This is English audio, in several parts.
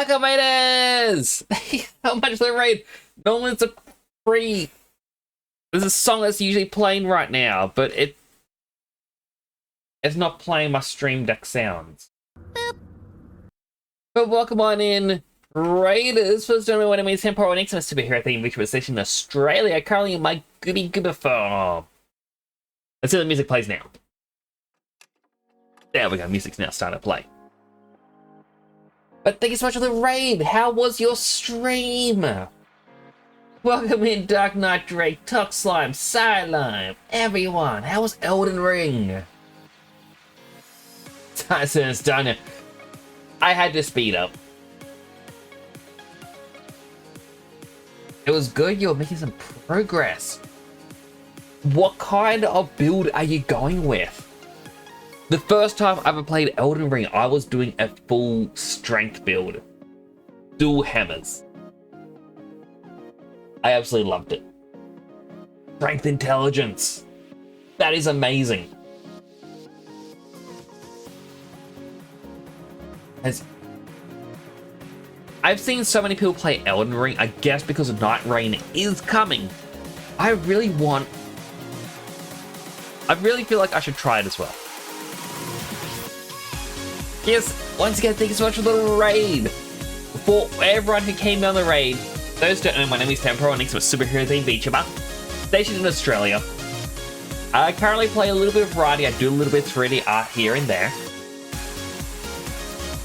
Welcome, haters! How much the raid? Normally it's a free. There's a song that's usually playing right now, but it's not playing my Stream Deck sounds. Boop. But welcome on in, Raiders. First, don't know what it means. Temporal next, I'm a superhero theme, which was station in Australia. Currently in my goody goober phone. Let's see if the music plays now. There we go. Music's now starting to play. But thank you so much for the raid. How was your stream? Welcome in, Dark Knight Drake, Tuck Slime, Sidelime, everyone. How was Elden Ring? Tyson's done. I had to speed up. It was good. You were making some progress. What kind of build are you going with? The first time I ever played Elden Ring, I was doing a full strength build. Dual hammers. I absolutely loved it. Strength intelligence. That is amazing. I've seen so many people play Elden Ring, I guess because Night Rain is coming. I really feel like I should try it as well. Yes, once again, thank you so much for the raid. For everyone who came down the raid, those who don't know, my name is Temporal, next to a superhero themed VTuber, stationed in Australia. I currently play a little bit of variety. I do a little bit of 3D art here and there.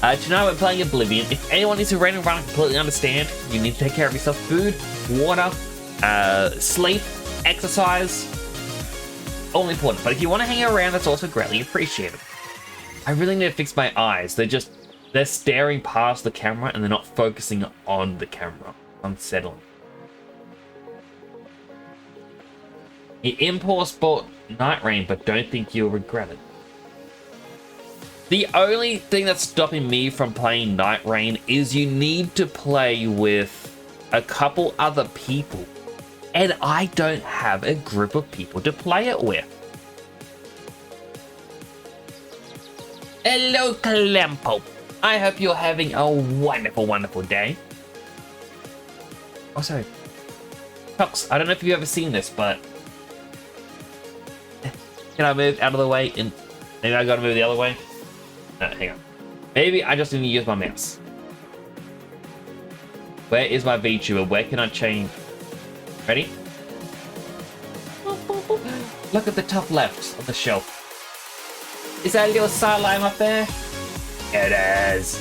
Tonight we're playing Oblivion. If anyone needs to raid and run, I completely understand. You need to take care of yourself. Food, water, sleep, exercise, all important. But if you want to hang around, that's also greatly appreciated. I really need to fix my eyes. They're staring past the camera and they're not focusing on the camera. Unsettling. You impulse bought Night Rain, but don't think you'll regret it. The only thing that's stopping me from playing Night Rain is you need to play with a couple other people. And I don't have a group of people to play it with. Hello, Calampo. I hope you're having a wonderful, wonderful day. Also, Fox, I don't know if you've ever seen this, but can I move out of the way? And maybe I gotta move the other way? No, hang on. Maybe I just need to use my mouse. Where is my VTuber? Where can I change? Ready? Look at the top left of the shelf. Is that a little sideline up there? It is.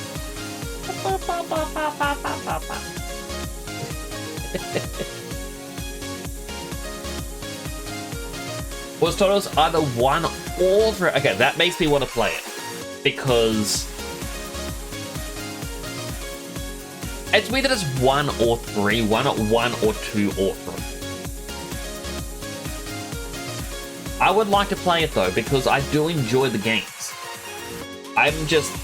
Was totals either 1 or 3? Okay, that makes me want to play it. Because it's weird that it's 1 or 3, 1 or 2 or 3. I would like to play it though, because I do enjoy the games. I'm just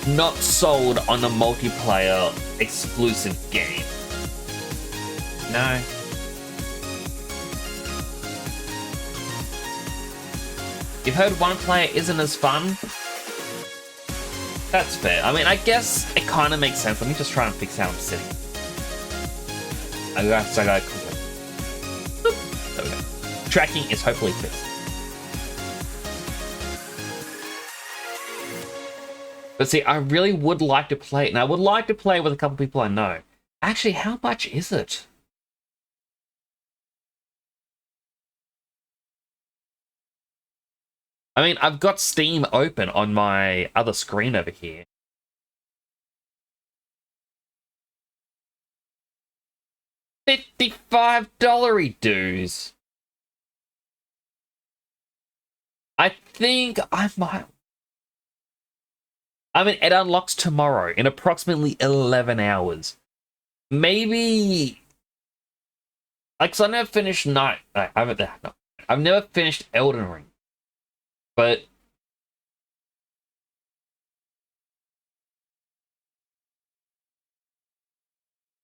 not sold on a multiplayer exclusive game. No. You've heard one player isn't as fun? That's fair. I mean, I guess it kind of makes sense. Let me just try and fix how I'm sitting. I got there we go. Tracking is hopefully fixed. But see, I really would like to play it, and I would like to play with a couple people I know. Actually, how much is it? I mean, I've got Steam open on my other screen over here. $55 dues. I think I might. I mean, it unlocks tomorrow in approximately 11 hours. Maybe. Like, cause I never finished I've never finished Elden Ring. But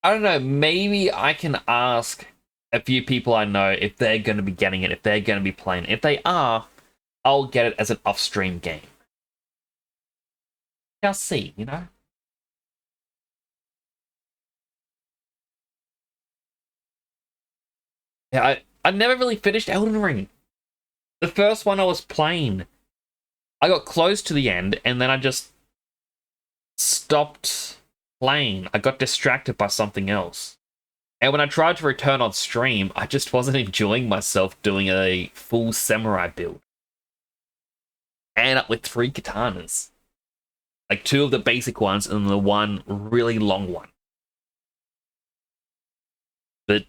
I don't know, maybe I can ask a few people I know if they're going to be getting it, if they're going to be playing it. If they are, I'll get it as an off-stream game. I'll see, you know? Yeah, I never really finished Elden Ring. The first one I was playing, I got close to the end, and then I just stopped playing. I got distracted by something else. And when I tried to return on stream, I just wasn't enjoying myself doing a full samurai build. And up with 3 katanas. Like 2 of the basic ones and the one really long one. But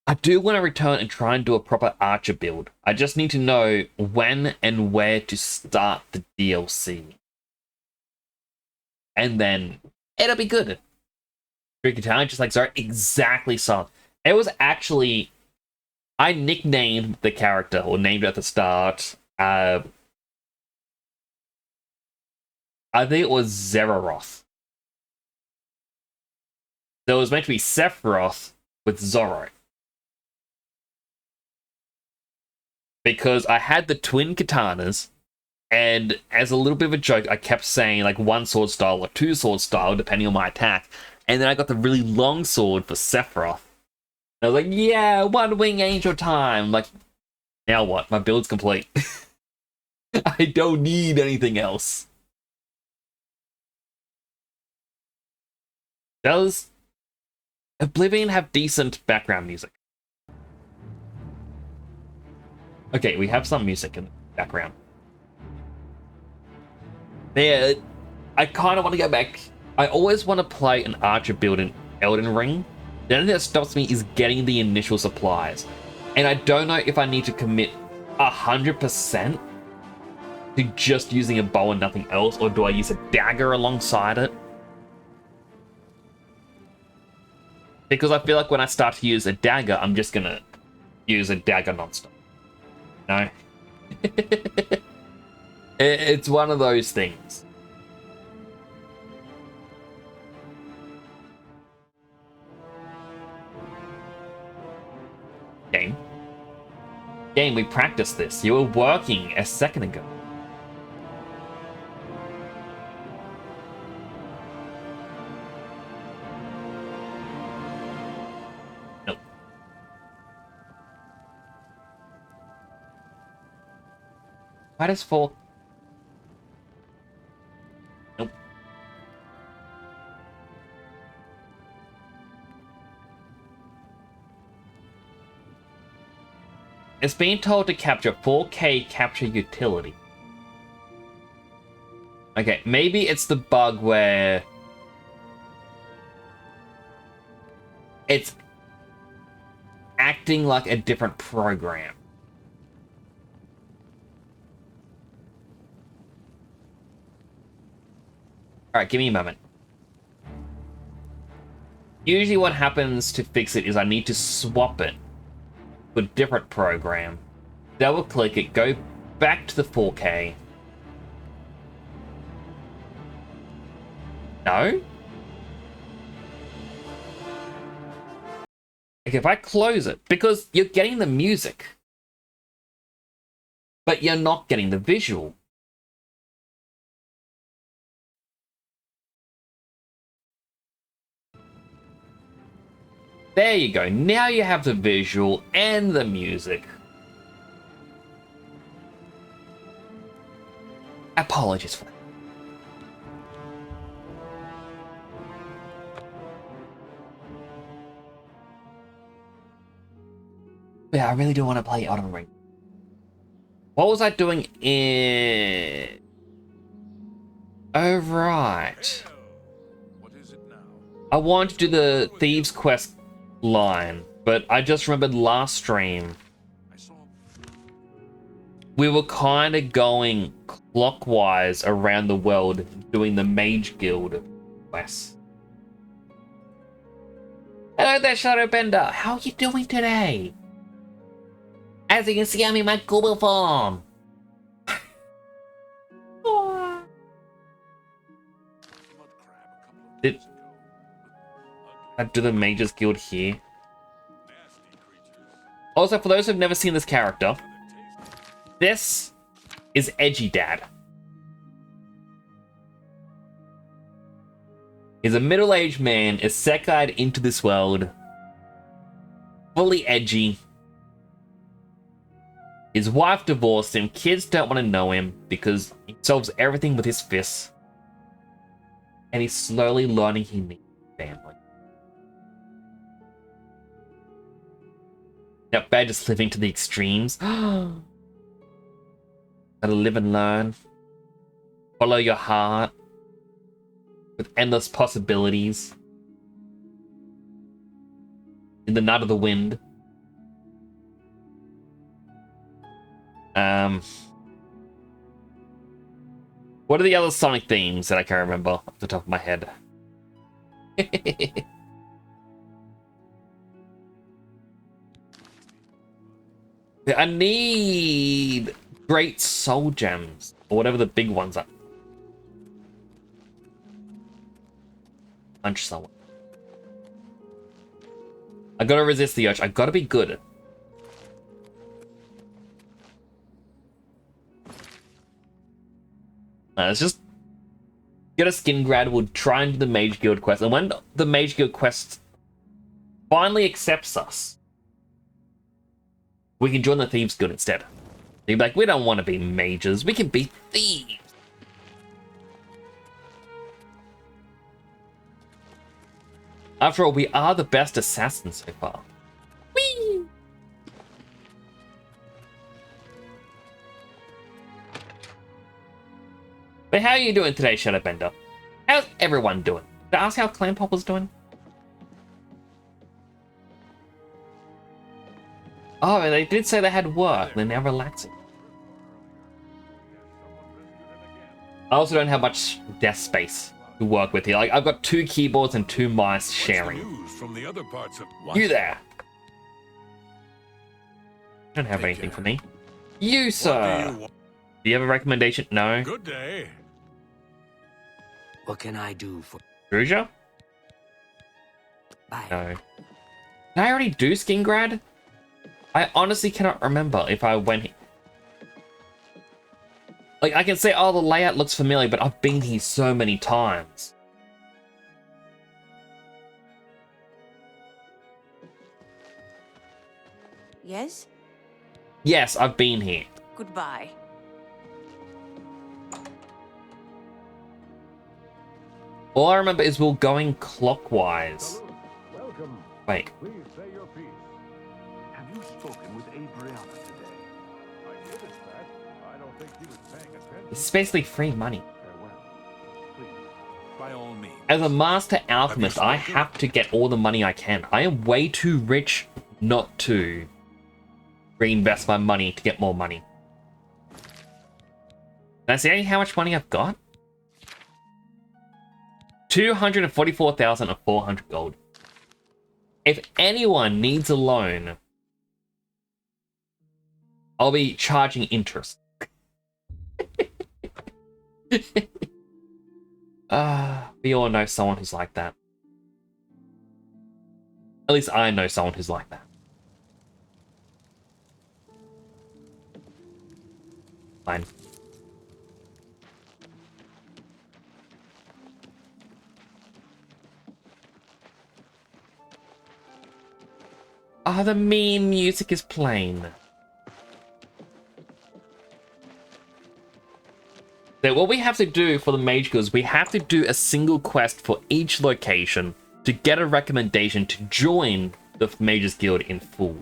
I do want to return and try and do a proper archer build. I just need to know when and where to start the DLC. And then it'll be good. 3 katana, just like Zara, exactly so. It was actually... I nicknamed the character, or named it at the start. I think it was Zeraroth. So it was meant to be Sephiroth with Zoro. Because I had the twin katanas, and as a little bit of a joke, I kept saying like 1 sword style or 2 sword style, depending on my attack. And then I got the really long sword for Sephiroth. And I was like, yeah, 1 wing angel time. Like, now what? My build's complete. I don't need anything else. Does Oblivion have decent background music? Okay, we have some music in the background. Yeah, I kind of want to go back. I always want to play an archer build in Elden Ring. The only thing that stops me is getting the initial supplies. And I don't know if I need to commit 100% to just using a bow and nothing else, or do I use a dagger alongside it? Because I feel like when I start to use a dagger, I'm just gonna use a dagger nonstop. No. It's one of those things. Game, we practiced this. You were working a second ago. Nope. Why does 4... Nope. It's being told to capture 4K capture utility. Okay, maybe it's the bug where it's acting like a different program. Alright, give me a moment. Usually what happens to fix it is I need to swap it to a different program. Double click it, go back to the 4K. No? Like if I close it, because you're getting the music, but you're not getting the visual. There you go. Now you have the visual and the music. Apologies for that. Yeah, I really do want to play Elden Ring. What was I doing in... Oh, right. What is it now? I wanted to do the Thieves quest line, but I just remembered last stream we were kind of going clockwise around the world doing the Mage Guild quests. Hello there, Shadowbender. How are you doing today? As you can see, I'm in my Google form. Did I do the Mages Guild here? Also, for those who've never seen this character, this is Edgy Dad. He's a middle-aged man, isekai'd into this world, fully edgy. His wife divorced him. Kids don't want to know him because he solves everything with his fists. And he's slowly learning he needs family. Yep, bad just living to the extremes. Gotta live and learn. Follow your heart. With endless possibilities. In the night of the wind. What are the other Sonic themes that I can't remember off the top of my head? I need great soul gems, or whatever the big ones are. Punch someone. I gotta resist the urge. I gotta be good. Let's just get a skin grad. We'll try and do the Mage Guild quest. And when the Mage Guild quest finally accepts us, we can join the Thieves Guild instead. You'd be like, we don't want to be mages. We can be thieves. After all, we are the best assassins so far. Whee! But how are you doing today, Shadowbender? How's everyone doing? Did I ask how Clan Pop was doing? Oh, they did say they had work. They're now relaxing. I also don't have much desk space to work with here. Like, I've got 2 keyboards and 2 mice sharing. From the other parts of You there? Don't have anything for me. You, sir. Do you have a recommendation? No. Good day. What can I do for Druja? Bye. No. Did I already do Skingrad? I honestly cannot remember if I went here. Like, I can say, oh, the layout looks familiar, but I've been here so many times. Yes? Yes, I've been here. Goodbye. All I remember is we're going clockwise. Welcome. Wait. Please say your piece. Have you spoken with Adriana today? I did, in fact. I don't think he was paying attention. This is basically free money. Farewell. Please. By all means. As a master alchemist, I have to get all the money I can. I am way too rich not to reinvest my money to get more money. Can I see how much money I've got? 244,400 gold. If anyone needs a loan, I'll be charging interest. We all know someone who's like that. At least I know someone who's like that. Fine. Oh, the mean music is playing. So what we have to do for the Mage Guild is we have to do a single quest for each location to get a recommendation to join the Mages Guild in full.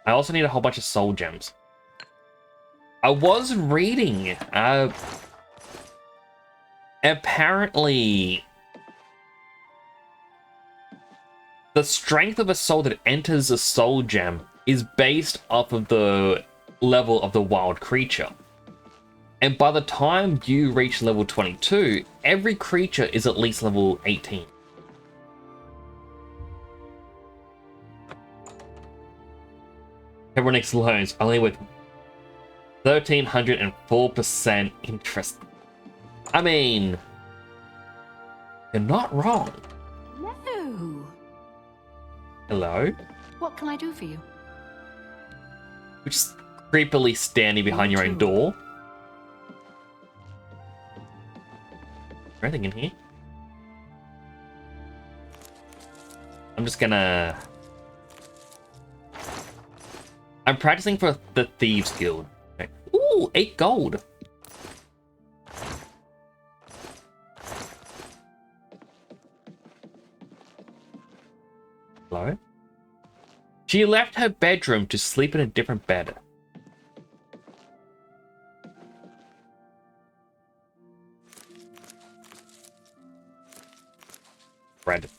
I also need a whole bunch of soul gems. I was reading, apparently the strength of a soul that enters a soul gem is based off of the level of the wild creature. And by the time you reach level 22, every creature is at least level 18. Everyone loans only with 1,304% interest. I mean, you're not wrong. No. Hello? What can I do for you? You're just creepily standing behind your own door. anything in here? I'm just gonna... I'm practicing for the Thieves Guild. Okay. Ooh, 8 gold. Hello? She left her bedroom to sleep in a different bed. Bread.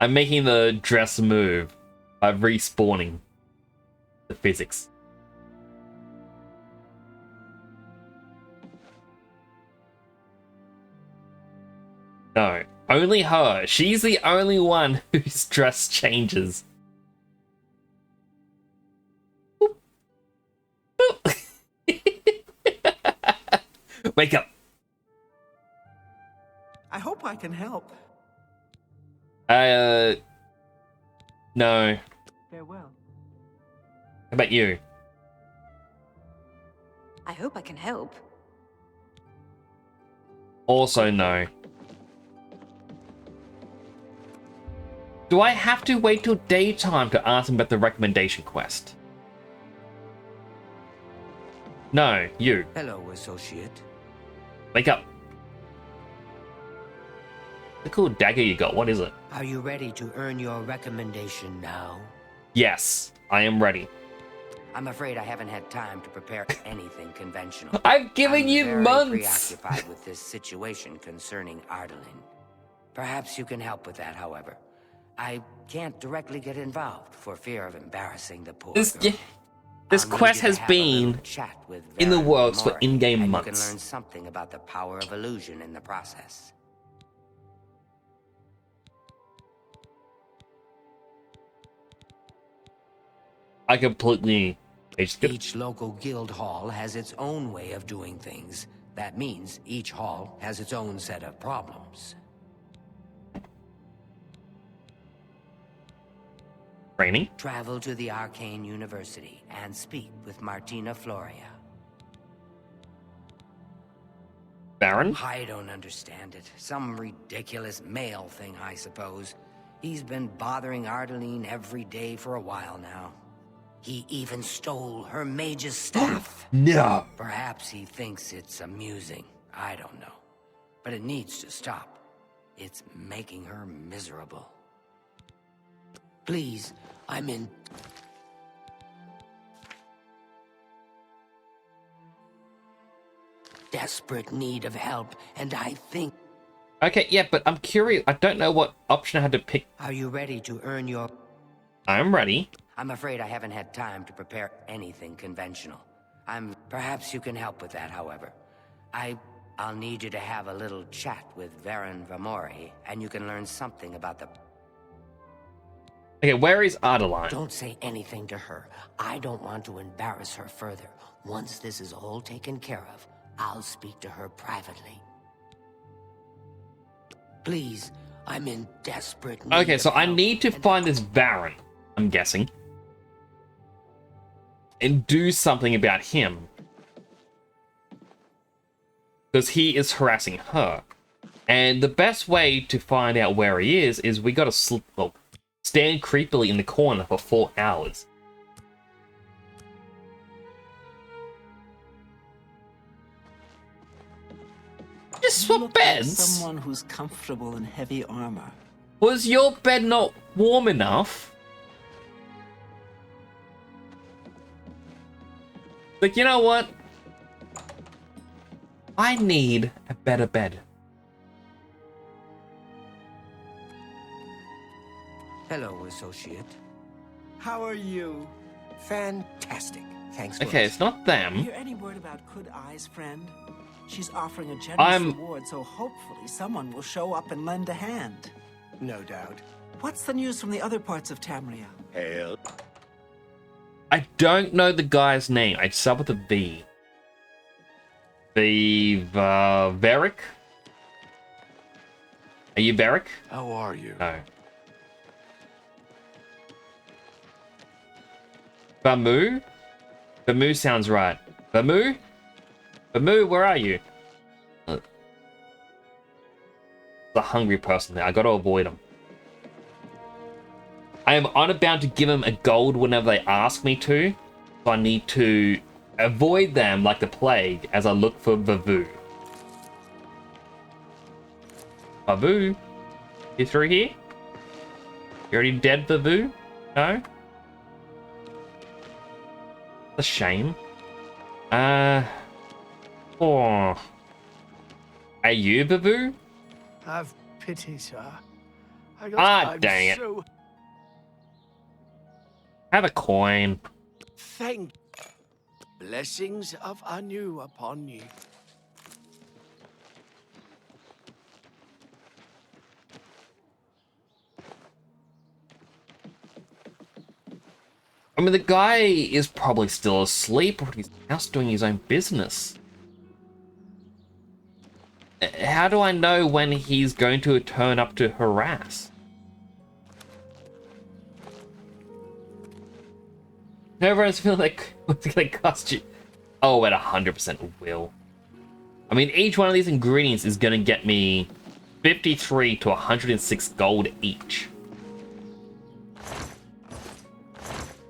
I'm making the dress move by respawning the physics. No, only her. She's the only one whose dress changes. Boop. Boop. Wake up. I hope I can help. No. Farewell. How about you? I hope I can help. Also no. Do I have to wait till daytime to ask him about the recommendation quest? No, you. Hello, associate. Wake up. The cool dagger you got, what is it? Are you ready to earn your recommendation now? Yes, I am ready. I'm afraid I haven't had time to prepare anything conventional. I've given I'm you very months. preoccupied with this situation concerning Ardaline. Perhaps you can help with that, however. I can't directly get involved for fear of embarrassing the poor This, girl. this I'll need quest you to has have a little been chat with in the Varen works for Mori, in-game and months. You can learn something about the power of illusion in the process. I completely... Each local guild hall has its own way of doing things. That means each hall has its own set of problems. Training? Travel to the Arcane University and speak with Martina Floria. Baron? I don't understand it. Some ridiculous male thing, I suppose. He's been bothering Ardaline every day for a while now. He even stole her mage's staff. No. Perhaps he thinks it's amusing. I don't know. But it needs to stop. It's making her miserable. Please, I'm in desperate need of help, and I think... Okay, yeah, but I'm curious. I don't know what option I had to pick. Are you ready to earn your... I'm ready. I'm afraid I haven't had time to prepare anything conventional. Perhaps you can help with that, however. I'll need you to have a little chat with Varen Vamori, and you can learn something about the... Okay, where is Ardaline? Don't say anything to her. I don't want to embarrass her further. Once this is all taken care of, I'll speak to her privately. Please, I'm in desperate need Okay, of so I help, need to and find this Baron, I'm guessing, and do something about him. Because he is harassing her. And the best way to find out where he is we gotta stand creepily in the corner for 4 hours. Just swap Look like beds? someone who's comfortable in heavy armor. Was your bed not warm enough? Like, you know what? I need a better bed. Hello, associate. How are you? Fantastic. Thanks for Okay, it's not them. Hear any word about Good Eye's friend? She's offering a generous I'm- reward, so hopefully someone will show up and lend a hand. No doubt. What's the news from the other parts of Tamriel? Hail. I don't know the guy's name. I start with a V. Varric? Are you Varric? How are you? No. Bamu? Bamu sounds right. Bamu? Bamu, where are you? The hungry person there. I gotta avoid him. I am unbound to give him a gold whenever they ask me to. So I need to avoid them like the plague as I look for Bavu. Bavu? You through here? You already dead, Bavu? No? A shame. Oh. Are you Bavu? Have pity, sir. Dang it. Have a coin. Thank. Blessings of Anu upon you. I mean, the guy is probably still asleep or at his house doing his own business. How do I know when he's going to turn up to harass? Everyone's feeling like what's it gonna cost you? Oh, at 100% will. I mean, each one of these ingredients is gonna get me 53 to 106 gold each.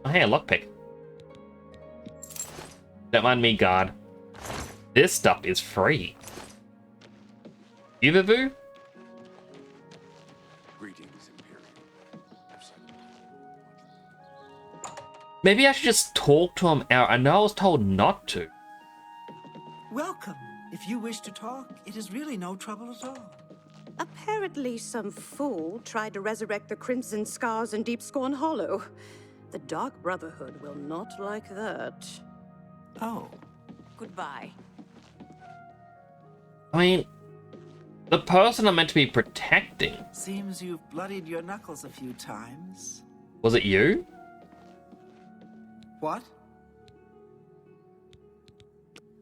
Oh, hey, a lockpick. Don't mind me, guard. This stuff is free. Uvavu? Greetings, Imperial. Maybe I should just talk to him out. I know I was told not to. Welcome. If you wish to talk, it is really no trouble at all. Apparently some fool tried to resurrect the Crimson Scars in Deep Scorn Hollow. The Dark Brotherhood will not like that. Oh. Goodbye. I mean, the person I'm meant to be protecting. Seems you've bloodied your knuckles a few times. Was it you? What?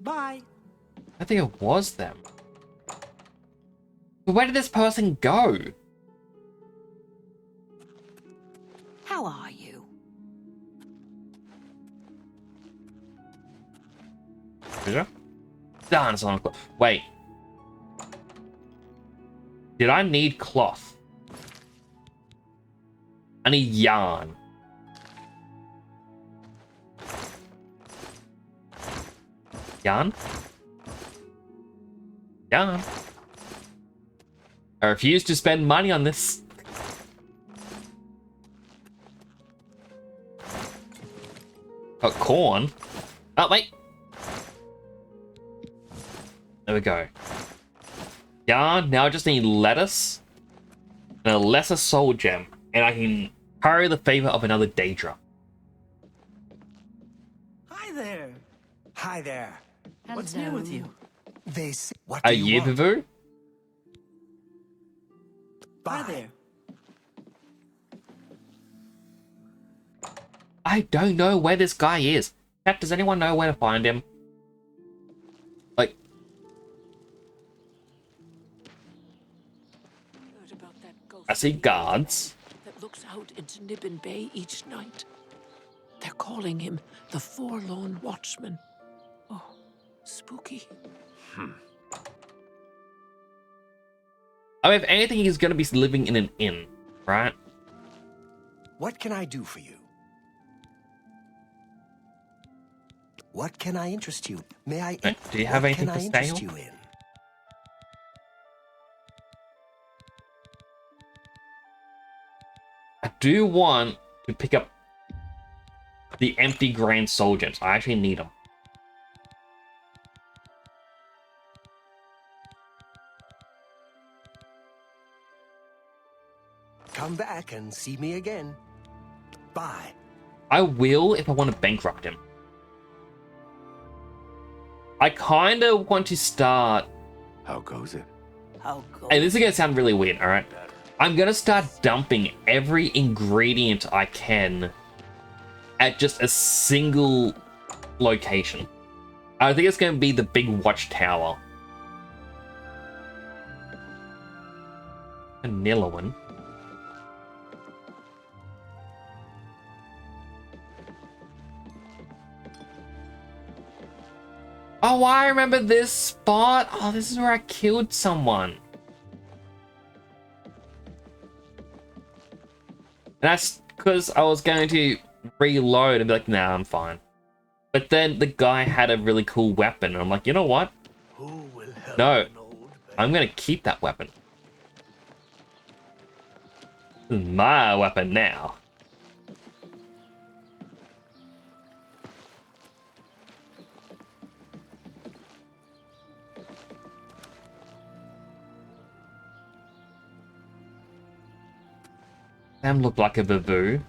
Bye. I think it was them. But where did this person go? How are you? Darn, it's on cloth. Wait. Did I need cloth? I need yarn. Yarn? Yarn. I refuse to spend money on this. Oh, corn. Oh, wait. There we go. Yarn. Now I just need lettuce and a lesser soul gem, and I can curry the favor of another Daedra. Hi there. Hi there. What's new with you? They say, what Are do you you want? Vivu? Hi Bye. there. I don't know where this guy is. Chat, does anyone know where to find him? Like, Heard about that ghost I see guards. that looks out into Nibbin Bay each night. They're calling him the Forlorn Watchman. Oh, spooky. I mean, if anything, he's gonna be living in an inn, right? What can I do for you? What can I interest you? May I? Right, do you have what anything can for I interest sale? you in? I do want to pick up the empty Grand Soul Gems. I actually need them. Come back and see me again. Bye. I will if I want to bankrupt him. I kind of want to start. How goes it? How go? And this is going to sound really weird, alright? I'm going to start dumping every ingredient I can at just a single location. I think it's going to be the big watchtower. Vanilla one. Oh, I remember this spot. Oh, this is where I killed someone. And that's because I was going to reload and be like, nah, I'm fine. But then the guy had a really cool weapon. And I'm like, you know what? No, I'm going to keep that weapon. This is my weapon now. Sam looked like a baboo.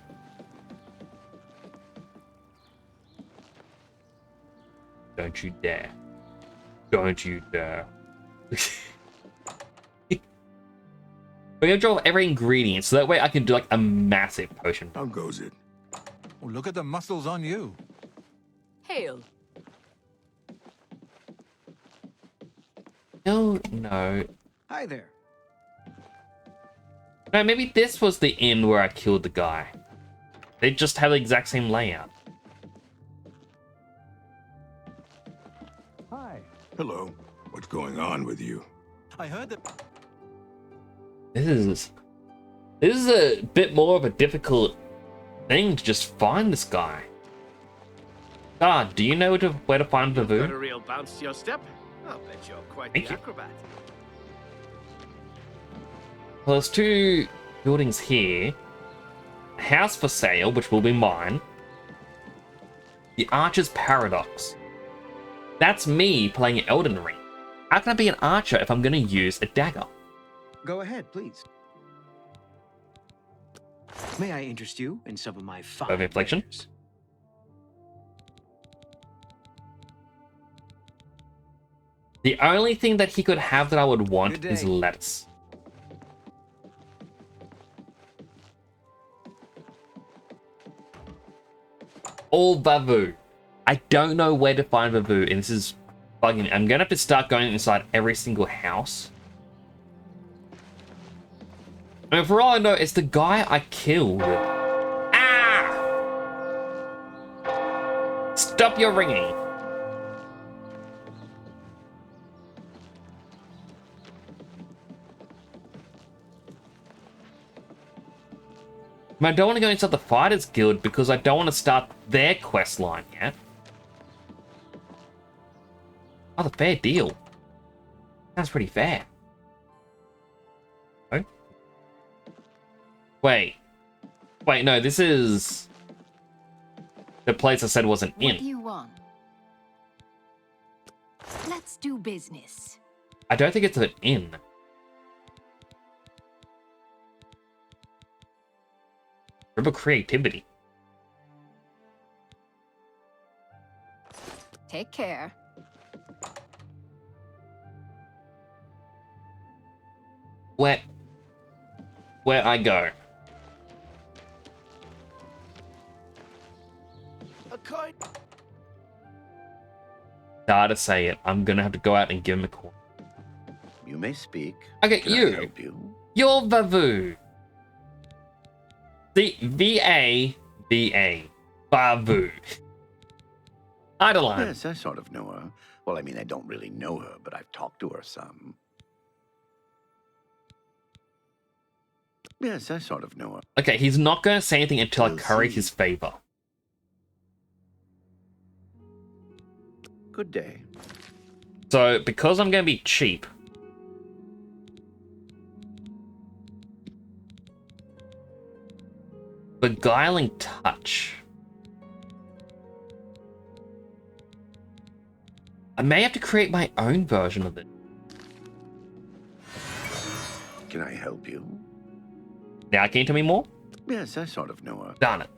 Don't you dare. Don't you dare. We're gonna draw every ingredient so that way I can do like a massive potion. How goes it? Oh, look at the muscles on you. Hail. No. Hi there. No, maybe this was the inn where I killed the guy. They just have the exact same layout. Hi. Hello. What's going on with you? I heard that. This is a bit more of a difficult thing to just find this guy. God, do you know where to find Got a Babu? real bounce to your step. I'll bet you're quite Thank the you. acrobat. Well, there's two buildings here. A house for sale, which will be mine. The Archer's Paradox. That's me playing Elden Ring. How can I be an archer if I'm going to use a dagger? Go ahead, please. May I interest you in some of my fine Of inflection? wares? The only thing that he could have that I would want Good day. is lettuce. All Babu. I don't know where to find Babu, and this is bugging me. I'm gonna have to start going inside every single house. I mean, for all I know, it's the guy I killed. Ah! Stop your ringing. I don't want to go inside the Fighters Guild because I don't want to start their quest line yet. Oh, the fair deal. Sounds pretty fair. Oh. Wait, no, this is the place I said was an What do inn. you want? Let's do business. I don't think it's an inn. River creativity. Take care. Where I go? A coin. Gotta say it. I'm gonna have to go out and give him a call. You may speak. Okay, Can I you. help you? You're Bavu. The V-A-V-A. Bavu. Adeline. Yes, I sort of know her. Well, I mean, I don't really know her, but I've talked to her some. Yes, I sort of know her. Okay, he's not going to say anything until I We'll curry see. his favor. Good day. So, because I'm going to be cheap, Beguiling Touch. I may have to create my own version of it. Can I help you? Now, can you tell me more? Yes, I sort of know her. Darn it.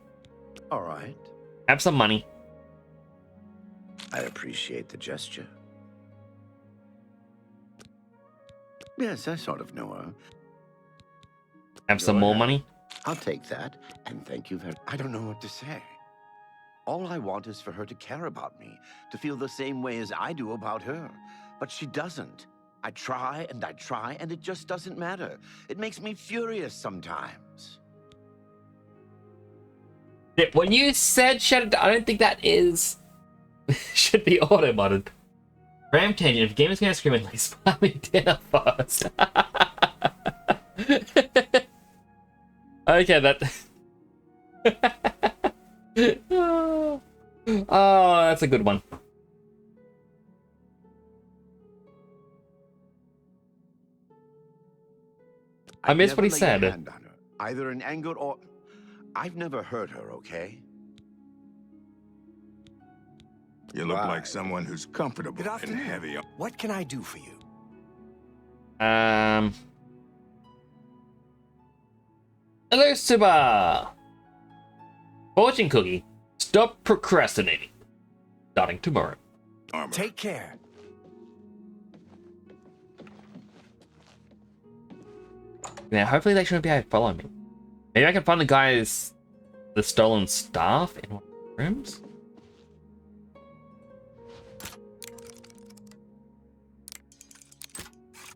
All right. Have some money. I appreciate the gesture. Yes, I sort of know her. Have some Go more ahead. money. I'll take that, and thank you very... I don't know what to say. All I want is for her to care about me, to feel the same way as I do about her. But she doesn't. I try, and it just doesn't matter. It makes me furious sometimes. When you said shut it down, I don't think that is... should be auto-modded. Rampage, if a game is going to scream at least buy me dinner first. Okay, that... Oh, that's a good one. I missed what he Never lay a said. hand on her, either in anger or... I've never hurt her, okay? You look like someone who's comfortable Good and afternoon. heavy. What can I do for you? Hello, Suba! Fortune cookie. Stop procrastinating. Starting tomorrow. Armor. Take care. Now, hopefully they shouldn't be able to follow me. Maybe I can find the stolen staff in one of the rooms?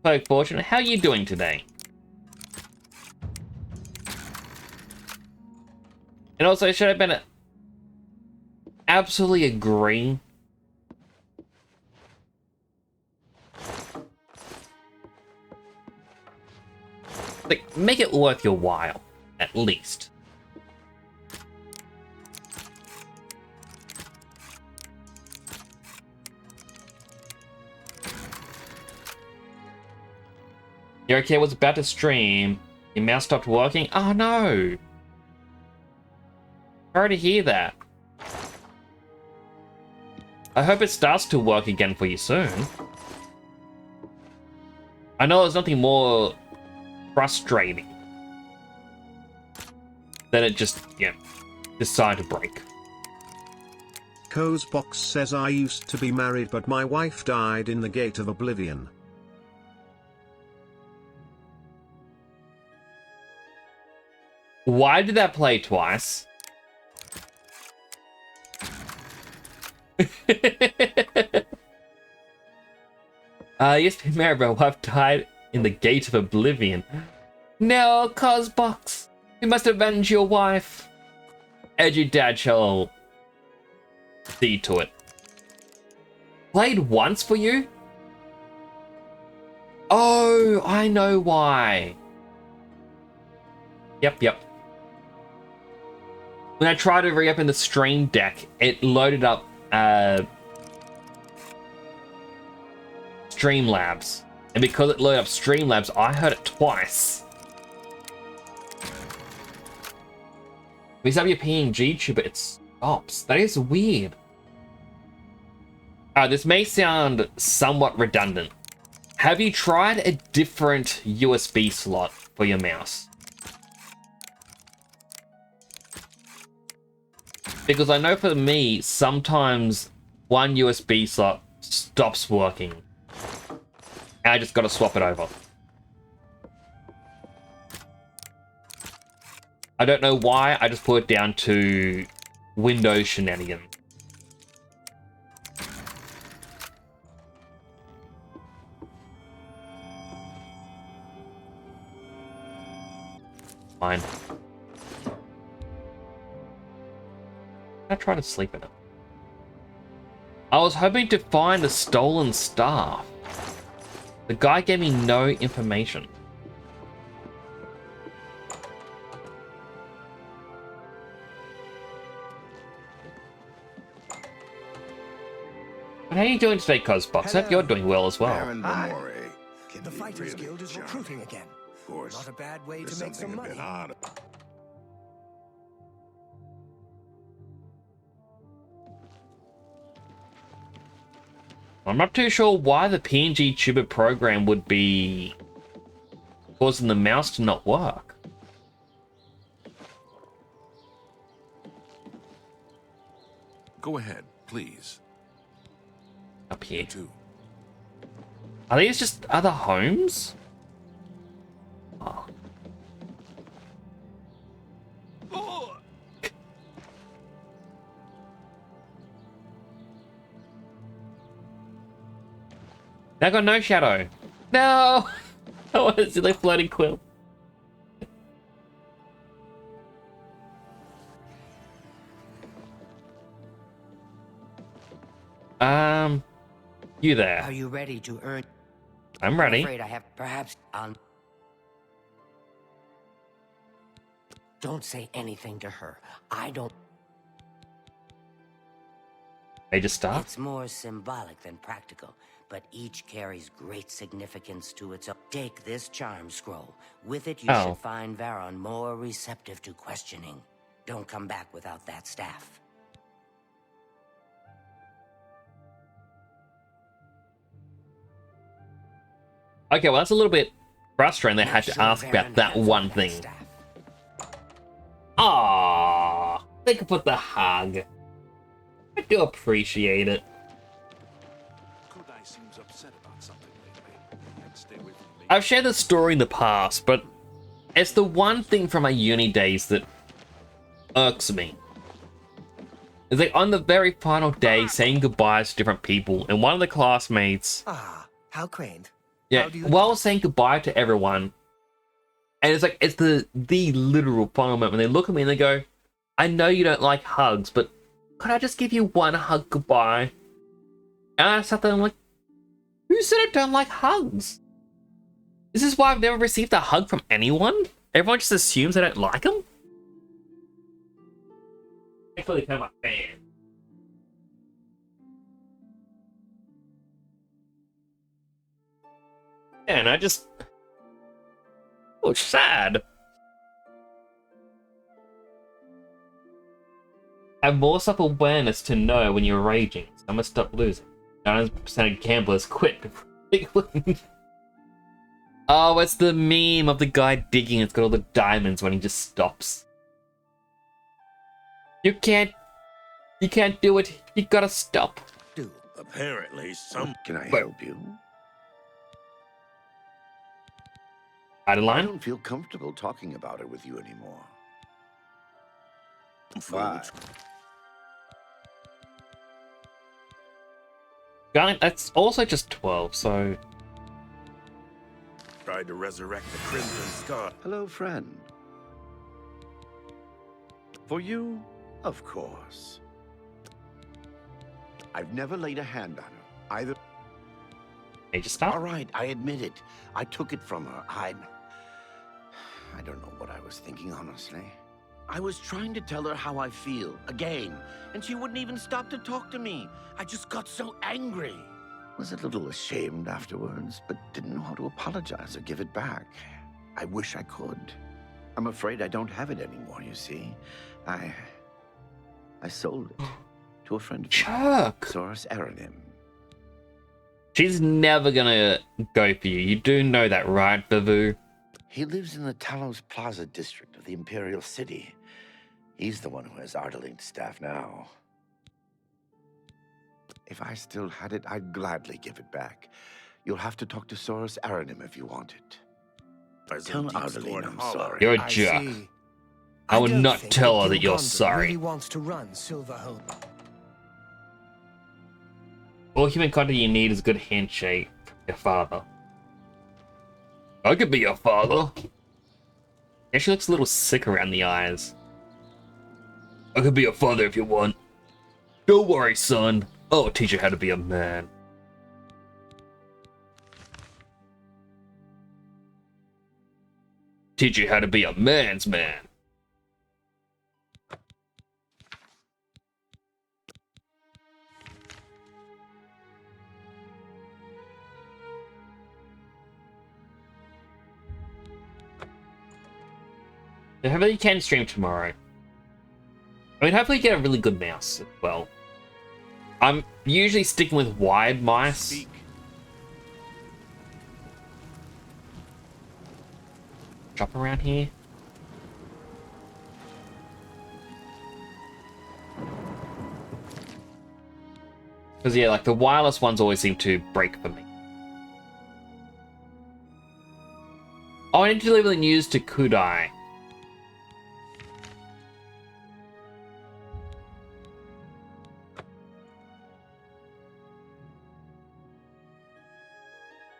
Hello, Fortune. How are you doing today? And also, should I been absolutely agreeing? Like, make it worth your while, at least. You're okay, I was about to stream. Your mouse stopped working? Oh no! Sorry to hear that. I hope it starts to work again for you soon. I know there's nothing more frustrating than it just, decide to break. Kozbox says I used to be married but my wife died in the Gate of Oblivion. Why did that play twice? Used to be married, but wife died in the Gate of Oblivion. No, Cosbox, you must avenge your wife. Edgy dad shall see to it. Played once for you? Oh, I know why. Yep. When I tried to reopen the Stream Deck, it loaded up Streamlabs. And because it loaded up Streamlabs, I heard it twice. When you have your PNG tube, it stops. That is weird. This may sound somewhat redundant. Have you tried a different USB slot for your mouse? Because I know for me, sometimes one USB slot stops working. And I just gotta swap it over. I don't know why, I just put it down to Windows shenanigans. Fine. I try to sleep in it. I was hoping to find the stolen staff. The guy gave me no information. But how are you doing today, Cosbox? I hope you're doing well as well. Baron Vamore can The be Fighters really Guild is charming. recruiting again. Of course, Not a bad way there's to make some something a money. bit odd. I'm not too sure why the PNG tuber program would be causing the mouse to not work. Go ahead, please. Up here. You too. Are these just other homes? Oh. Now I got no shadow. No! I want a silly floating quill. You there. Are you ready to earn? I'm ready. I'm afraid I have perhaps on. Don't say anything to her. I don't. They just stop? It's more symbolic than practical, but each carries great significance to its own. Take this charm scroll. With it, you should find Varon more receptive to questioning. Don't come back without that staff. Okay, well, that's a little bit frustrating. They had to ask about that one thing. Ah, thank you for the hug. I do appreciate it. Kodai seems upset about something lately. Can't stay away from me. I've shared this story in the past, but it's the one thing from my uni days that irks me. It's like on the very final day, saying goodbyes to different people, and one of the classmates, Ah, how quaint. yeah, while saying goodbye to everyone, and it's like it's the literal final moment when they look at me and they go, "I know you don't like hugs, but could I just give you one hug goodbye?" And I sat there and I'm like, who said I don't like hugs? This is why I've never received a hug from anyone? Everyone just assumes I don't like them? Thankfully, they're my fan. Yeah, and I just... Oh, sad. Have more self-awareness to know when you're raging. So I must stop losing. 90% of gamblers quit before they win. Oh, it's the meme of the guy digging. It's got all the diamonds when he just stops. You can't do it. You gotta stop. Dude, apparently some... Can I Wait. help you? I Adeline? don't feel comfortable talking about it with you anymore. Bye. Guy, that's also just 12, so... Tried to resurrect the Crimson Scar. Hello, friend. For you, of course. I've never laid a hand on her, either. Hey, just stop. All right, I admit it. I took it from her. I don't know what I was thinking, honestly. I was trying to tell her how I feel, again, and she wouldn't even stop to talk to me. I just got so angry. Was a little ashamed afterwards, but didn't know how to apologize or give it back. I wish I could. I'm afraid I don't have it anymore, you see. I sold it to a friend of mine, Soros Aranim. She's never gonna go for you. You do know that, right, Bavu? He lives in the Talos Plaza district of the Imperial City. He's the one who has Ardalink's staff now. If I still had it, I'd gladly give it back. You'll have to talk to Soros Aranim if you want it. Tell Ardalink I'm sorry. You're a jerk. I would not tell her that you're sorry. Really wants to run Silverhome. All human contact you need is a good handshake from your father. I could be your father. Yeah, she looks a little sick around the eyes. I could be your father if you want. Don't worry, son. I'll teach you how to be a man. Teach you how to be a man's man. So hopefully you can stream tomorrow. I mean, hopefully you get a really good mouse as well. I'm usually sticking with wired mice. Drop around here. Because yeah, like the wireless ones always seem to break for me. Oh, I need to deliver the news to Kudai.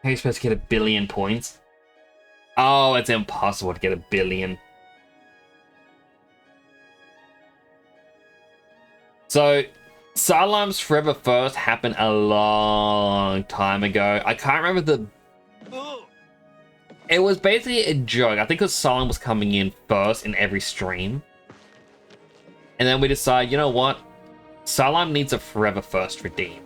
How are you supposed to get 1 billion points? Oh, it's impossible to get 1 billion. So, Salam's Forever First happened a long time ago. I can't remember the... It was basically a joke. I think because Salam was coming in first in every stream. And then we decided, you know what? Salam needs a Forever First redeem.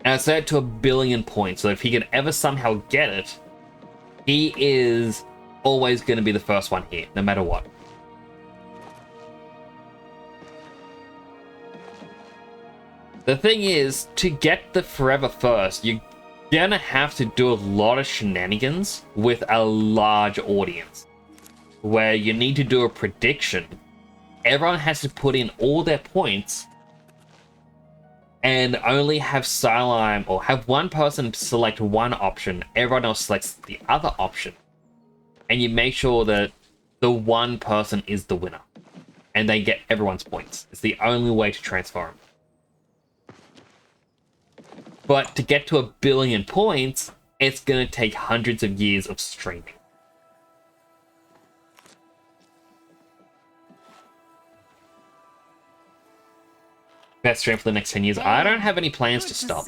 And I set it to 1 billion points, so if he can ever somehow get it, he is always going to be the first one here, no matter what. The thing is, to get the Forever First, you're gonna have to do a lot of shenanigans with a large audience. Where you need to do a prediction. Everyone has to put in all their points and only have Salam, or have one person select one option, everyone else selects the other option. And you make sure that the one person is the winner. And they get everyone's points. It's the only way to transfer them. But to get to 1 billion points, it's going to take hundreds of years of streaming. Best stream for the next 10 years. I don't have any plans to stop.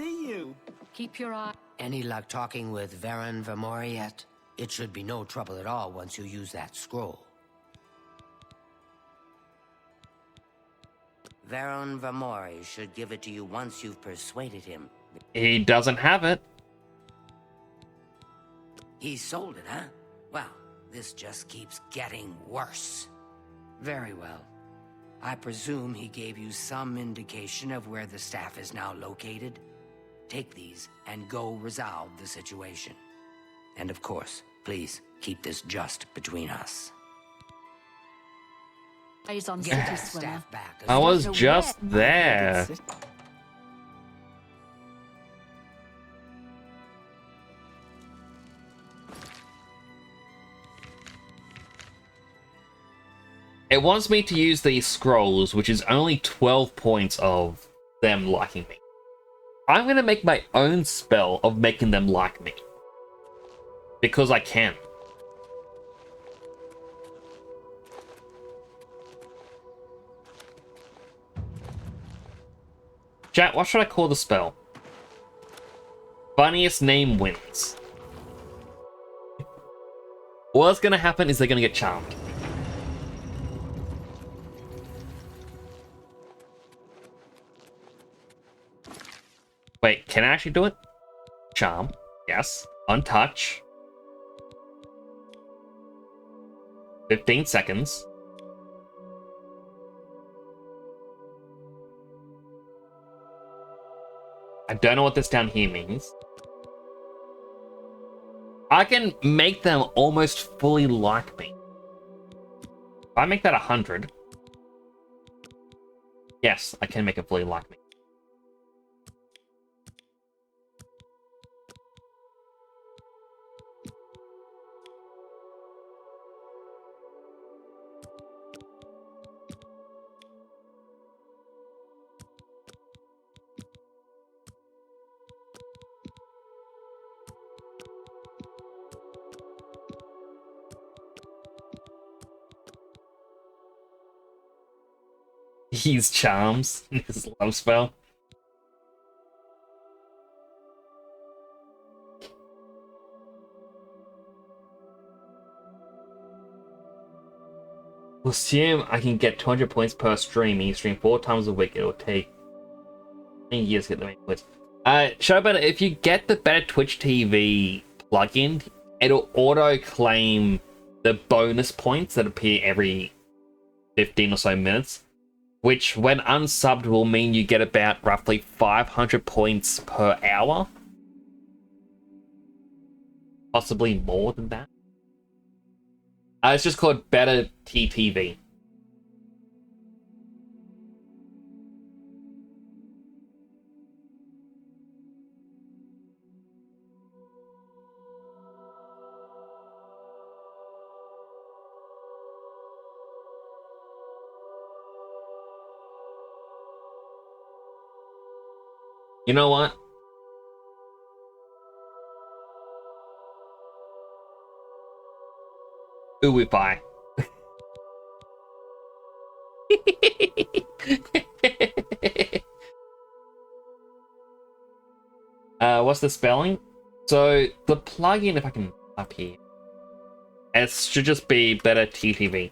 Keep your eye. Any luck talking with Varen Vamori yet? It should be no trouble at all once you use that scroll. Varen Vamori should give it to you once you've persuaded him. He doesn't have it. He sold it, huh? Well, this just keeps getting worse. Very well. I presume he gave you some indication of where the staff is now located? Take these and go resolve the situation. And of course, please keep this just between us. Eyes on Get city that swimmer. staff back. as I soon was as- just there. It wants me to use these scrolls, which is only 12 points of them liking me. I'm going to make my own spell of making them like me. Because I can. Chat, what should I call the spell? Funniest name wins. What's going to happen is they're going to get charmed. Wait, can I actually do it? Charm. Yes. Untouch. 15 seconds. I don't know what this down here means. I can make them almost fully like me. If I make that 100. Yes, I can make it fully like me. He's charms in his love spell. We'll assume I can get 200 points per stream. You stream 4 times a week. It'll take many years to get the main points. Showbetter, if you get the Better Twitch TV plugin, it'll auto-claim the bonus points that appear every 15 or so minutes. Which, when unsubbed, will mean you get about roughly 500 points per hour. Possibly more than that. It's just called Better TTV. You know what? Ooify. What's the spelling? So the plugin, if I can up here, it should just be better TTV.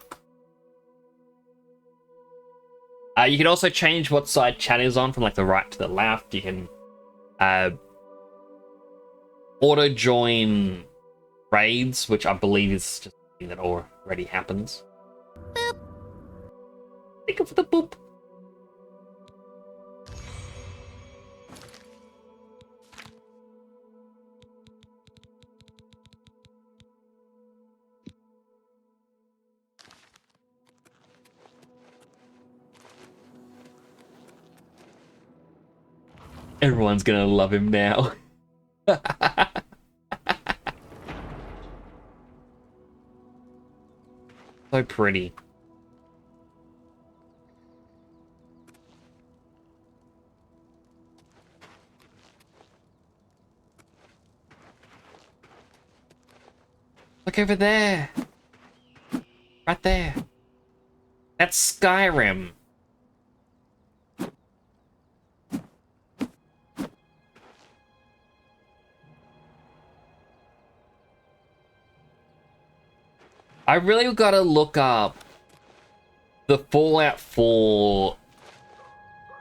You can also change what side chat is on from like the right to the left. You can auto join raids, which I believe is just something that already happens. Boop. Think of the boop. Everyone's gonna love him now. So pretty. Look over there. Right there. That's Skyrim. I really gotta look up the Fallout 4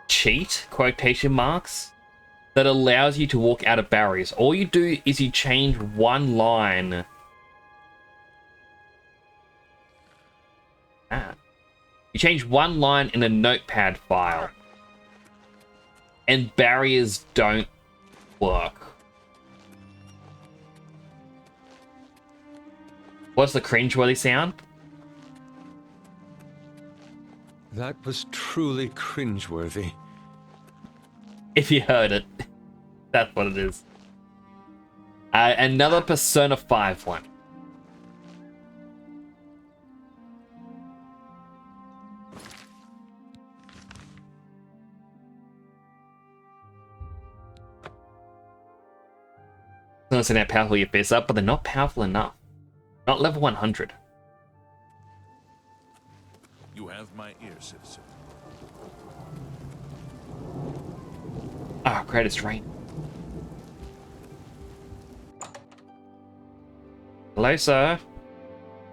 cheat, quotation marks, that allows you to walk out of barriers. All you do is you change one line. You change one line in a notepad file, and barriers don't work. What's the cringeworthy sound? That was truly cringeworthy. If you heard it, that's what it is. Another Persona 5 one. I don't know how powerful your fists are, but they're not powerful enough. Not level 100. You have my ear, citizen. Ah, greatest rain. Hello, sir.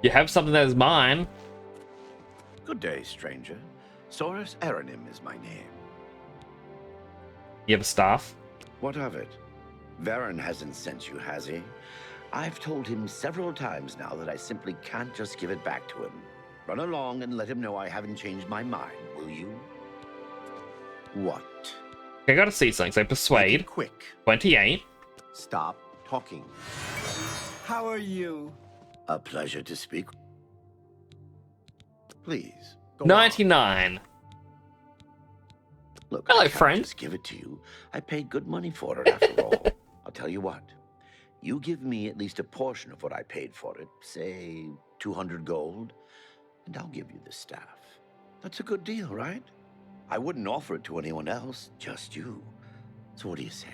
You have something that is mine. Good day, stranger. Saurus Aranim is my name. You have a staff? What of it? Varen hasn't sent you, has he? I've told him several times now that I simply can't just give it back to him. Run along and let him know I haven't changed my mind, will you? What? I gotta see something. So persuade. Quick. 28. Stop talking. How are you? A pleasure to speak. Please. Go 99. on. Look, hello, I can't friend. just give it to you. I paid good money for it, after all. I'll tell you what. You give me at least a portion of what I paid for it, say 200 gold, and I'll give you the staff. That's a good deal, right? I wouldn't offer it to anyone else, just you. So what do you say?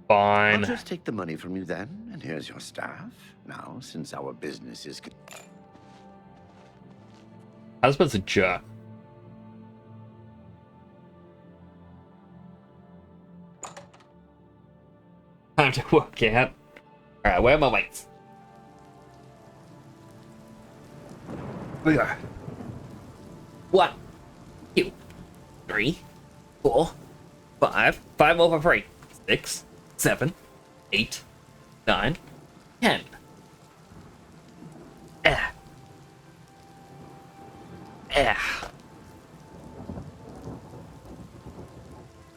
Fine. I'll just take the money from you then, and here's your staff. Now, since our business is... Husband's a jerk. Time to work out. Alright, where are my weights? We go. 1, 2, 3, 4, 5. 5 more for free. 6, 7, 8, 9, 10.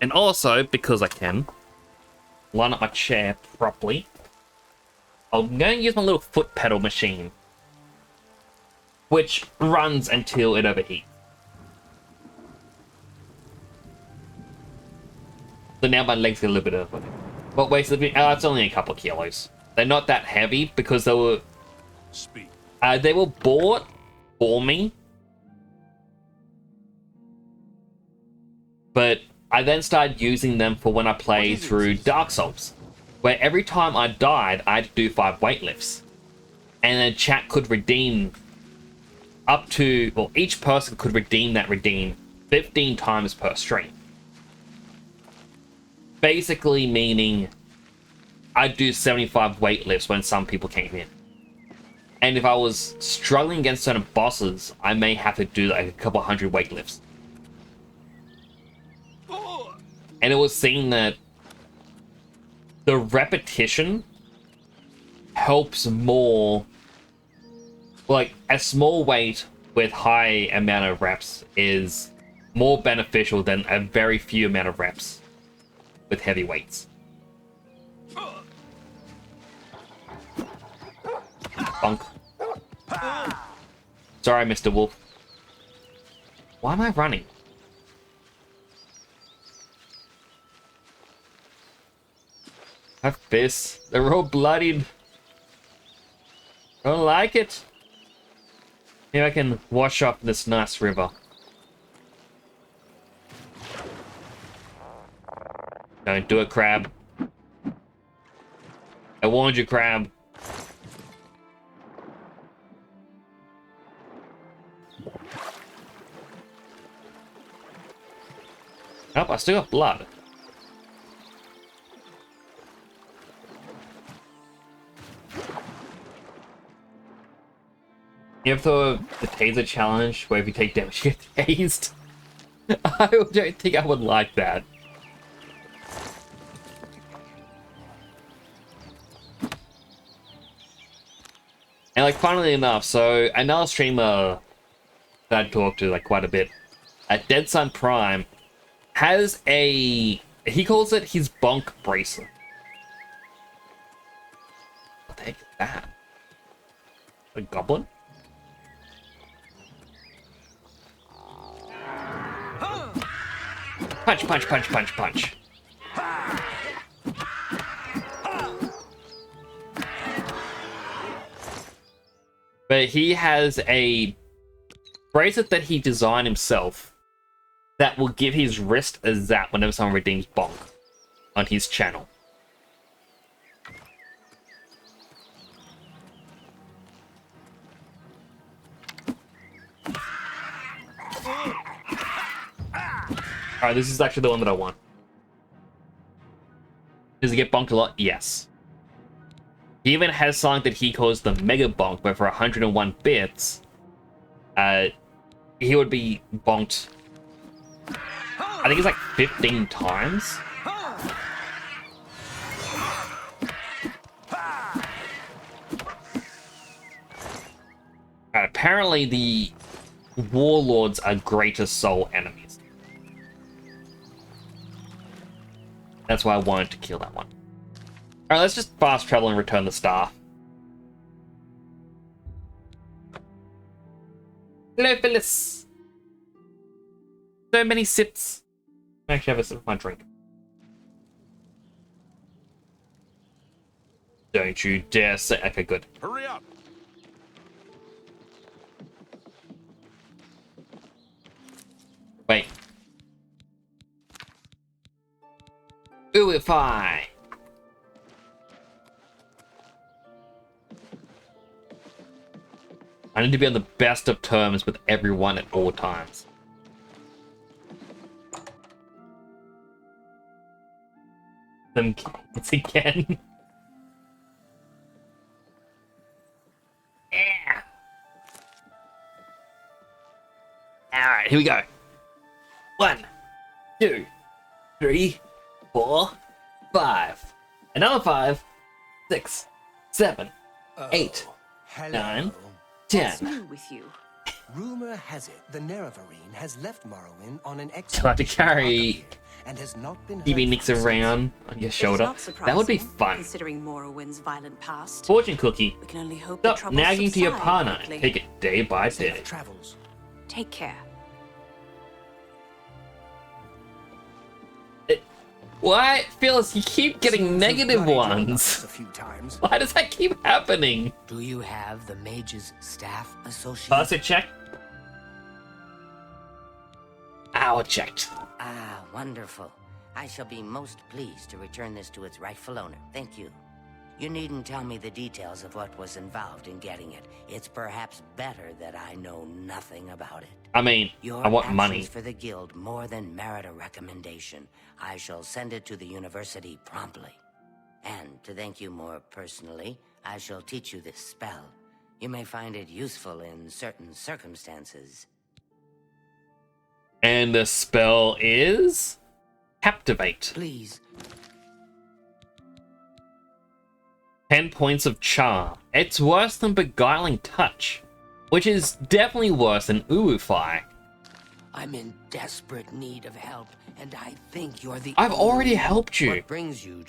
And also, because I can line up my chair properly, I'm going to use my little foot pedal machine, which runs until it overheats. So now my legs get a little bit of... What weighs it? It's only a couple of kilos. They're not that heavy because they were... Speak. They were bought for me. But I then started using them for when I played through Dark Souls, where every time I died, I had to do 5 weightlifts. And then chat could redeem up to... Well, each person could redeem 15 times per stream. basically meaning I do 75 weight lifts when some people came in. And if I was struggling against certain bosses, I may have to do like a couple hundred weight lifts. And it was seen that the repetition helps more. Like, a small weight with high amount of reps is more beneficial than a very few amount of reps with heavy weights. Bunk. Sorry, Mr. Wolf. Why am I running? My fists, they're all bloodied. I don't like it. Maybe I can wash up this nice river. Don't do it, crab. I warned you, crab. Oh, I still got blood. You have the taser challenge where if you take damage you get tased? I don't think I would like that. And like, funnily enough, so another streamer that I talked to like quite a bit, at Dead Sun Prime, has a, he calls it his bonk bracelet. What the heck is that? A goblin? Punch, punch, punch, punch, punch. But he has a bracelet that he designed himself that will give his wrist a zap whenever someone redeems bonk on his channel. Alright, this is actually the one that I want. Does he get bonked a lot? Yes. He even has something that he calls the Mega Bonk, where for 101 bits, he would be bonked, I think it's like 15 times. Apparently the warlords are greater soul enemies. That's why I wanted to kill that one. Alright, let's just fast travel and return the staff. Hello, Phyllis. So many sips. I actually have a sip of my drink. Don't you dare say... Okay, good. Hurry up! Wait. Ooify! I need to be on the best of terms with everyone at all times. Them kids again. Yeah. Alright, here we go. 1, 2, 3, 4, 5. Another 5, 6, 7, 8, 9, 10. What's new with you? Rumor has it the Nerevarine has left Morrowind on an You'll have to carry and has not been DB Nix around on your shoulder. That would be fun. Considering Morrowind's violent past. Fortune cookie. We can only hope Stop the troubles nagging to your subside partner. quickly. Take it day by day. Travels. Take care. Why, Phyllis, you keep getting negative ones? A few times. Why does that keep happening? Do you have the Mage's Staff Associate? Pass it, check. Hour checked. Ah, wonderful. I shall be most pleased to return this to its rightful owner. Thank you. You needn't tell me the details of what was involved in getting it. It's perhaps better that I know nothing about it. I mean, Your I want actions money. for the guild more than merit a recommendation. I shall send it to the university promptly. And to thank you more personally, I shall teach you this spell. You may find it useful in certain circumstances. And the spell is Captivate. Please. 10 points of charm. It's worse than Beguiling Touch, which is definitely worse than Uwufy. I'm in desperate need of help, and I think you're the I've only already one. helped you. What brings you?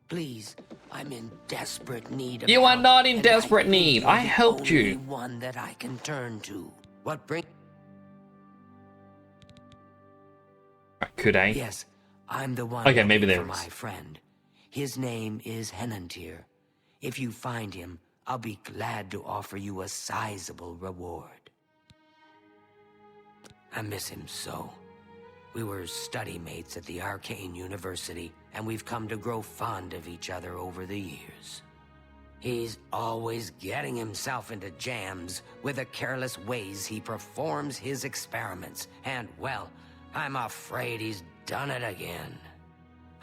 Please, I'm in desperate need of You help. are not in and desperate I think need. you're I the helped you. only one that I can turn to. What brings? Could I? Yes, I'm the one. Okay, maybe looking there for is. my friend. His name is Henantir. If you find him, I'll be glad to offer you a sizable reward. I miss him so. We were study mates at the Arcane University, and we've come to grow fond of each other over the years. He's always getting himself into jams with the careless ways he performs his experiments, and, well, I'm afraid he's done it again.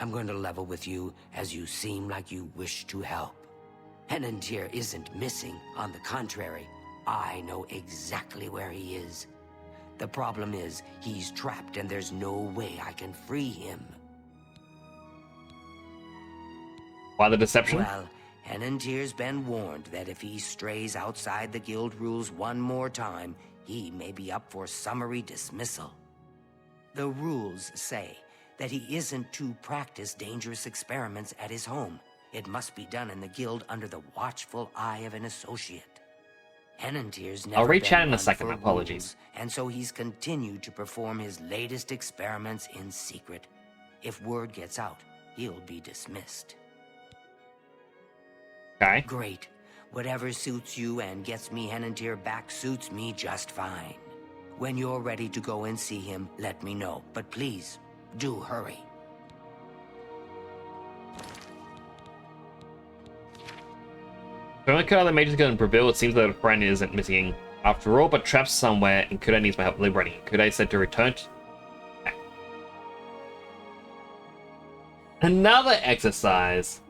I'm going to level with you, as you seem like you wish to help. Henantir isn't missing. On the contrary, I know exactly where he is. The problem is, he's trapped and there's no way I can free him. Why the deception? Well, Henantir's been warned that if he strays outside the guild rules one more time, he may be up for summary dismissal. The rules say that he isn't to practice dangerous experiments at his home. It must be done in the guild under the watchful eye of an associate. Henantir's never I'll reach been out in a one second, for apologies. rules, and so he's continued to perform his latest experiments in secret. If word gets out, he'll be dismissed. Okay. Great. Whatever suits you and gets me Henantir back suits me just fine. When you're ready to go and see him, let me know. But please, do hurry. When I cut out the mages go and Breville, it seems that a friend isn't missing after all, but trapped somewhere, and Kudai needs my help liberating him. Kudai said to return to... Another exercise!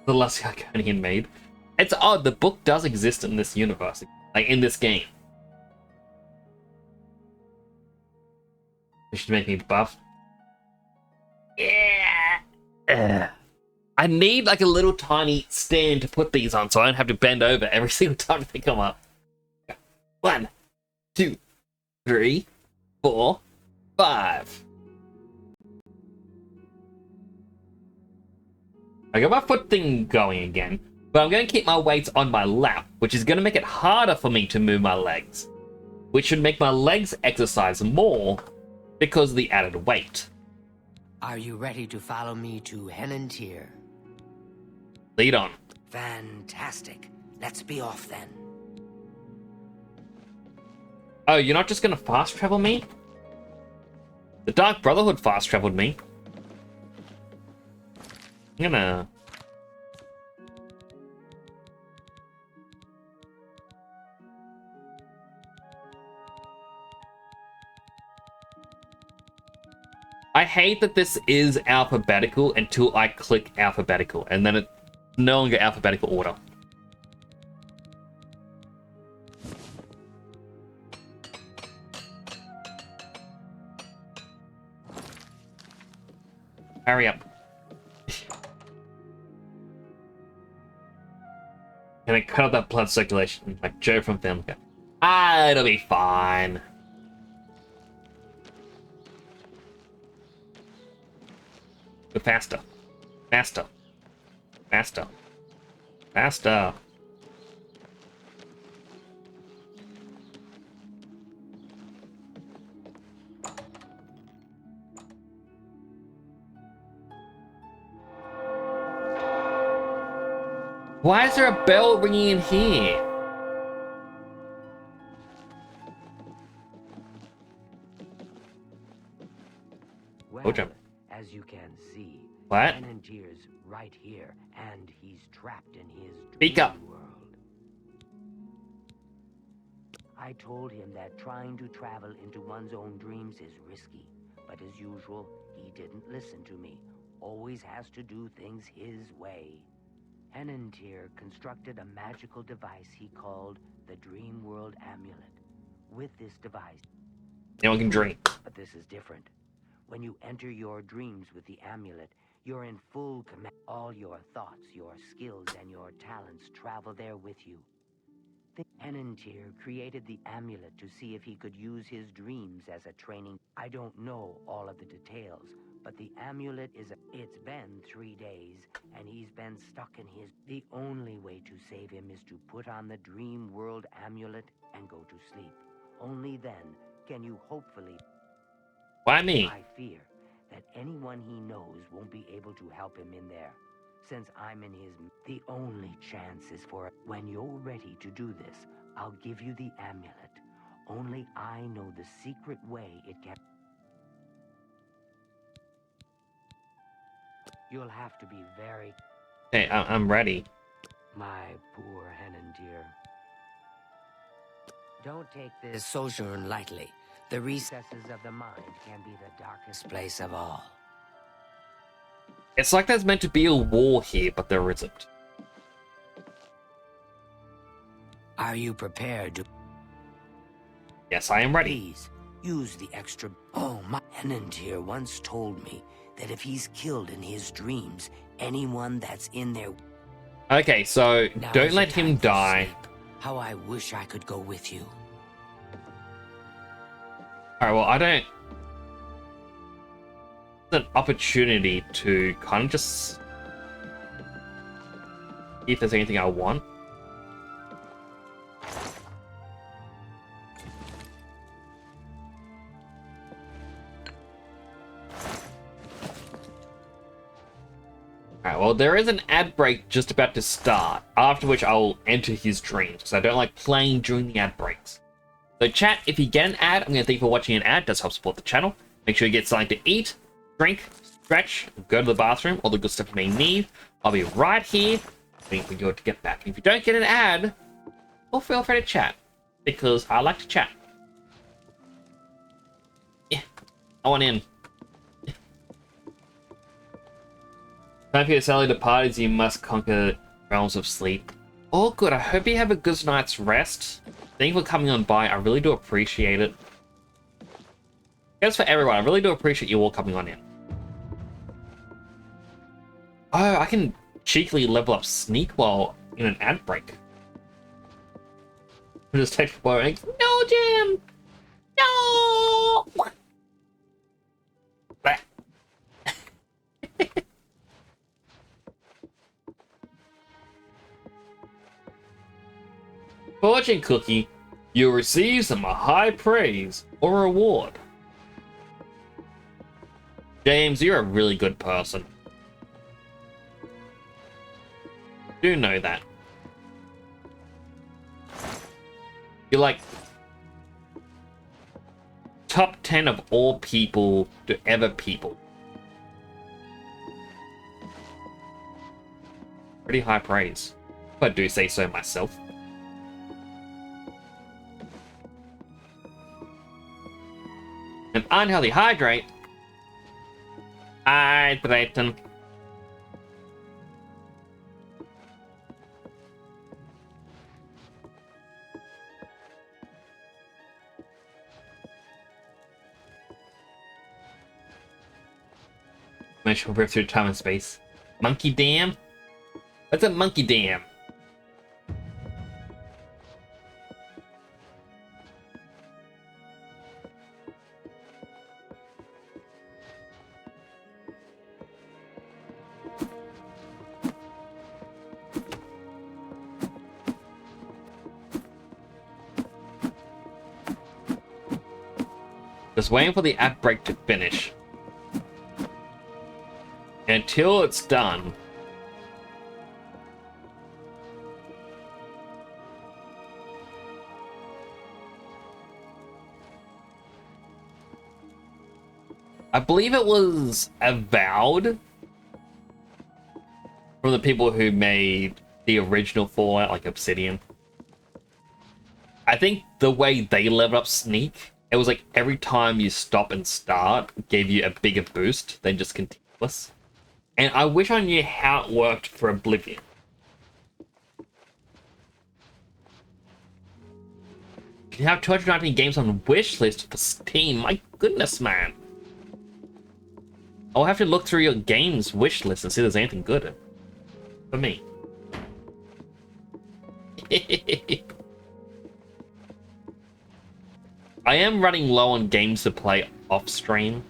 The last Iconian made. It's odd, the book does exist in this universe. Like, in this game. This should make me buff. Yeah! I need like a little tiny stand to put these on so I don't have to bend over every single time they come up. 1, 2, 3, 4, 5. I got my foot thing going again, but I'm going to keep my weights on my lap, which is going to make it harder for me to move my legs, which should make my legs exercise more because of the added weight. Are you ready to follow me to Henantir? Lead on. Fantastic. Let's be off then. Oh, you're not just gonna fast travel me? The Dark Brotherhood fast traveled me. I'm gonna... I hate that this is alphabetical until I click alphabetical, and then it's no longer alphabetical order. Hurry up. Can I cut out that blood circulation like Joe from Family Guy? Ah, it'll be fine. Go faster. Faster. Faster. Faster. Why is there a bell ringing in here? Well, Oh, jump. as you can see, What? Enantier's right here, and he's trapped in his Speak up. dream world. I told him that trying to travel into one's own dreams is risky, but as usual, he didn't listen to me. Always has to do things his way. Enantier constructed a magical device he called the Dream World Amulet. With this device, Anyone can dream. but this is different. When you enter your dreams with the amulet, you're in full command. All your thoughts, your skills, and your talents travel there with you. Enantier created the amulet to see if he could use his dreams as a training. I don't know all of the details, but the amulet it's been 3 days, and he's been stuck in his... The only way to save him is to put on the Dream World Amulet and go to sleep. Only then can you hopefully... Why me? I fear that anyone he knows won't be able to help him in there. Since I'm in his... The only chance is for... When you're ready to do this, I'll give you the amulet. Only I know the secret way it can... You'll have to be very... Hey, I'm ready. My poor Enantier. Don't take this sojourn lightly. The recesses of the mind can be the darkest place of all. It's like there's meant to be a war here, but there isn't. Are you prepared to... Yes, I am ready. Please, use the extra... Oh, my Enantier once told me that if he's killed in his dreams, anyone that's in there... Okay, so Now don't is let the him time for die. sleep. How I wish I could go with you. Alright, well, I don't... It's an opportunity to kind of just... see if there's anything I want. Alright, well, there is an ad break just about to start, after which I will enter his dreams, because I don't like playing during the ad breaks. So chat, if you get an ad, I'm going to thank you for watching an ad. It does help support the channel. Make sure you get something to eat, drink, stretch, go to the bathroom, all the good stuff you may need. I'll be right here waiting for you to get back. And if you don't get an ad, well, feel free to chat, because I like to chat. Yeah, I want in. Time for you to sally the parties, you must conquer realms of sleep. Oh, good. I hope you have a good night's rest. Thank you for coming on by. I really do appreciate it. As for everyone, I really do appreciate you all coming on in. Oh, I can cheekily level up Sneak while in an ad break. Just take for borrowing. No, Jim! No! Bah. Fortune cookie, you'll receive some high praise or reward. James, you're a really good person. Do know that. You're like top 10 of all people to ever people. Pretty high praise, if I do say so myself. An unhealthy hydrate. Hydrating. Dimensional rift through time and space. Monkey Dam? What's a Monkey Dam? Just waiting for the ad break to finish. Until it's done. I believe it was Avowed from the people who made the original Fallout, like Obsidian. I think the way they leveled up Sneak, it was like every time you stop and start, gave you a bigger boost than just continuous. And I wish I knew how it worked for Oblivion. You have 219 games on wishlist for Steam. My goodness, man. I'll have to look through your games wishlist and see if there's anything good for me. I am running low on games to play off stream.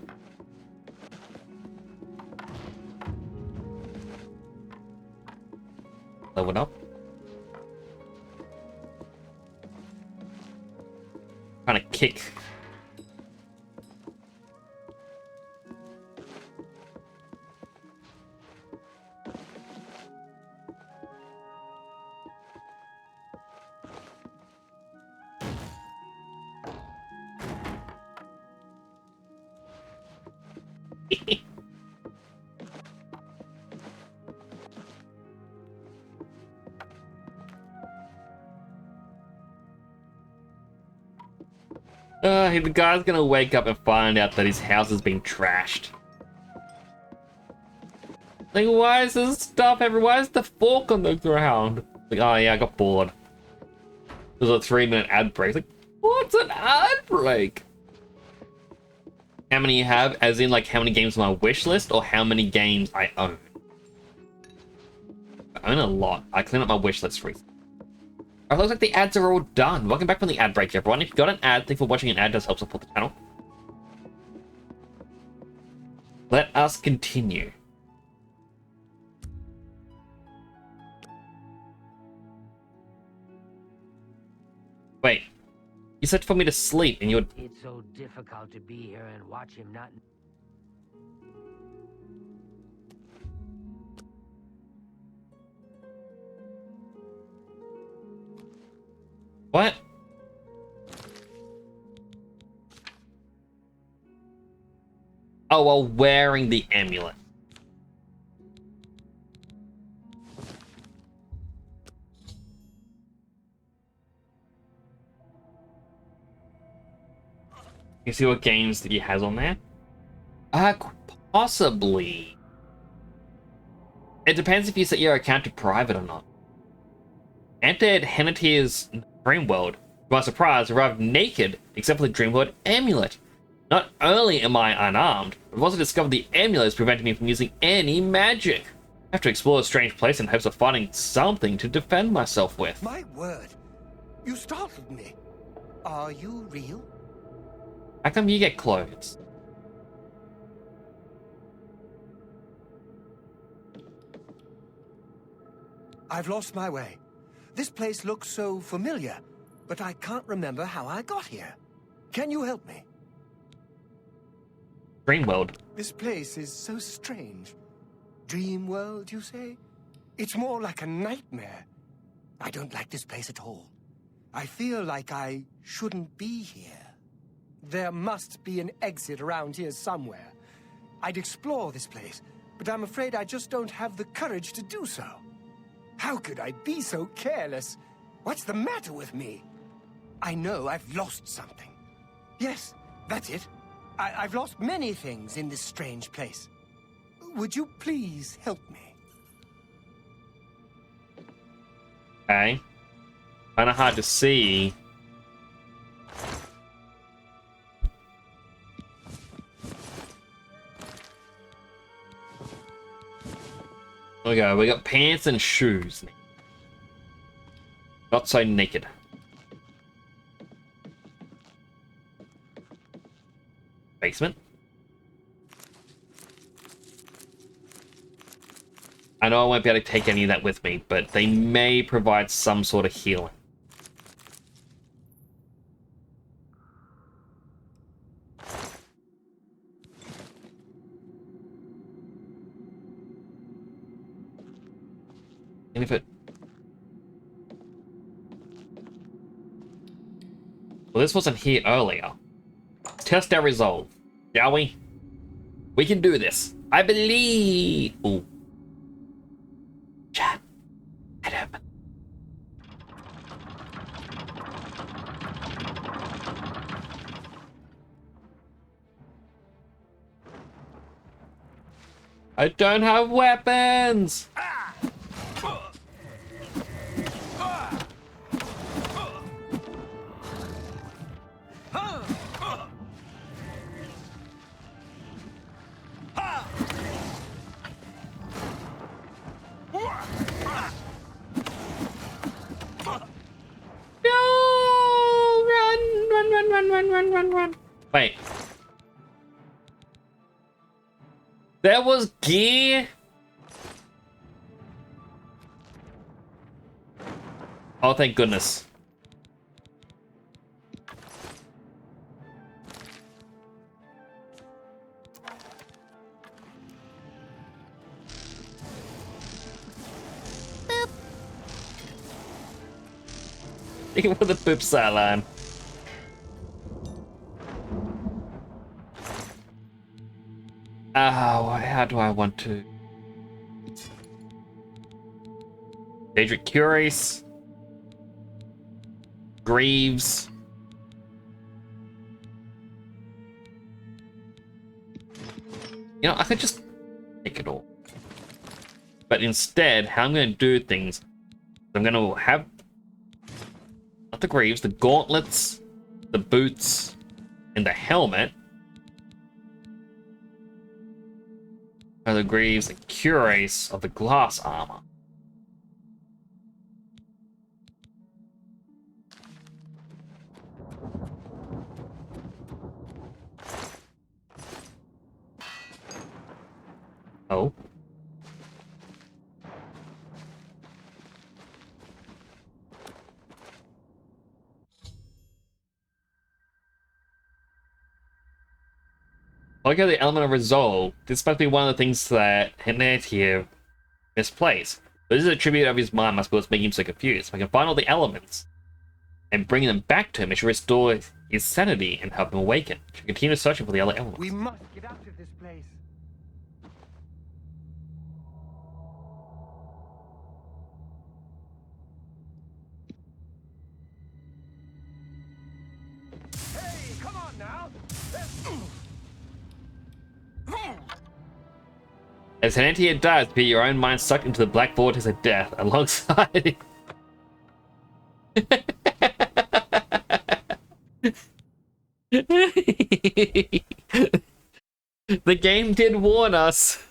Level up. Trying to kick. The guy's gonna wake up and find out that his house has been trashed. Like, why is this stuff everywhere? Why is the fork on the ground? Like, oh yeah, I got bored. There's a 3-minute ad break. Like, what's an ad break? How many you have? As in, like, how many games on my wish list, or how many games I own? I own a lot. I clean up my wish list recently. It looks like the ads are all done. Welcome back from the ad break, everyone. If you got an ad, thanks for watching an ad. Does help support the channel. Let us continue. Wait, you said for me to sleep, and you're... It's so difficult to be here and watch him not... What? Oh, while wearing the amulet. You see what games that he has on there? Possibly. It depends if you set your account to private or not. Entered Henneteer's Dreamworld. To my surprise, arrived naked, except for the Dreamworld amulet. Not only am I unarmed, but I've also discovered the amulet is preventing me from using any magic. I have to explore a strange place in hopes of finding something to defend myself with. My word, you startled me. Are you real? How come you get clothes? I've lost my way. This place looks so familiar, but I can't remember how I got here. Can you help me? Dreamworld. This place is so strange. Dreamworld, you say? It's more like a nightmare. I don't like this place at all. I feel like I shouldn't be here. There must be an exit around here somewhere. I'd explore this place, but I'm afraid I just don't have the courage to do so. How could I be so careless? What's the matter with me? I know I've lost something. Yes, that's it. I've lost many things in this strange place. Would you please help me? Okay. Kinda hard to see. Okay, we got pants and shoes. Not so naked. Basement. I know I won't be able to take any of that with me, but they may provide some sort of healing. And if it... Well, this wasn't here earlier. Test our resolve, shall we? We can do this. I believe... Ooh. I don't have weapons! No! Run! Wait. There was gear? Oh, thank goodness. Even with the poop sideline. How do I want to? Daedric Cuirass. Greaves. You know, I could just take it all. But instead, how I'm going to do things, I'm going to have not the greaves, the gauntlets, the boots, and the helmet. Are the greaves and cuirass of the glass armor. Oh. I like how the element of resolve, this must be one of the things that Hennet here misplaced. But this is a tribute of his mind must be what's making him so confused. If I can find all the elements and bring them back to him, it should restore his sanity and help him awaken. I should continue searching for the other elements. We must get out of this place. Hey, come on now. As Hennetia dies, be your own mind sucked into the black vortex of death alongside. The game did warn us.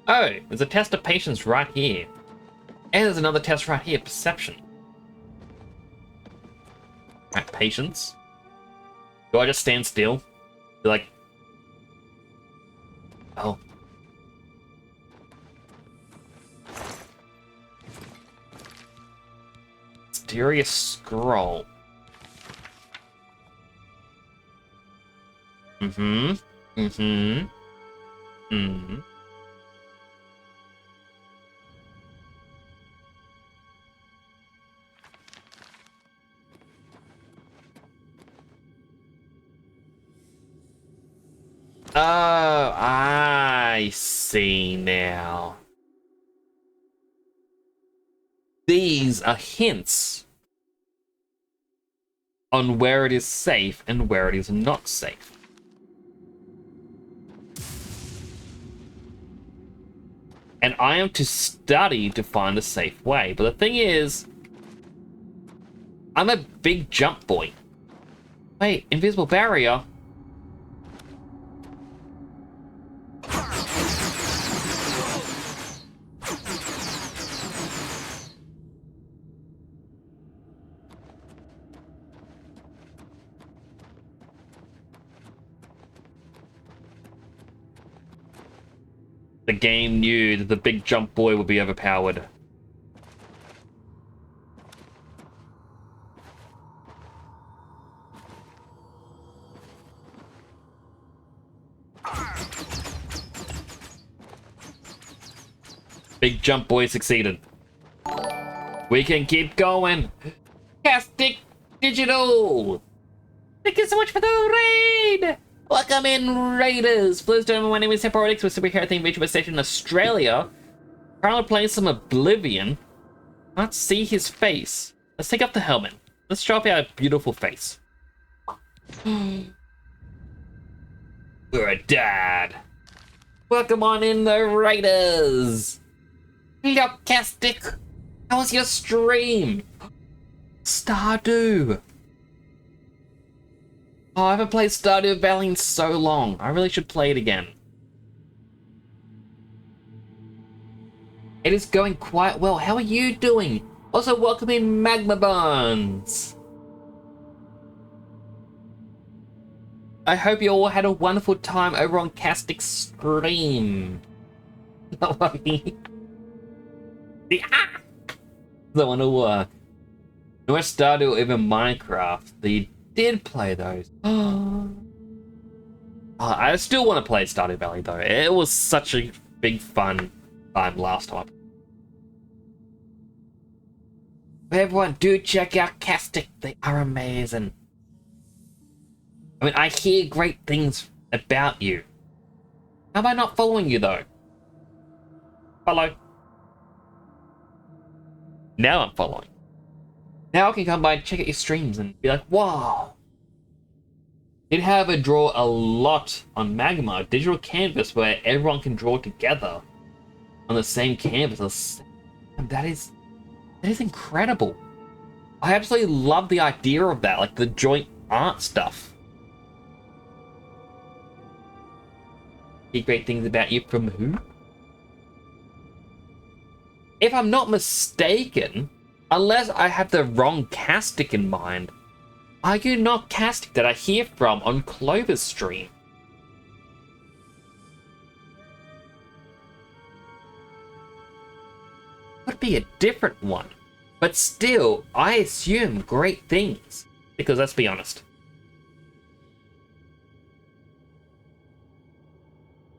Oh, there's a test of patience right here. And there's another test right here, perception. Right, patience. Do I just stand still? Be like... Oh. Mysterious scroll. Mm-hmm. Oh, I see now. These are hints on where it is safe and where it is not safe. And I am to study to find a safe way. But the thing is, I'm a big jump boy. Wait, invisible barrier? The game knew that the big jump boy would be overpowered. Big jump boy succeeded. We can keep going. Castic Digital. Thank you so much for the raid. Welcome in, Raiders! Please don't know my name is Temporalix with Superhero Theme Beach Station in Australia. Currently playing some Oblivion. Can't see his face. Let's take off the helmet. Let's show off our beautiful face. We're a dad. Welcome on in, the Raiders. Hello, Castic. How was your stream? Stardew. Oh, I haven't played Stardew Valley in so long. I really should play it again. It is going quite well. How are you doing? Also, welcome in Magma Bones. I hope you all had a wonderful time over on Castic's stream. Not funny. Don't want to work. No more Stardew or even Minecraft. They did play those. I still want to play Stardew Valley though. It was such a big fun time last time. Everyone, do check out Castic. They are amazing. I mean, I hear great things about you. How am I not following you though? Follow. Now I'm following. Now I can come by and check out your streams and be like, wow. Did have a draw a lot on Magma, a digital canvas where everyone can draw together on the same canvas. That is incredible. I absolutely love the idea of that, like the joint art stuff. Hear great things about you from who? If I'm not mistaken, unless I have the wrong Castic in mind, are you not Castic that I hear from on Clover's stream? Would be a different one. But still, I assume great things. Because let's be honest.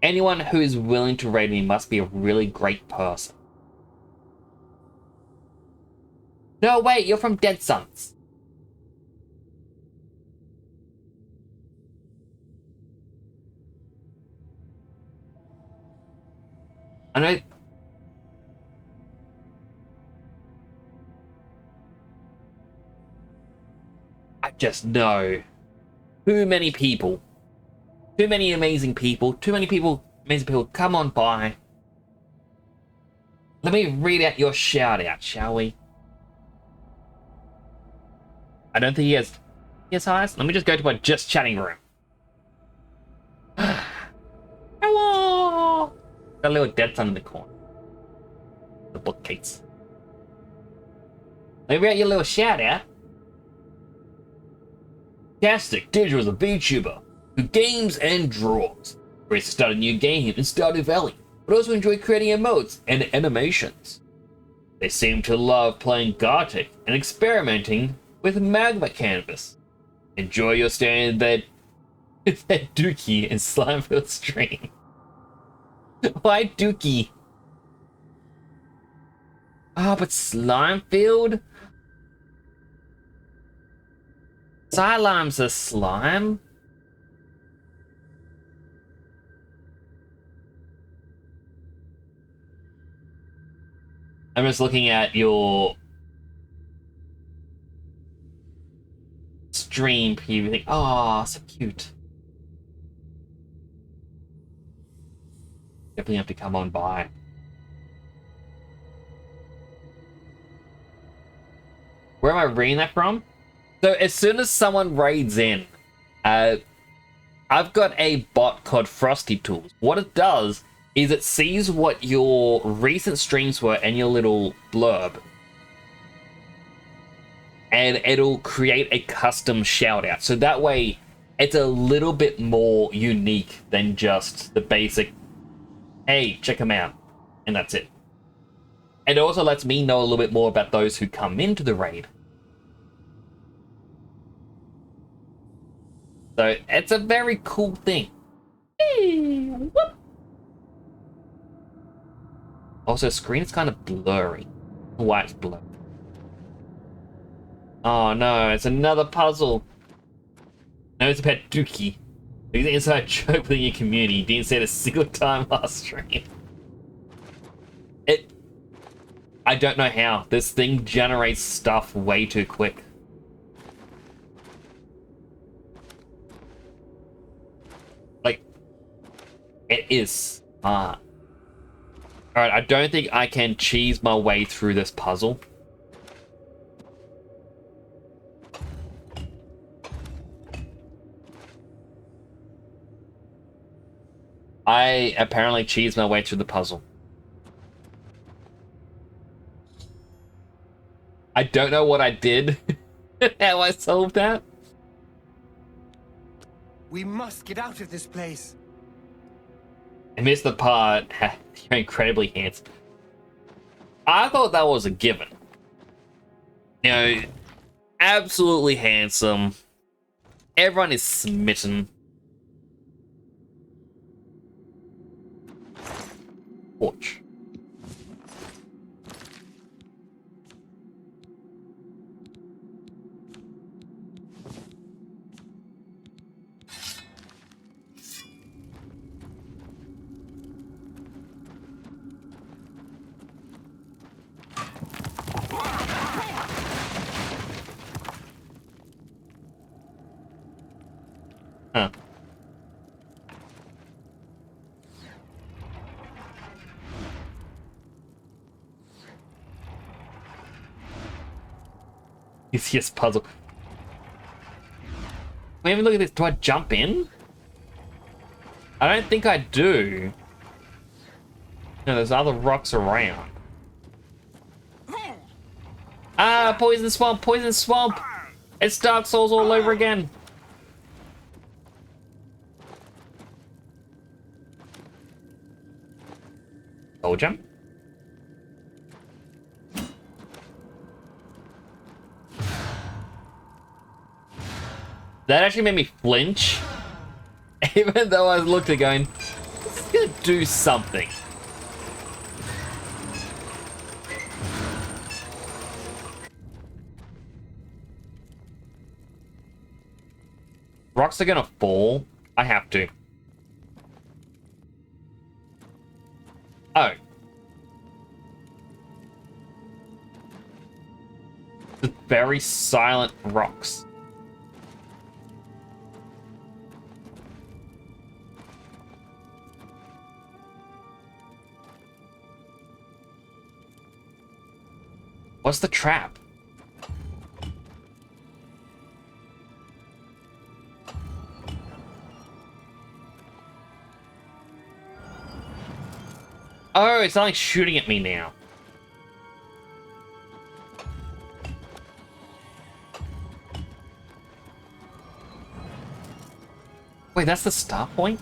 Anyone who is willing to raid me must be a really great person. No, wait, you're from Dead Sons. I know. I just know too many people. Too many amazing people. Too many people, amazing people. Come on by. Let me read out your shout out, shall we? I don't think he has eyes. Let me just go to my just chatting room. Hello! Got a little Dead Son in the corner. The bookcase. Let me read out your little shout out. Castic Digital is a VTuber who games and draws. Race to start a new game in Stardew Valley, but also enjoy creating emotes and animations. They seem to love playing Gartic and experimenting with Magma Canvas. Enjoy your stay in their Dookie and Slimefield stream. Why Dookie? Oh, but Slimefield? Slime's a slime? I'm just looking at your stream preview. Oh, so cute. Definitely have to come on by. Where am I reading that from? So as soon as someone raids in, I've got a bot called Frosty Tools. What it does is it sees what your recent streams were and your little blurb. And it'll create a custom shout out. So that way it's a little bit more unique than just the basic, hey, check them out. And that's it. And it also lets me know a little bit more about those who come into the raid. So it's a very cool thing. Hey, whoop. Also, screen is kind of blurry. Why it's blurry? Oh no, it's another puzzle. No, it's about Dookie. He's an inside joke within your community. You didn't say it a single time last stream. I don't know how. This thing generates stuff way too quick. Like, it is smart. Alright, I don't think I can cheese my way through this puzzle. I apparently cheesed my way through the puzzle. I don't know what I did, how I solved that. We must get out of this place. I missed the part. You're incredibly handsome. I thought that was a given. You know, absolutely handsome. Everyone is smitten. Watch. Huh. Easiest puzzle. Wait, look at this. Do I jump in? I don't think I do. No, there's other rocks around. Ah, poison swamp, poison swamp. It's Dark Souls all over again. Double jump. That actually made me flinch. Even though I looked at going, it's gonna do something. Rocks are gonna fall. I have to. Oh. Just very silent rocks. What's the trap? Oh, it's not like shooting at me now. Wait, that's the start point?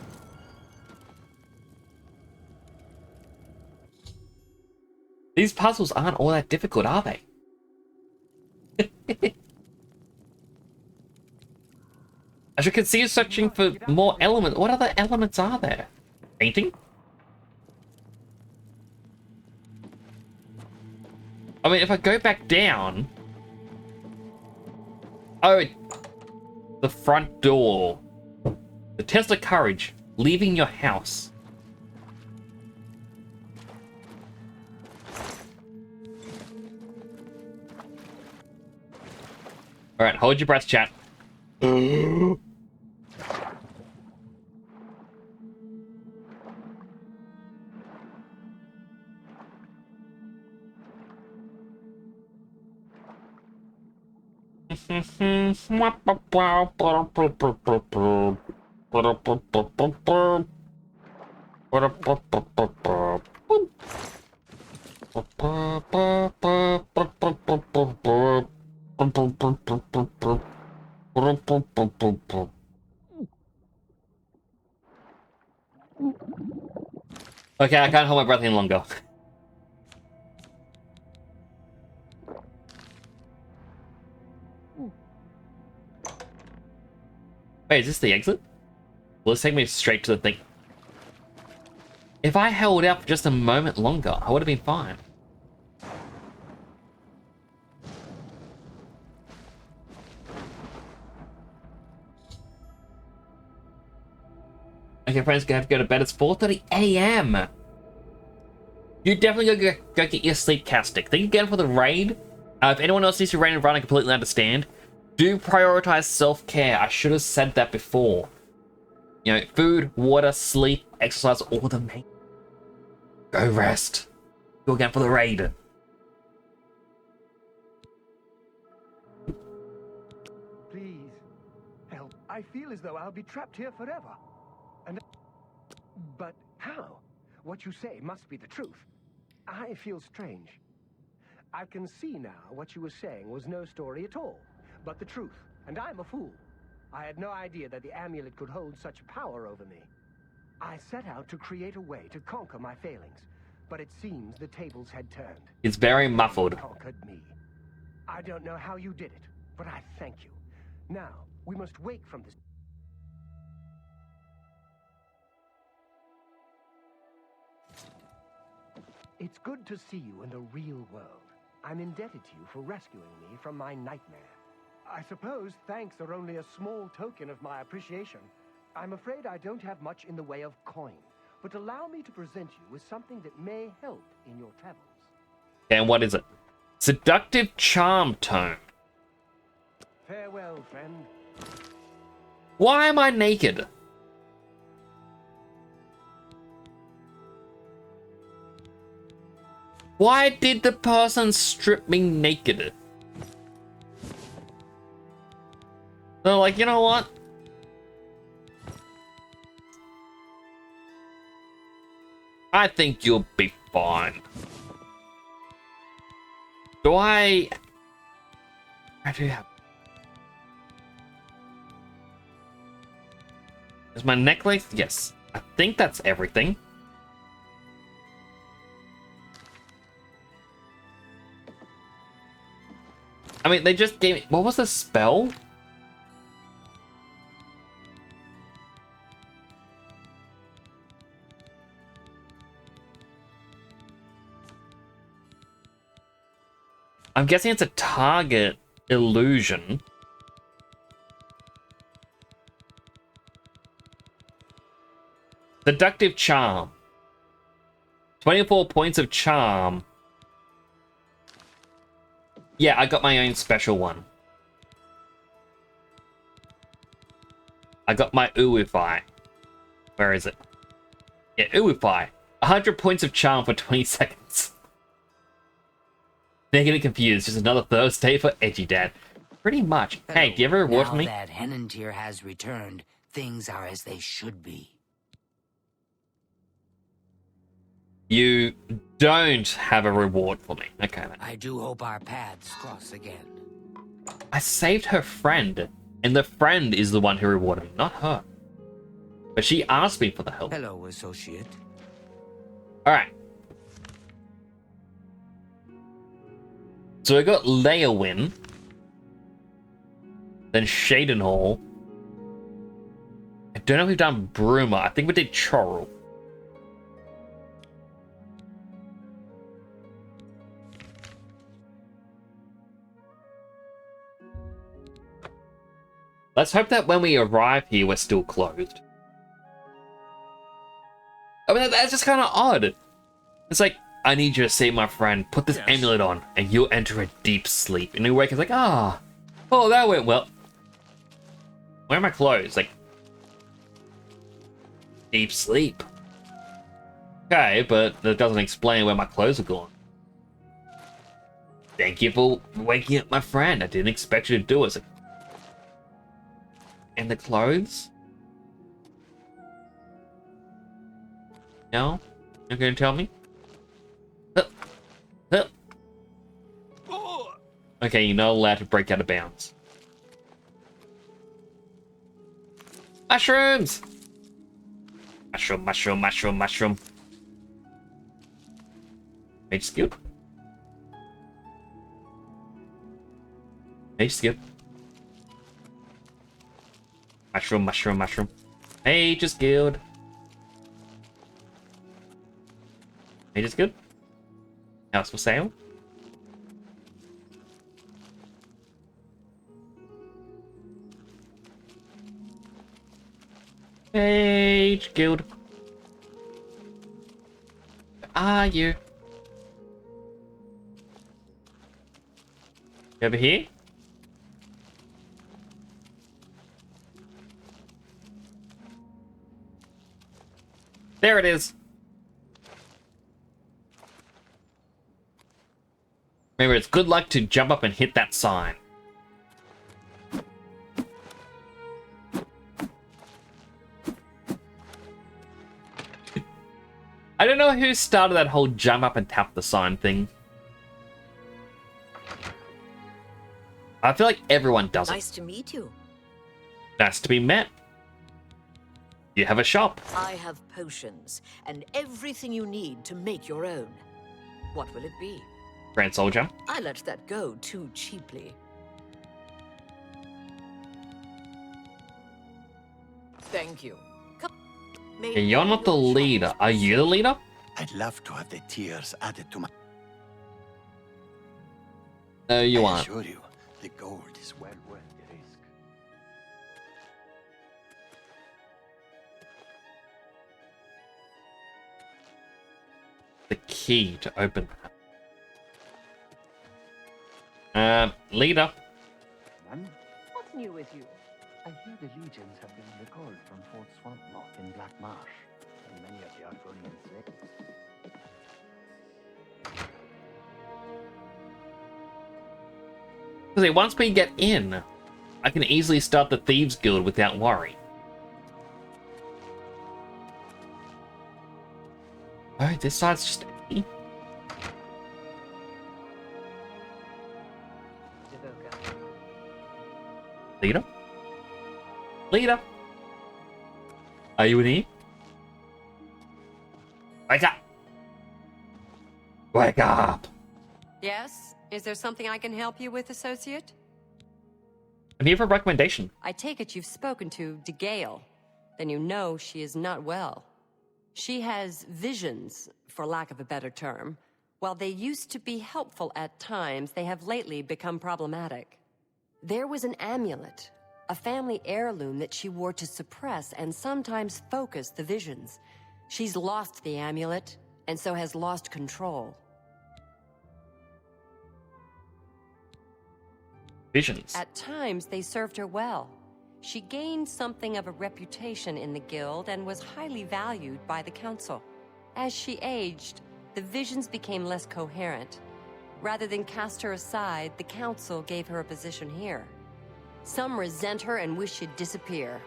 These puzzles aren't all that difficult, are they? I should consider searching for more elements. What other elements are there? Painting? I mean, if I go back down... Oh, the front door. The test of courage. Leaving your house. Alright, hold your breath, chat. Okay, I can't hold my breath any longer. Wait, is this the exit? Will this take me straight to the thing? If I held out for just a moment longer, I would have been fine. Okay, friends, gonna have to go to bed. It's 4:30 a.m. You definitely go get your sleep castic. Think again for the raid. If anyone else needs to raid and run, I completely understand. Do prioritize self-care. I should have said that before. You know, food, water, sleep, exercise, all the main. Go rest. Go again for the raid. Please, help. I feel as though I'll be trapped here forever. But how? What you say must be the truth. I feel strange. I can see now what you were saying was no story at all, but the truth, and I'm a fool. I had no idea that the amulet could hold such power over me. I set out to create a way to conquer my failings, but it seems the tables had turned. It's very muffled. You conquered me. I don't know how you did it, but I thank you. Now, we must wake from this. It's good to see you in the real world. I'm indebted to you for rescuing me from my nightmare. I suppose thanks are only a small token of my appreciation. I'm afraid I don't have much in the way of coin, but allow me to present you with something that may help in your travels. And what is it? Seductive charm tone. Farewell, friend. Why am I naked? Why did the person strip me naked? They're like, you know what? I think you'll be fine. I do have... Is my necklace? Yes. I think that's everything. I mean, they just gave me... What was the spell? I'm guessing it's a target illusion. Seductive charm. 24 points of charm. Yeah, I got my own special one. I got my Uwify. Where is it? Yeah, Uwify. 100 points of charm for 20 seconds. They're getting confused. Just another Thursday for Edgy Dad. Pretty much. Hello. Hey, do you have a reward for me? Now that Henantier has returned, things are as they should be. You don't have a reward for me. Okay, then. I do hope our paths cross again. I saved her friend, and the friend is the one who rewarded me, not her. But she asked me for the help. Hello, associate. Alright. So I got Leowin. Then Shaden Hall. I don't know if we've done Bruma. I think we did Chorrel. Let's hope that when we arrive here, we're still closed. I mean, that's just kind of odd. It's like, I need you to save my friend. Put this amulet on, and you'll enter a deep sleep. And you wake up like, oh, that went well. Where are my clothes? Like, deep sleep. Okay, but that doesn't explain where my clothes are gone. Thank you for waking up my friend. I didn't expect you to do it. Like, and the clothes? No? You're gonna tell me? Okay, you're not allowed to break out of bounds. Mushrooms! Mushroom, mushroom, mushroom, mushroom. Mage skill. Mage skill. Mushroom, mushroom, mushroom. Mage is guild. Mage is good. House for sale. Mage guild. Where are you? Over here? There it is. Remember, it's good luck to jump up and hit that sign. I don't know who started that whole jump up and tap the sign thing. I feel like everyone does it. Nice to meet you. Nice to be met. You have a shop. I have potions and everything you need to make your own. What will it be? Grand Soldier. I let that go too cheaply. Thank you. Okay, you're not the leader. Are you the leader? I'd love to have the tears added to my... No, you I aren't. assure you, the gold is well worth the risk. The key to open that. Leader. None? What's new with you? I hear the legions have been recalled from Fort Swampmoth in Black Marsh, and many of the Argonian slaves. Because once we get in, I can easily start the Thieves Guild without worry. Oh, this side's just empty. Leader? Leader? Are you in here? Wake up! Wake up! Yes? Is there something I can help you with, associate? I'm here for a recommendation. I take it you've spoken to DeGale. Then you know she is not well. She has visions, for lack of a better term. While they used to be helpful at times, they have lately become problematic. There was an amulet, a family heirloom that she wore to suppress and sometimes focus the visions. She's lost the amulet, and so has lost control. Visions. At times, they served her well. She gained something of a reputation in the guild and was highly valued by the council. As she aged, the visions became less coherent. Rather than cast her aside, the council gave her a position here. Some resent her and wish she'd disappear.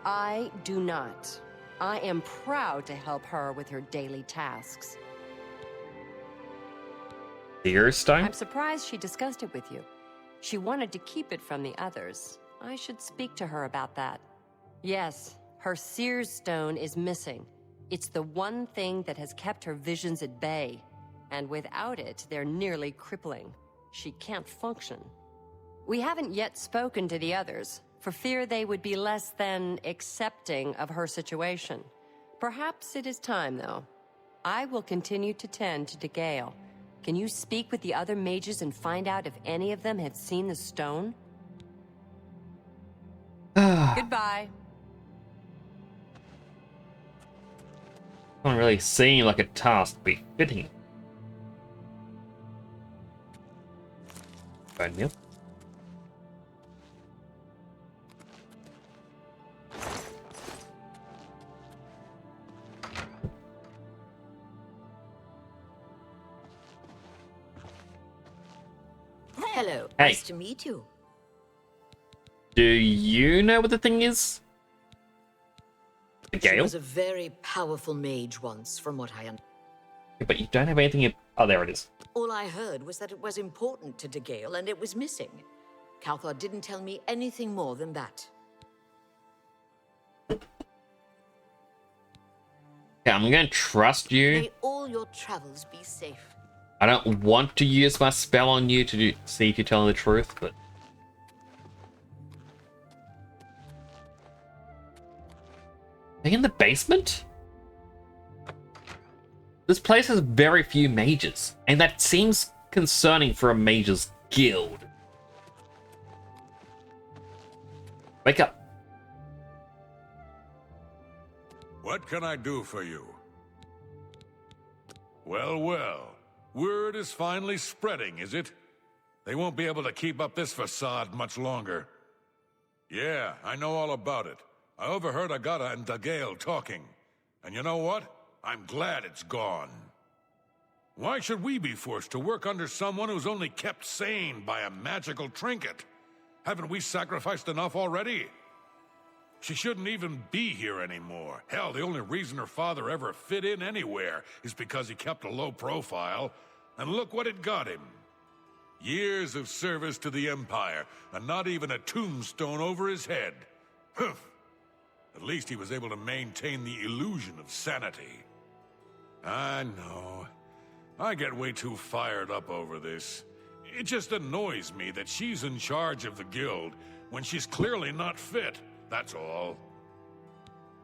I do not. I am proud to help her with her daily tasks. Seer Stone? I'm surprised she discussed it with you. She wanted to keep it from the others. I should speak to her about that. Yes, her Seer's Stone is missing. It's the one thing that has kept her visions at bay. And without it, they're nearly crippling. She can't function. We haven't yet spoken to the others, for fear they would be less than accepting of her situation. Perhaps it is time, though. I will continue to tend to DeGale. Can you speak with the other mages and find out if any of them have seen the stone? Goodbye. Doesn't really seem like a task befitting. Right, Neil. Hello. Hey. Nice to meet you. Do you know what the thing is? The She Gale? was a very powerful mage once, from what I understand. But you don't have anything. Oh, there it is. All I heard was that it was important to DeGale and it was missing. Calthar didn't tell me anything more than that. Okay, I'm gonna trust you. May all your travels be safe. I don't want to use my spell on you to see if you're telling the truth, but... Are they in the basement? This place has very few mages, and that seems concerning for a mage's guild. Wake up. What can I do for you? Well, well. Word is finally spreading, is it? They won't be able to keep up this facade much longer. Yeah, I know all about it. I overheard Agata and Dagail talking. And you know what? I'm glad it's gone. Why should we be forced to work under someone who's only kept sane by a magical trinket? Haven't we sacrificed enough already? She shouldn't even be here anymore. Hell, the only reason her father ever fit in anywhere is because he kept a low profile. And look what it got him. Years of service to the Empire, and not even a tombstone over his head. Humph. At least he was able to maintain the illusion of sanity. I know. I get way too fired up over this. It just annoys me that she's in charge of the guild when she's clearly not fit, that's all.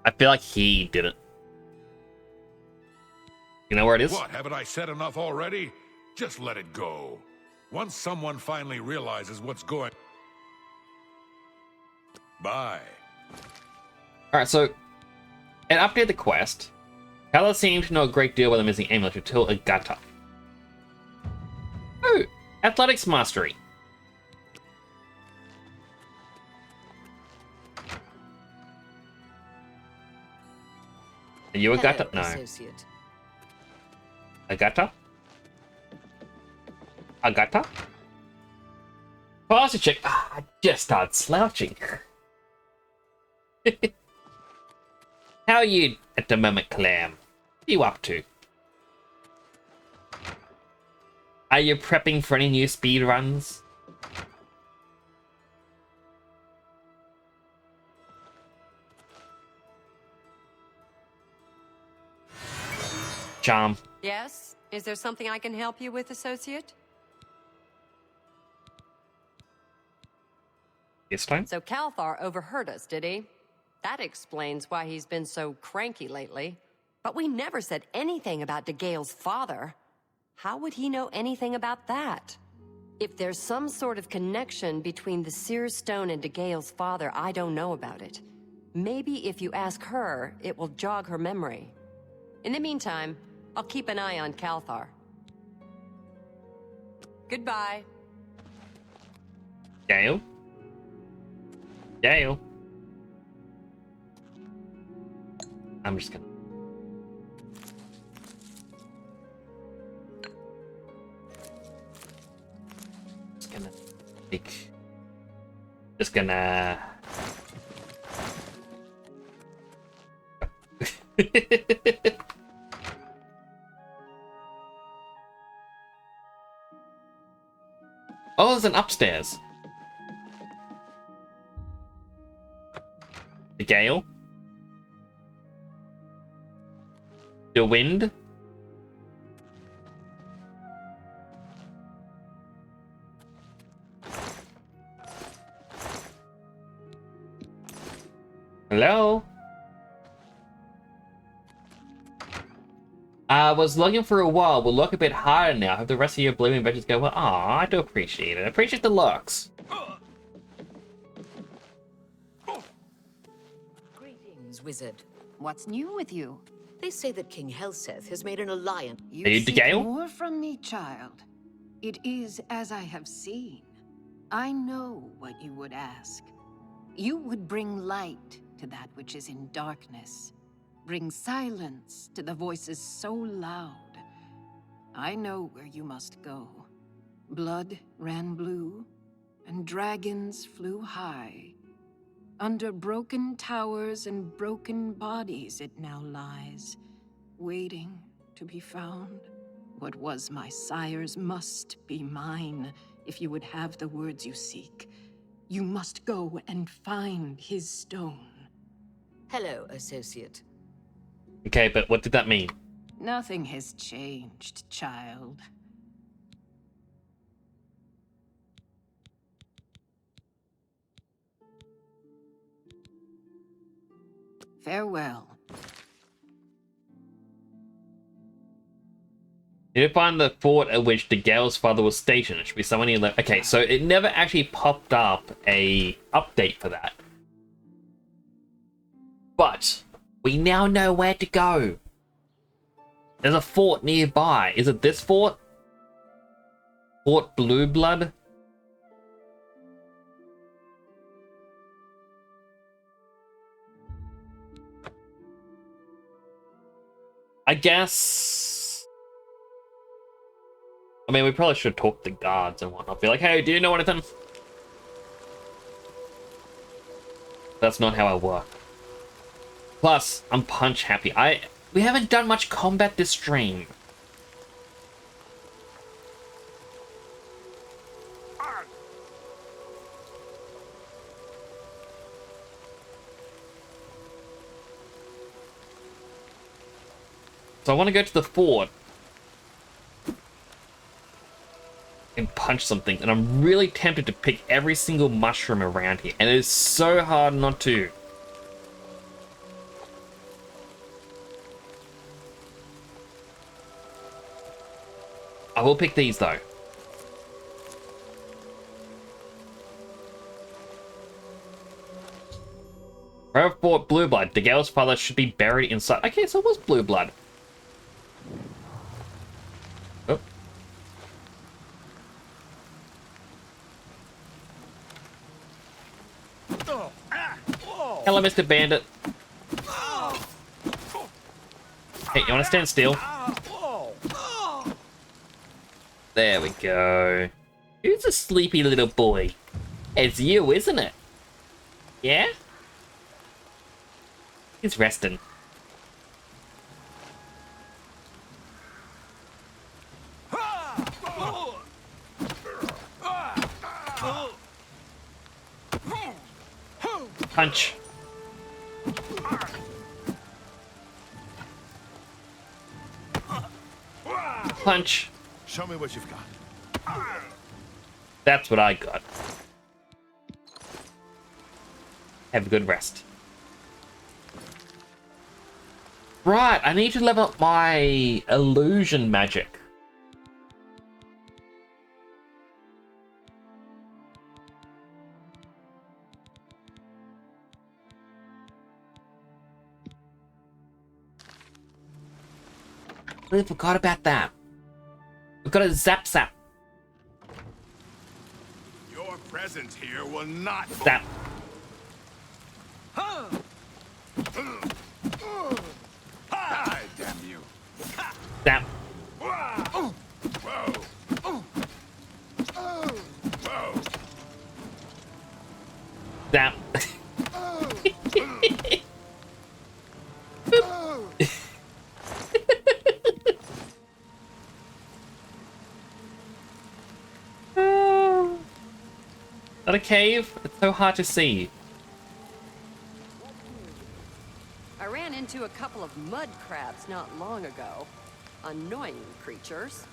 I feel like he did it. You know where it is? What, haven't I said enough already? Just let it go. Once someone finally realizes what's going... Bye. Alright, so... It updated the quest. Kala seemed to know a great deal about the missing amulet until Agata. Ooh! Athletics Mastery. Are you Agata? No. Associate. Agata? Agata? Posture check. I just started slouching. How are you at the moment, Clam? What are you up to? Are you prepping for any new speed runs? Charm. Yes? Is there something I can help you with, associate? This time? So Calthar overheard us, did he? That explains why he's been so cranky lately. But we never said anything about Dagail's father. How would he know anything about that? If there's some sort of connection between the Seer Stone and Dagail's father, I don't know about it. Maybe if you ask her, it will jog her memory. In the meantime, I'll keep an eye on Calthar. Goodbye. Gale? Gale? I'm just gonna... Just gonna... Oh, there's an upstairs. The gale. The wind. Hello? I was looking for a while. We'll look a bit harder now. Have the rest of your Oblivion badges go well. Aw, I do appreciate it. I appreciate the looks. Greetings, wizard. What's new with you? They say that King Helseth has made an alliance. You seek more from me, child. It is as I have seen. I know what you would ask. You would bring light to that which is in darkness. Bring silence to the voices so loud. I know where you must go. Blood ran blue, and dragons flew high. Under broken towers and broken bodies it now lies, waiting to be found. What was my sire's must be mine, if you would have the words you seek. You must go and find his stone. Hello, associate. Okay, but what did that mean? Nothing has changed, child. Farewell. You did find the fort at which Dagail's father was stationed. It should be someone near. Okay, so it never actually popped up a update for that. But we now know where to go. There's a fort nearby. Is it this fort? Fort Blue Blood? I guess... I mean, we probably should talk to the guards and whatnot. Be like, hey, do you know anything? That's not how I work. Plus, I'm punch happy. We haven't done much combat this stream. So I want to go to the fort and punch something, and I'm really tempted to pick every single mushroom around here, and it is so hard not to. I will pick these though. Forever Fort Blue Blood. Degale's father should be buried inside. Okay, so it was Blue Blood. Oh. Hello, Mr. Bandit. Hey, you want to stand still? There we go. Who's a sleepy little boy? It's you, isn't it? Yeah? He's resting. Punch. Punch. Show me what you've got. That's what I got. Have a good rest. Right, I need to level up my illusion magic. I forgot about that. We've got a zap zap. Your presence here will not. Zap. Hi, damn you. Zap. Whoa. Zap. Is that a cave? It's so hard to see. I ran into a couple of mud crabs not long ago. Annoying creatures.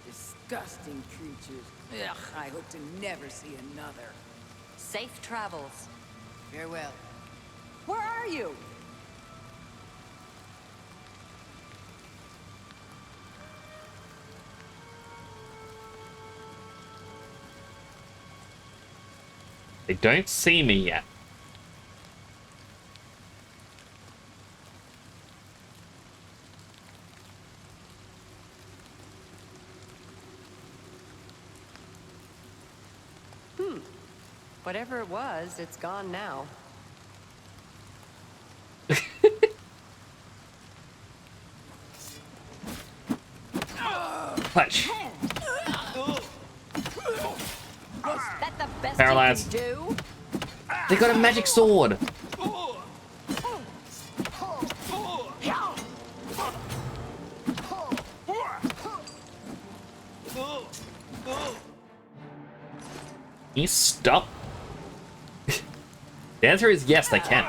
Disgusting creatures. Ugh, I hope to never see another. Safe travels. Farewell. Where are you? They don't see me yet. Whatever it was, it's gone now. Punch. Was that the best Paralyzed. you can do? They got a magic sword. Can you stop? The answer is yes, they can.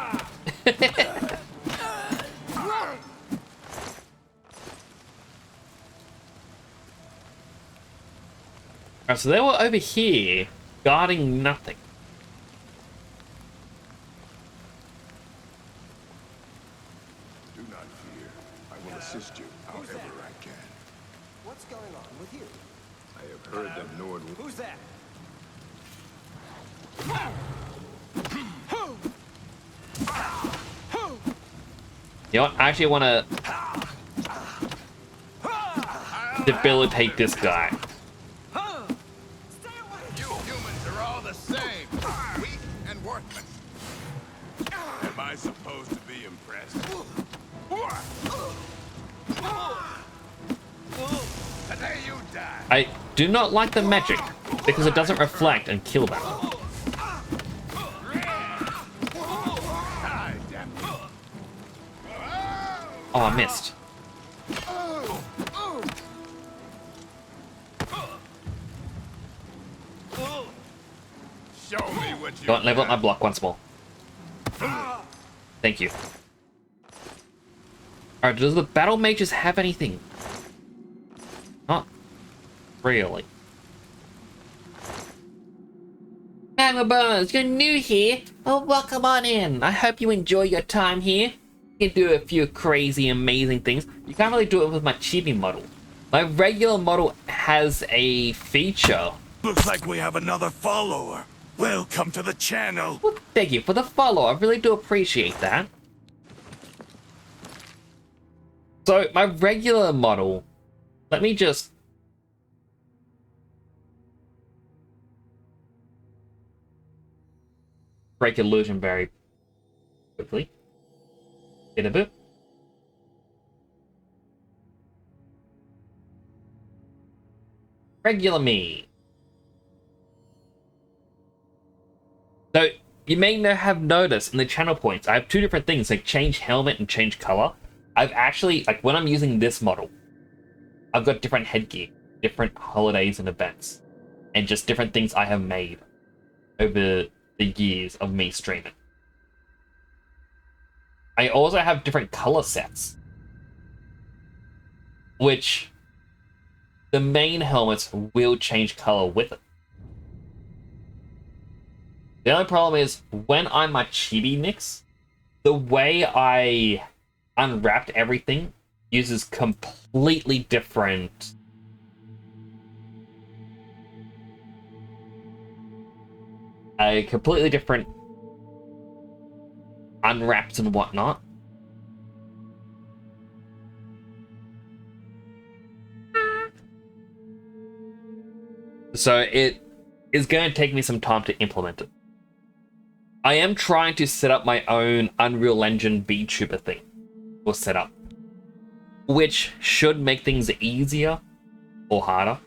Alright, so they were over here, guarding nothing. Do not fear. I will assist you however I can. What's going on with you? I have heard that Nord. Who's that? You know what? I actually want to debilitate this guy. You humans are all the same. Weak and worthless. Am I supposed to be impressed? I do not like the magic because it doesn't reflect and kill them. Oh, I missed. Show me what you Go on, level up my block once more. Thank you. Alright, does the battle mages have anything? Not really. Magma Bones, you're new here. Oh, welcome on in. I hope you enjoy your time here. You can do a few crazy, amazing things. You can't really do it with my chibi model. My regular model has a feature. Looks like we have another follower. Welcome to the channel. Well, thank you for the follow. I really do appreciate that. So, my regular model, let me just... break illusion very quickly. In a bit. Regular me. So, you may have noticed in the channel points, I have two different things, like change helmet and change color. I've actually, like when I'm using this model, I've got different headgear, different holidays and events, and just different things I have made over the years of me streaming. I also have different color sets, which the main helmets will change color with it. The only problem is when I'm my chibi mix, the way I unwrapped everything uses completely different unwraps and whatnot. So it is going to take me some time to implement it. I am trying to set up my own Unreal Engine VTuber thing, or setup, which should make things easier or harder.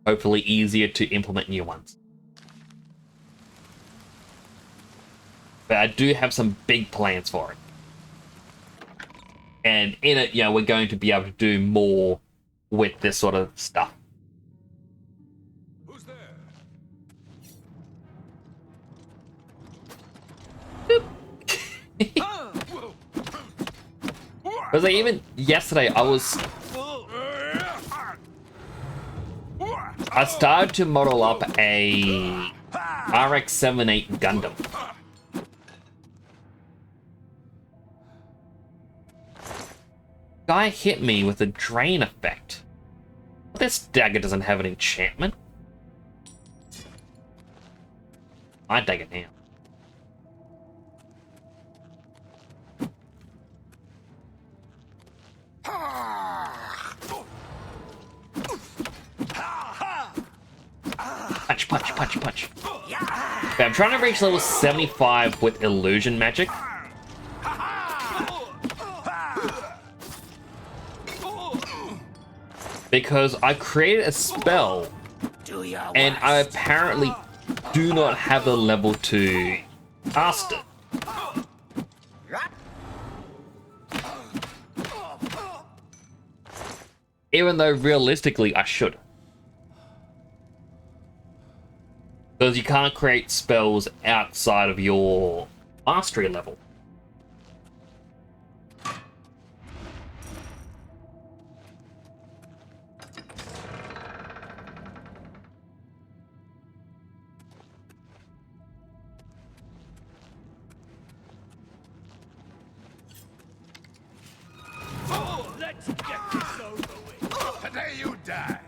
Hopefully easier to implement new ones. But I do have some big plans for it. And in it, yeah, we're going to be able to do more with this sort of stuff. Who's there? Because like, even yesterday, I started to model up a RX-78 Gundam. Guy hit me with a drain effect. This dagger doesn't have an enchantment. My dagger now. Punch, punch, punch, punch. Okay, I'm trying to reach level 75 with illusion magic. Because I created a spell and I apparently do not have the level to cast it. Even though realistically I should. Because you can't create spells outside of your mastery level. Let's get this over with. Today you die.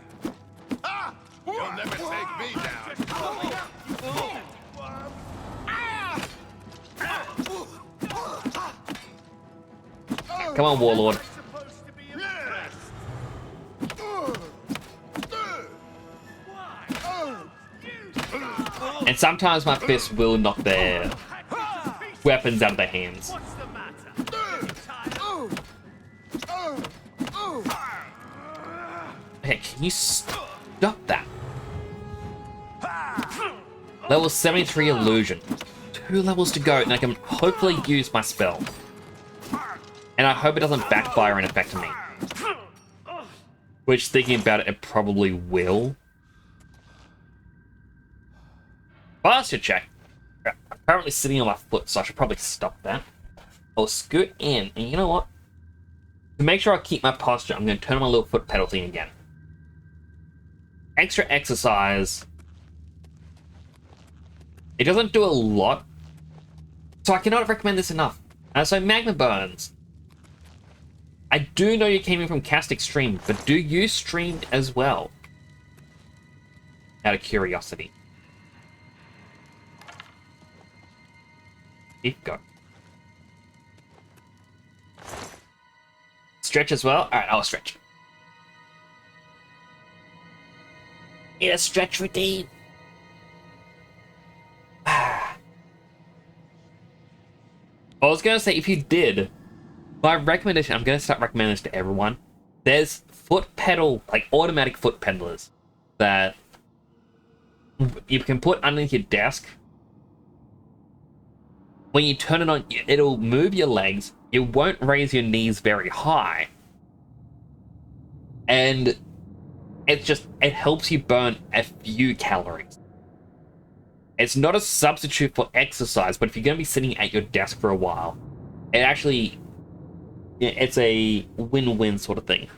Ah! You'll never take me down. Come on, Warlord. And sometimes my fists will knock their weapons out of their hands. Hey, can you stop that? Level 73 illusion. 2 levels to go, and I can hopefully use my spell. And I hope it doesn't backfire and affect me. Which, thinking about it, it probably will. Posture check. I'm currently sitting on my foot, so I should probably stop that. I'll scoot in, and you know what? To make sure I keep my posture, I'm going to turn on my little foot pedal thing again. Extra exercise. It doesn't do a lot, so I cannot recommend this enough. So Magma Burns. I do know you came in from Cast Extreme, but do you streamed as well? Out of curiosity. Go. Stretch as well? Alright, I'll stretch. Need a stretch routine. I was going to say, if you did, my recommendation, I'm going to start recommending this to everyone. There's foot pedal, like automatic foot pedalers that you can put underneath your desk. When you turn it on, it'll move your legs. It won't raise your knees very high. And it helps you burn a few calories. It's not a substitute for exercise, but if you're going to be sitting at your desk for a while, it actually, it's a win-win sort of thing.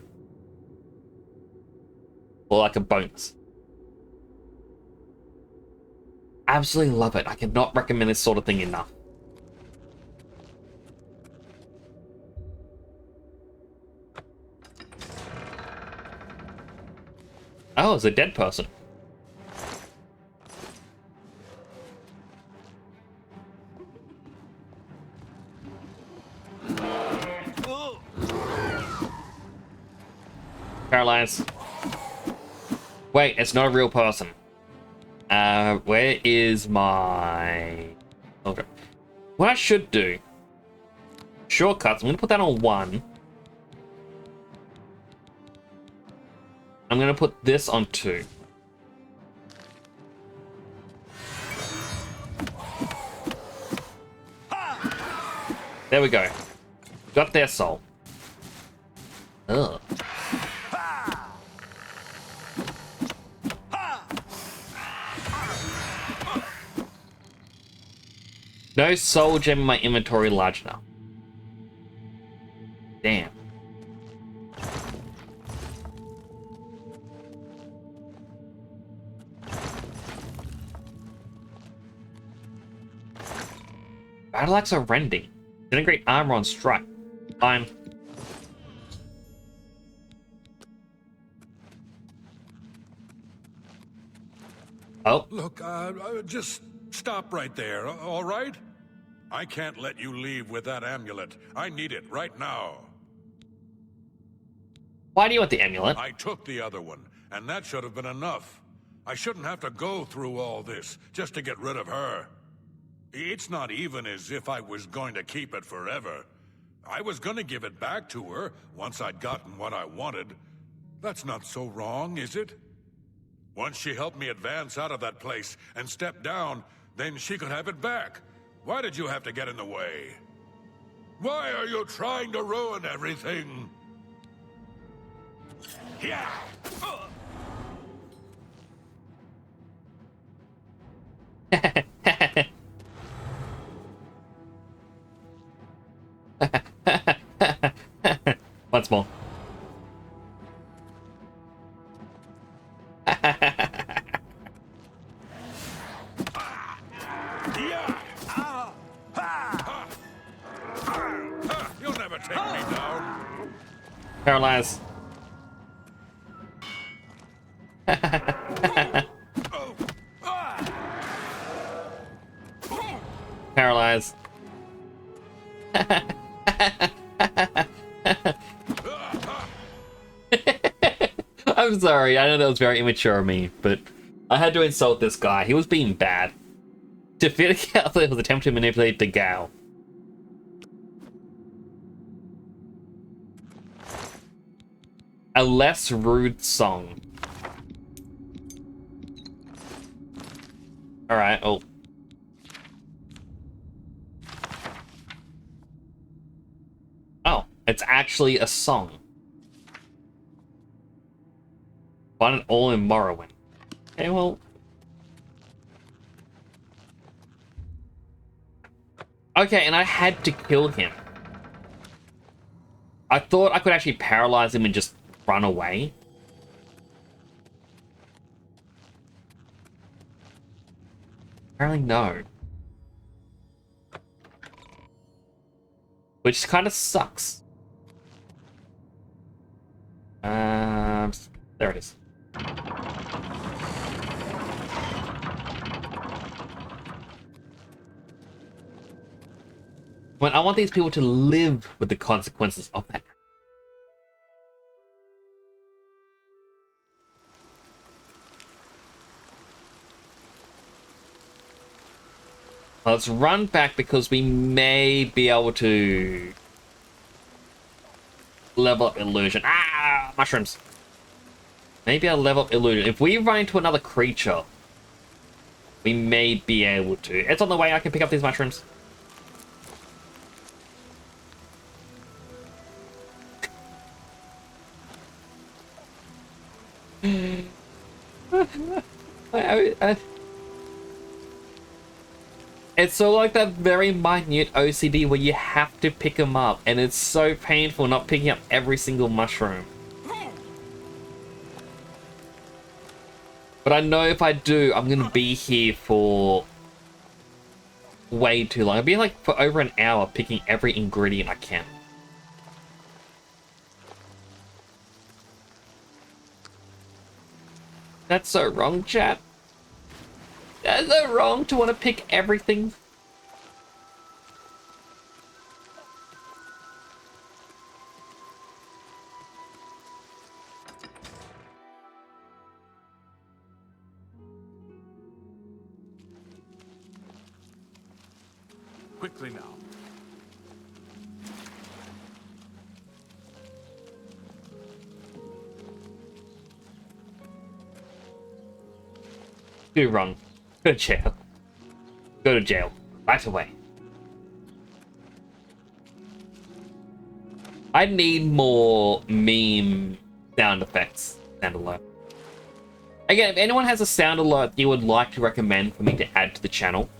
Or like a bonus. Absolutely love it. I cannot recommend this sort of thing enough. Oh, it's a dead person. Paralyze. Wait, it's not a real person. Where is my... Okay. What I should do... Shortcuts, I'm gonna put that on 1. I'm gonna put this on 2. There we go. Got their soul. Ugh. No soul gem in my inventory large enough. Damn. Battle axe are rending. Integrate armor on strike. Fine. Oh. Look, just stop right there, all right? I can't let you leave with that amulet. I need it right now. Why do you want the amulet? I took the other one, and that should have been enough. I shouldn't have to go through all this just to get rid of her. It's not even as if I was going to keep it forever. I was going to give it back to her once I'd gotten what I wanted. That's not so wrong, is it? Once she helped me advance out of that place and step down, then she could have it back. Why did you have to get in the way? Why are you trying to ruin everything? Yeah! Once more. You'll never take me down. Paralyze. Paralyze. I'm sorry, I know that was very immature of me, but I had to insult this guy. He was being bad. Defeated Caltha was attempting to manipulate the Gao. A less rude song. Alright, oh. Oh, it's actually a song. Find it all in Morrowind. Okay, well. Okay, and I had to kill him. I thought I could actually paralyze him and just run away. Apparently no. Which kind of sucks. There it is. Well, I want these people to live with the consequences of that. Well, let's run back because we may be able to level up illusion. Ah, mushrooms. Maybe I'll level up illusion. If we run into another creature, we may be able to. It's on the way. I can pick up these mushrooms. It's sort of like that very minute OCD where you have to pick them up, and it's so painful not picking up every single mushroom. But I know if I do, I'm gonna be here for way too long. I'll be like for over an hour picking every ingredient I can. That's so wrong, chat. That's so wrong to want to pick everything. Quickly now. Do wrong. Go to jail. Go to jail. Right away. I need more meme sound effects. Sound alert. Again, if anyone has a sound alert you would like to recommend for me to add to the channel,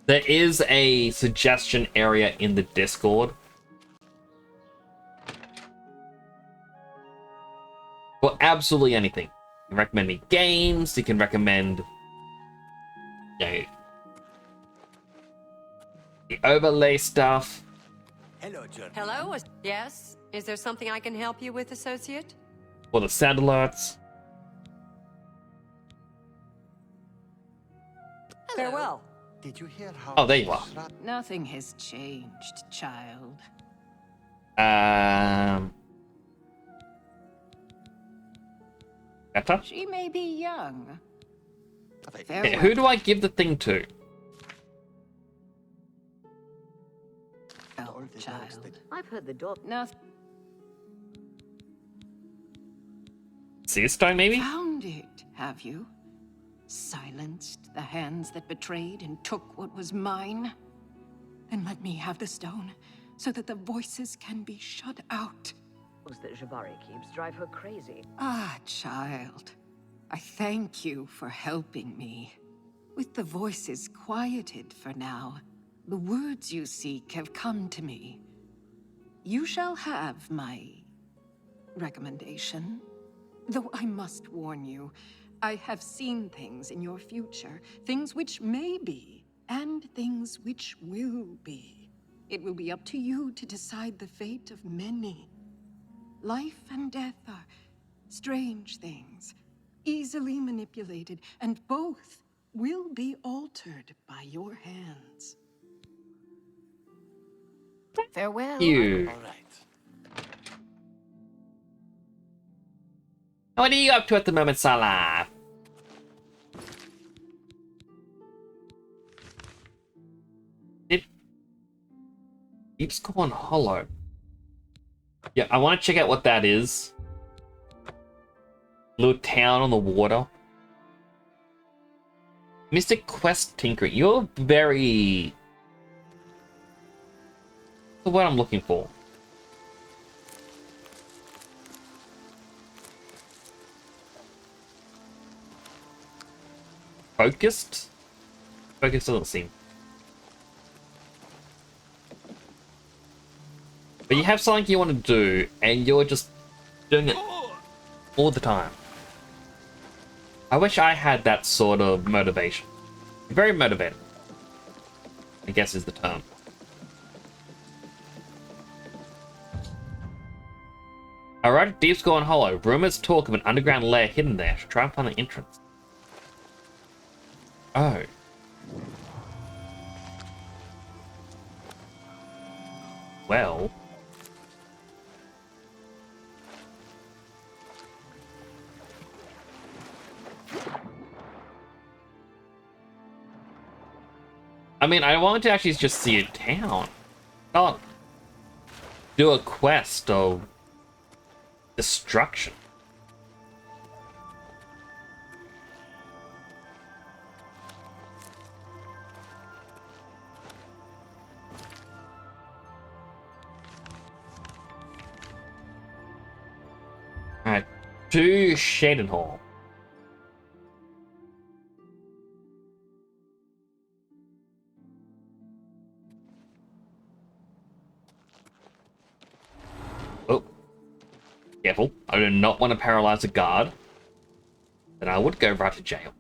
there is a suggestion area in the Discord. For absolutely anything. You can recommend me games, you can recommend, you know, the overlay stuff. Hello, John. Hello? Yes? Is there something I can help you with, associate? Or the sound alerts. Farewell. Did you hear how... Oh, there you are. Nothing has changed, child. Better? She may be young. Okay, who do I give the thing to? Child. I've heard the door. Nothing. Seer stone, maybe? Found it, have you? Silenced the hands that betrayed and took what was mine? Then let me have the stone, so that the voices can be shut out. That Jabari keeps drive her crazy. Ah, child. I thank you for helping me. With the voices quieted for now, the words you seek have come to me. You shall have my recommendation. Though I must warn you, I have seen things in your future, things which may be, and things which will be. It will be up to you to decide the fate of many. Life and death are strange things, easily manipulated, and both will be altered by your hands. Farewell. You. All right. What are you up to at the moment, Salah? It keeps going hollow. Yeah, I want to check out what that is. Little town on the water. Mr. Quest Tinker, you're very... What's the word I'm looking for? Focused? Focused doesn't seem. But you have something you want to do, and you're just doing it all the time. I wish I had that sort of motivation. Very motivated, I guess is the term. Alright, Deep Scorn Hollow. Rumors talk of an underground lair hidden there. Should try and find the entrance. Oh. Well. I mean, I wanted to actually just see a town. Not do a quest of destruction. Alright, to Shaden Hall. Oh. Careful. I do not want to paralyze a guard. Then I would go right to jail.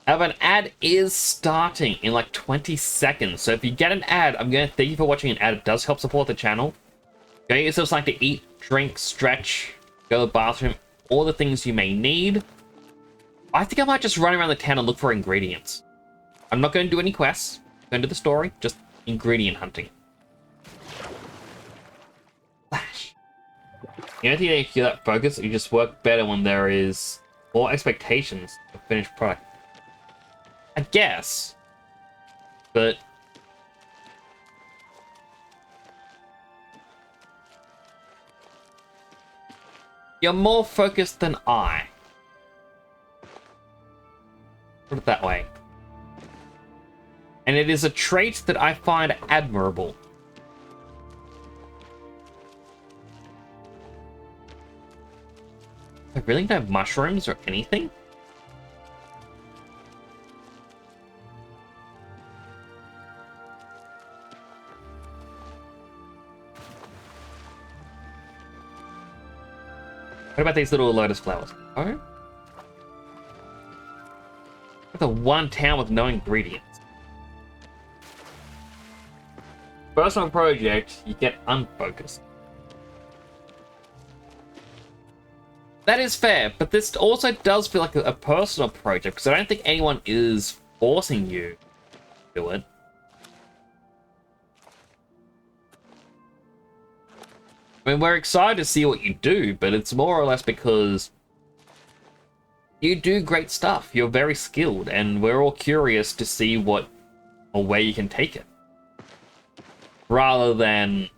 However, an ad is starting in like 20 seconds. So if you get an ad, I'm going to thank you for watching an ad. It does help support the channel. Go get yourself something to eat, drink, stretch, go to the bathroom, all the things you may need. I think I might just run around the town and look for ingredients. I'm not going to do any quests. I'm going to do the story, just ingredient hunting. Flash. You know, if you're that focused, you just work better when there is more expectations of finished product. I guess. But you're more focused than I. Put it that way. And it is a trait that I find admirable. I really don't have mushrooms or anything? What about these little lotus flowers? Oh? The one town with no ingredients. Personal project, you get unfocused. That is fair, but this also does feel like a personal project, because I don't think anyone is forcing you to do it. I mean, we're excited to see what you do, but it's more or less because you do great stuff. You're very skilled, and we're all curious to see what or where you can take it. Rather than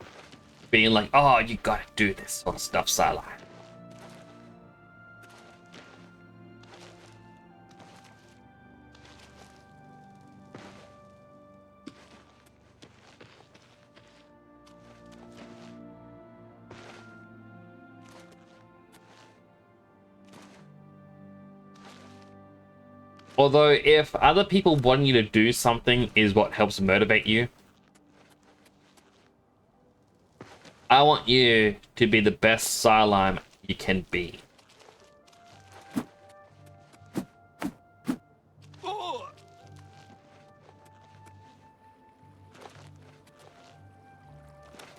being like, oh, you gotta do this sort of stuff, Sideline. Although, if other people wanting you to do something is what helps motivate you, I want you to be the best Psylime you can be.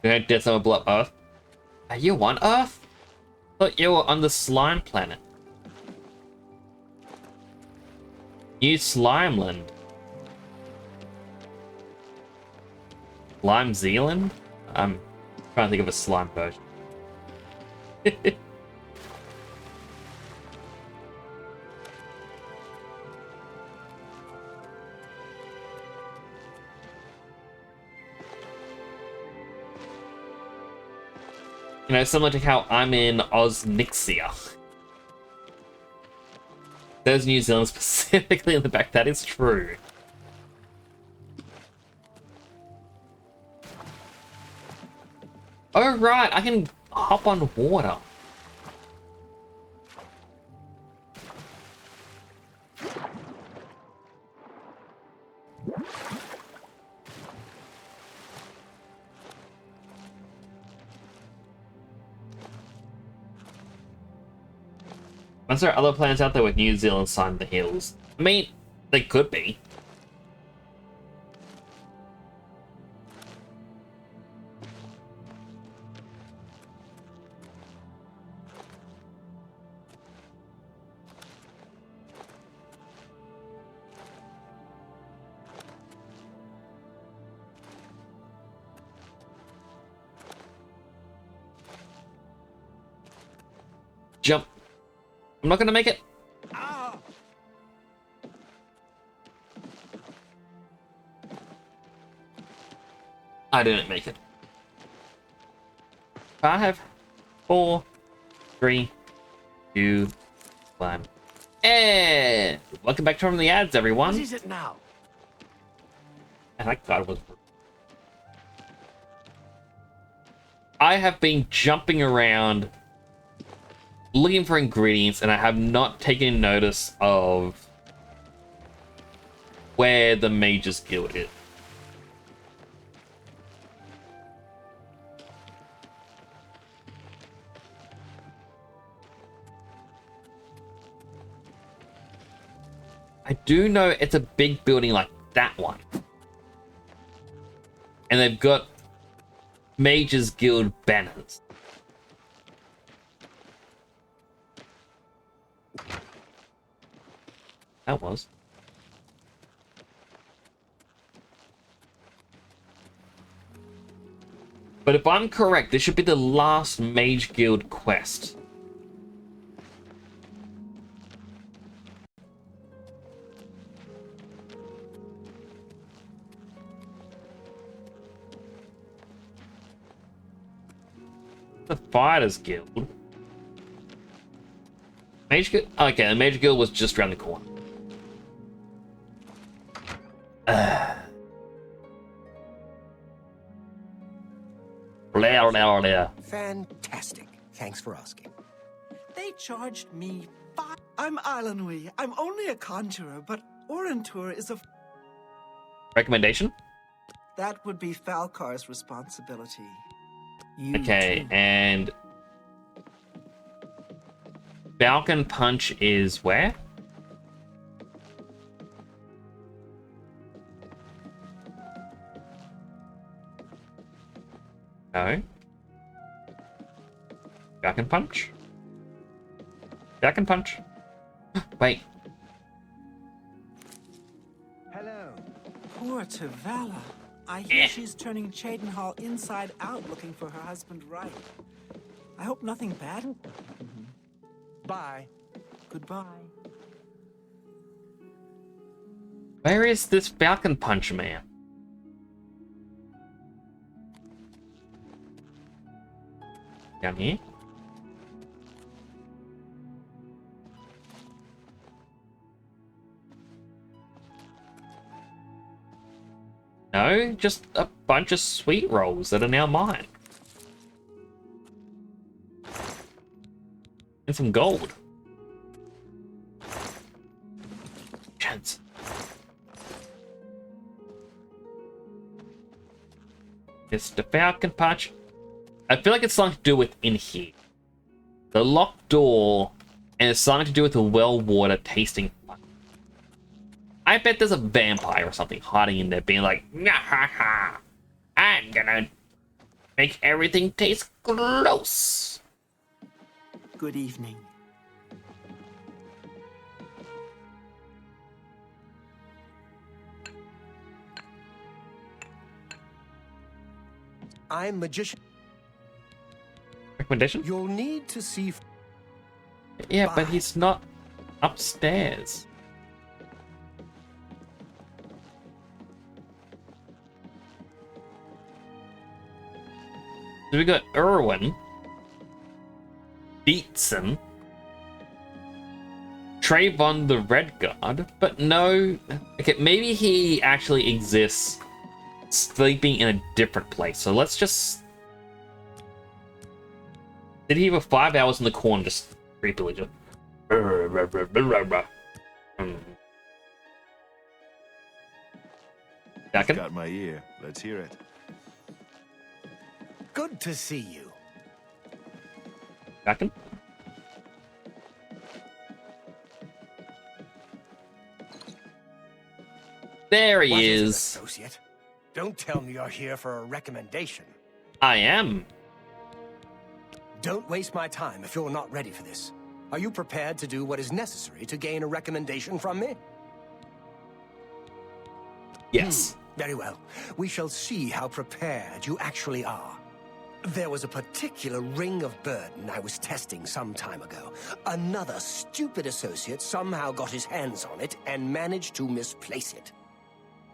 Did someone blow up Earth? Are you on Earth? I thought you were on the slime planet. New Slimeland. Slime Zealand? I'm trying to think of a slime version. You know, similar to how I'm in Osnixia. There's New Zealand specifically in the back. That is true. Oh, right. I can hop on water. Once there are other planets out there with New Zealand signed the hills. I mean, they could be. Jump. I'm not gonna make it. I didn't make it. 5, 4, 3, 2, 1. And welcome back from the ads, everyone. What is it now? And that god was. I have been jumping around looking for ingredients, and I have not taken notice of where the Mage's Guild is. I do know it's a big building like that one. And they've got Mage's Guild banners. That was. But if I'm correct, this should be the last Mage Guild quest. The Fighters Guild. Mage Guild? Okay, the Mage Guild was just around the corner. Fantastic. Thanks for asking. They charged me I'm Islandwy. I'm only a conjurer, but Orantur is a... Recommendation? That would be Falcar's responsibility. Okay, and Falcon Punch is where? No. Falcon Punch? Falcon Punch? Wait. Hello. Poor Tavala. I hear she's turning Cheydinhall inside out looking for her husband Right. I hope nothing bad. Bye. Goodbye. Where is this Falcon Punch man? Down here? No, just a bunch of sweet rolls that are now mine. And some gold. Chance. It's the Falcon Punch. I feel like it's something to do with in here. The locked door, and it's something to do with the well water tasting. I bet there's a vampire or something hiding in there being like, nah, ha, ha. I'm gonna make everything taste gross. Good evening. I'm magician. Recommendation? You'll need to see... Yeah, but he's not upstairs. So we got Irwin. Beatson, Trayvon the Red Guard, but no. Okay, maybe he actually exists sleeping in a different place. So let's just. Did he have 5 hours in the corner just creepily just. It's got my ear. Let's hear it. Good to see you. Second. There he What is. it, associate? Don't tell me you're here for a recommendation. I am. Don't waste my time if you're not ready for this. Are you prepared to do what is necessary to gain a recommendation from me? Yes. Very well. We shall see how prepared you actually are. There was a particular ring of burden I was testing some time ago. Another stupid associate somehow got his hands on it and managed to misplace it.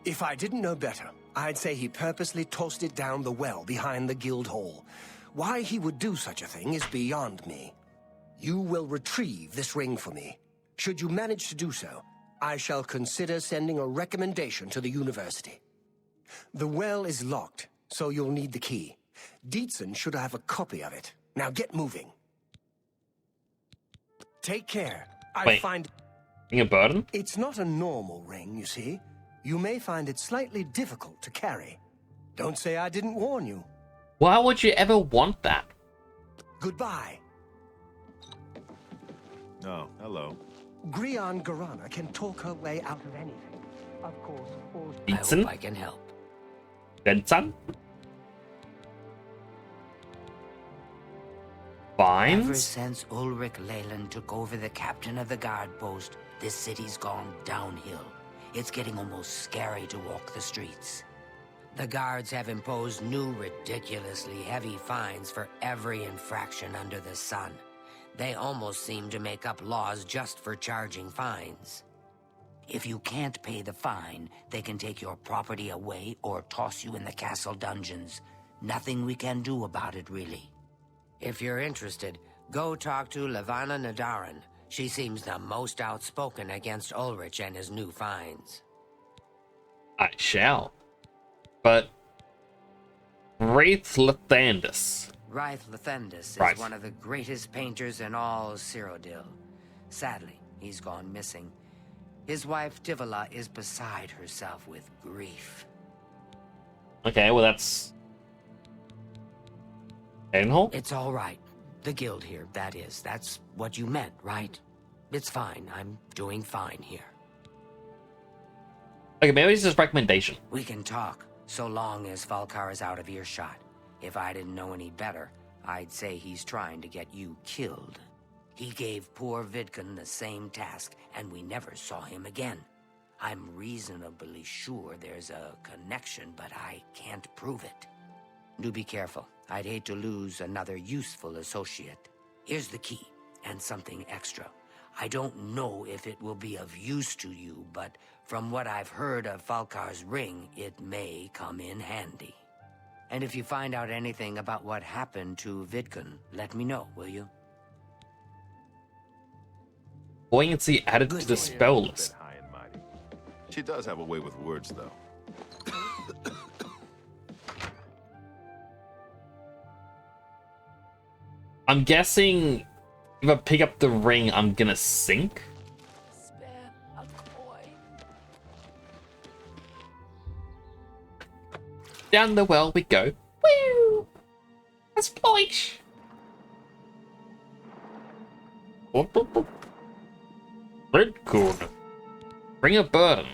If I didn't know better, I'd say he purposely tossed it down the well behind the guild hall. Why he would do such a thing is beyond me. You will retrieve this ring for me. Should you manage to do so, I shall consider sending a recommendation to the university. The well is locked, so you'll need the key. Dietzen should have a copy of it. Now get moving. Take care. Wait, ring of burden? It's not a normal ring, you see. You may find it slightly difficult to carry. Don't say I didn't warn you. Why would you ever want that? Goodbye. Oh, hello. Grian Garana can talk her way out of anything. Of course, I hope I can help. Benson? Ever Vines? since Ulrich Leyland took over the captain of the guard post, this city's gone downhill. It's getting almost scary to walk the streets. The guards have imposed new, ridiculously heavy fines for every infraction under the sun. They almost seem to make up laws just for charging fines. If you can't pay the fine, they can take your property away or toss you in the castle dungeons. Nothing we can do about it, really. If you're interested, go talk to Levana Nadaran. She seems the most outspoken against Ulrich and his new fines. I shall. But Wraith Lathandus. Wraith Lathandus Right. is one of the greatest painters in all Cyrodiil. Sadly, he's gone missing. His wife Tivola is beside herself with grief. Okay, well that's... Aidenhall? It's all right. The guild here, that is. That's what you meant, right? It's fine. I'm doing fine here. Okay, maybe it's just recommendation. We can talk, so long as Falkar is out of earshot. If I didn't know any better, I'd say he's trying to get you killed. He gave poor Vidkun the same task, and we never saw him again. I'm reasonably sure there's a connection, but I can't prove it. Do be careful. I'd hate to lose another useful associate. Here's the key, and something extra. I don't know if it will be of use to you, but from what I've heard of Falkar's ring, it may come in handy. And if you find out anything about what happened to Vidkun, let me know, will you? Buoyancy added to the spell list. High and mighty. She does have a way with words, though. I'm guessing if I pick up the ring, I'm gonna sink. Spare a coin. Down the well we go. Woo! Splash! Red cord. Ring of burden.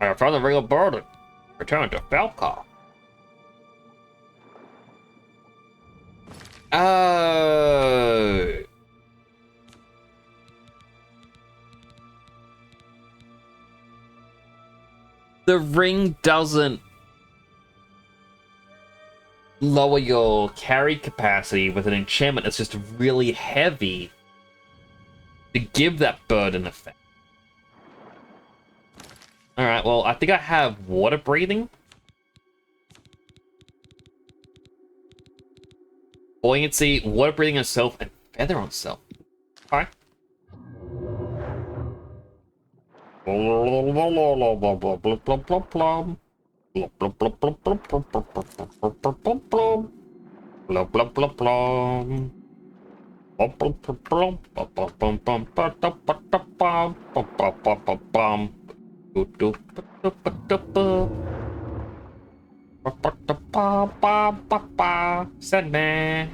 I found the ring of burden. Return to Falkar. Oh. The ring doesn't lower your carry capacity with an enchantment that's just really heavy to give that burden effect. Alright, well, I think I have water breathing. Buoyancy, water breathing on self, and feather on self. Alright. Sandman,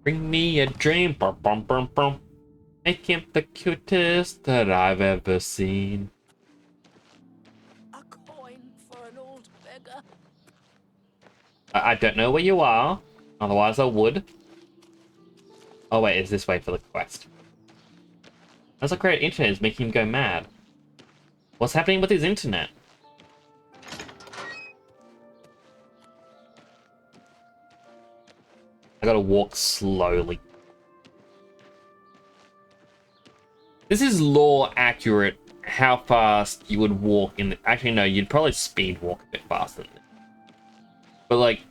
bring me a dream. Make him the cutest that I've ever seen. A coin for an old beggar. I don't know where you are, otherwise I would. Oh wait, it's this way for the quest. That's a great internet is making him go mad. What's happening with his internet? I gotta walk slowly. This is lore accurate how fast you would walk in the... Actually, no, you'd probably speed walk a bit faster than this. But, like,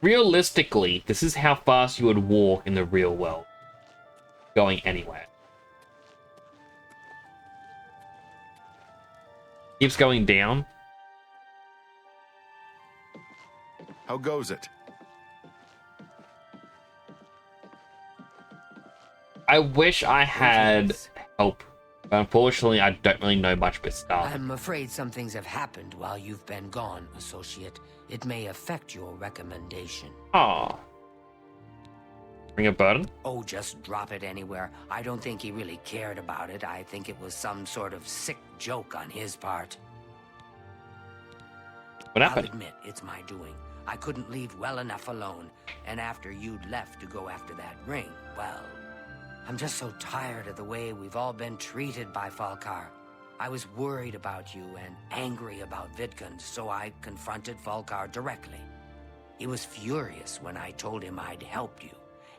realistically, this is how fast you would walk in the real world. Going anywhere. Keeps going down. How goes it? I wish I had help. But unfortunately, I don't really know much about Starling. I'm afraid some things have happened while you've been gone, Associate. It may affect your recommendation. Aw. Bring a burden? Oh, just drop it anywhere. I don't think he really cared about it. I think it was some sort of sick joke on his part. What happened? I'll admit, it's my doing. I couldn't leave well enough alone. And after you'd left to go after that ring, well... I'm just so tired of the way we've all been treated by Falkar. I was worried about you and angry about Vidkund, so I confronted Falkar directly. He was furious when I told him I'd help you.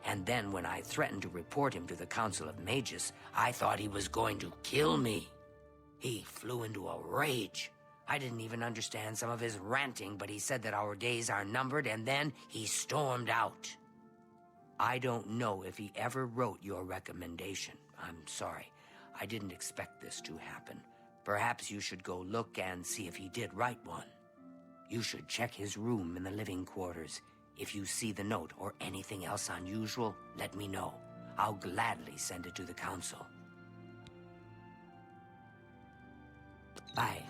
And then when I threatened to report him to the Council of Mages, I thought he was going to kill me. He flew into a rage. I didn't even understand some of his ranting, but he said that our days are numbered, and then he stormed out. I don't know if he ever wrote your recommendation. I'm sorry. I didn't expect this to happen. Perhaps you should go look and see if he did write one. You should check his room in the living quarters. If you see the note or anything else unusual, let me know. I'll gladly send it to the council. Bye.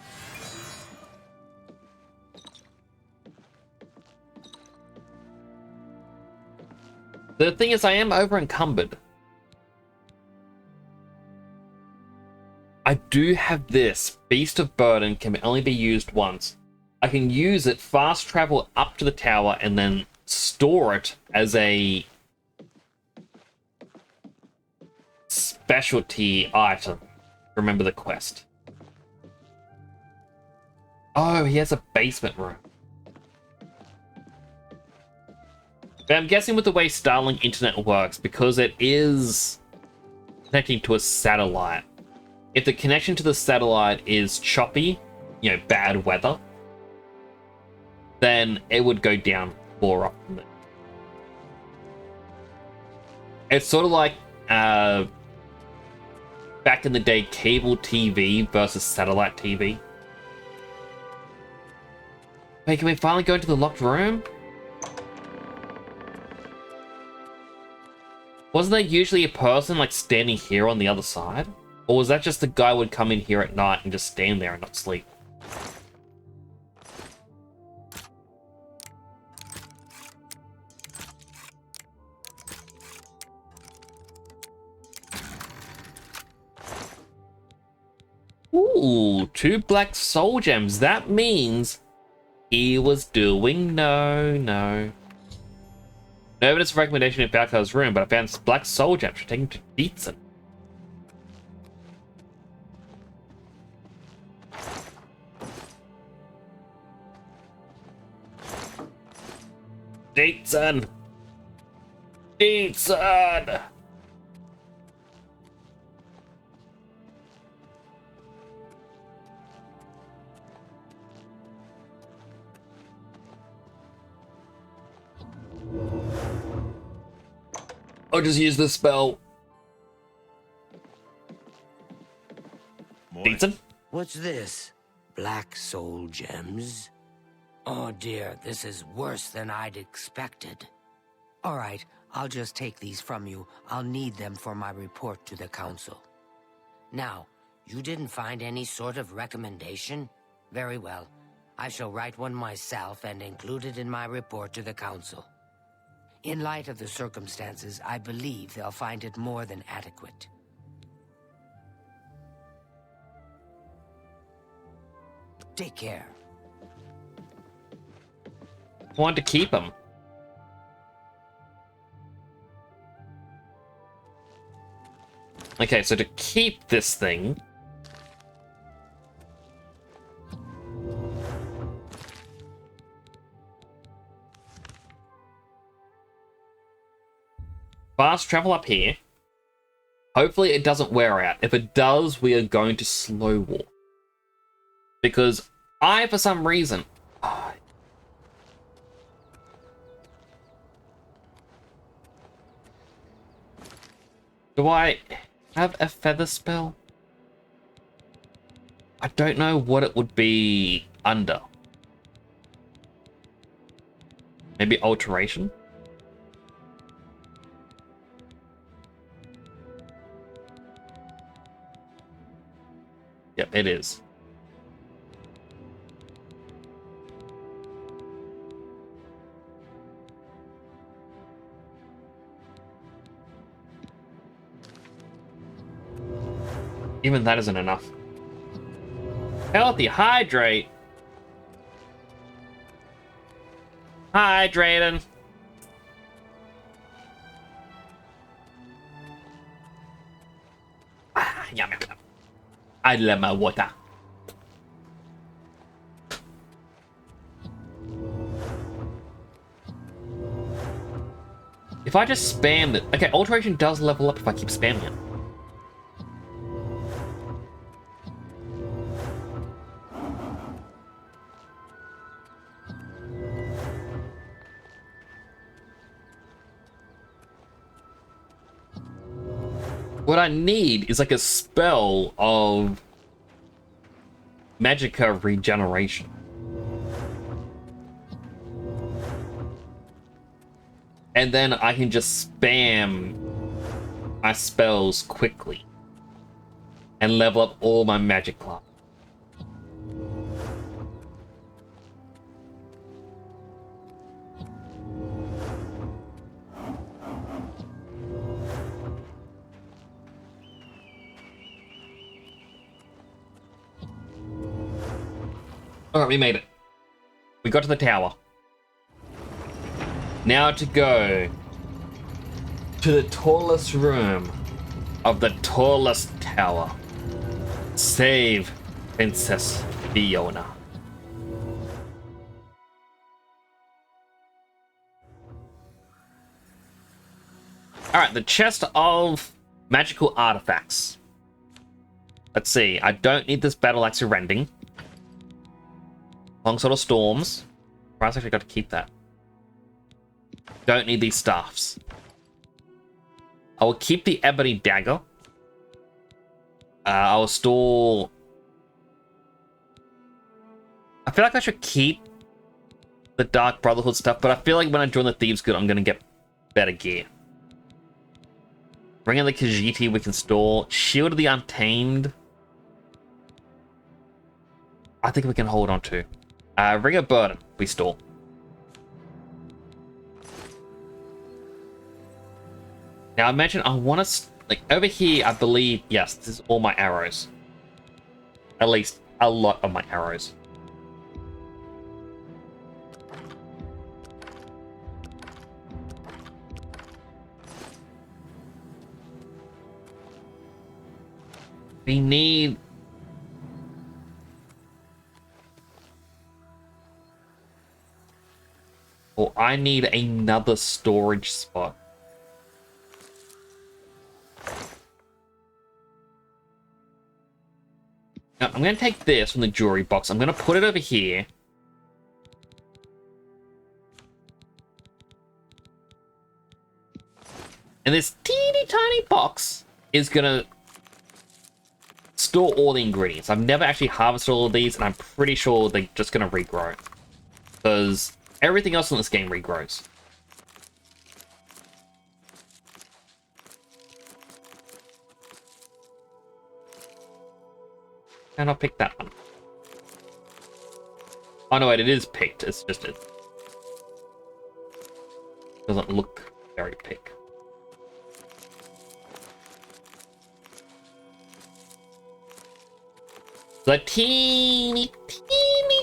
The thing is, I am over encumbered. I do have this. Beast of Burden can only be used once. I can use it, fast travel up to the tower, and then store it as a specialty item. Remember the quest. Oh, he has a basement room. But I'm guessing with the way Starlink internet works, because it is connecting to a satellite, if the connection to the satellite is choppy, you know, bad weather, then it would go down more often. It's sort of like back in the day, cable TV versus satellite TV. Wait, can we finally go into the locked room? Wasn't there usually a person like standing here on the other side? Or was that just the guy would come in here at night and just stand there and not sleep? Ooh, 2 black soul gems. That means he was doing no evidence of recommendation in Falkar's room, but I found black soul gems. Should take him to Beatson. Beatson! Beatson! I'll just use this spell. Decent. What's this? Black soul gems? Oh dear, this is worse than I'd expected. All right, I'll just take these from you. I'll need them for my report to the council. Now, you didn't find any sort of recommendation? Very well. I shall write one myself and include it in my report to the council. In light of the circumstances, I believe they'll find it more than adequate. Take care. Want to keep him. Okay, so to keep this thing, fast travel up here. Hopefully it doesn't wear out. If it does, we are going to slow walk. Because I, for some reason... Do I have a feather spell? I don't know what it would be under. Maybe alteration? Yep, it is. Even that isn't enough. Healthy, hydrate. Hydrating. Yum, yum, yum. I love my water. If I just spam it... Okay, alteration does level up if I keep spamming it. What I need is like a spell of Magicka regeneration. And then I can just spam my spells quickly and level up all my magic class. Alright, we made it. We got to the tower. Now to go to the tallest room of the tallest tower. Save Princess Fiona. Alright, the chest of magical artifacts. Let's see, I don't need this battle axe of rending. Longsword of Storms. I've actually got to keep that. Don't need these staffs. I will keep the ebony dagger. I will store... I feel like I should keep the Dark Brotherhood stuff, but I feel like when I join the Thieves Guild, I'm going to get better gear. Ring of the Khajiit we can store. Shield of the Untamed. I think we can hold on to. Ring of Burden, we store. Now I mentioned I want to, like, over here, I believe, yes, this is all my arrows. At least a lot of my arrows. We need... Or I need another storage spot. Now, I'm going to take this from the jewelry box. I'm going to put it over here. And this teeny tiny box is gonna store all the ingredients. I've never actually harvested all of these, and I'm pretty sure they're just gonna regrow. Because everything else in this game regrows. And I'll pick that one. Oh no, wait, it is picked. It's just it doesn't look very picked. The teeny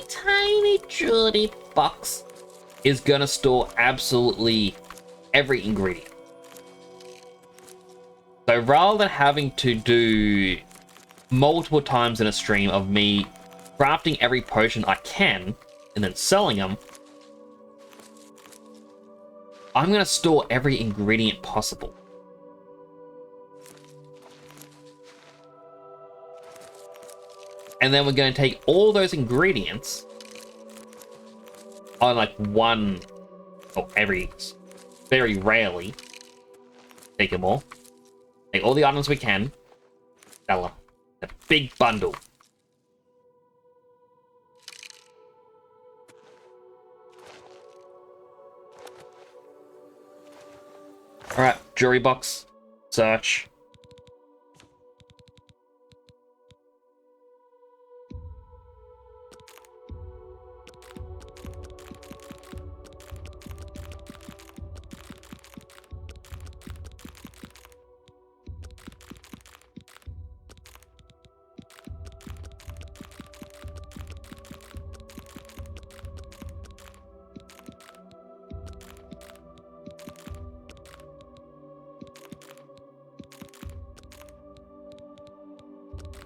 tiny jewelry box is gonna store absolutely every ingredient. So rather than having to do multiple times in a stream of me crafting every potion I can and then selling them, I'm gonna store every ingredient possible. And then we're going to take all those ingredients on like one, or very rarely, take them all. Take all the items we can, sell them. A big bundle. Alright, jewelry box, search.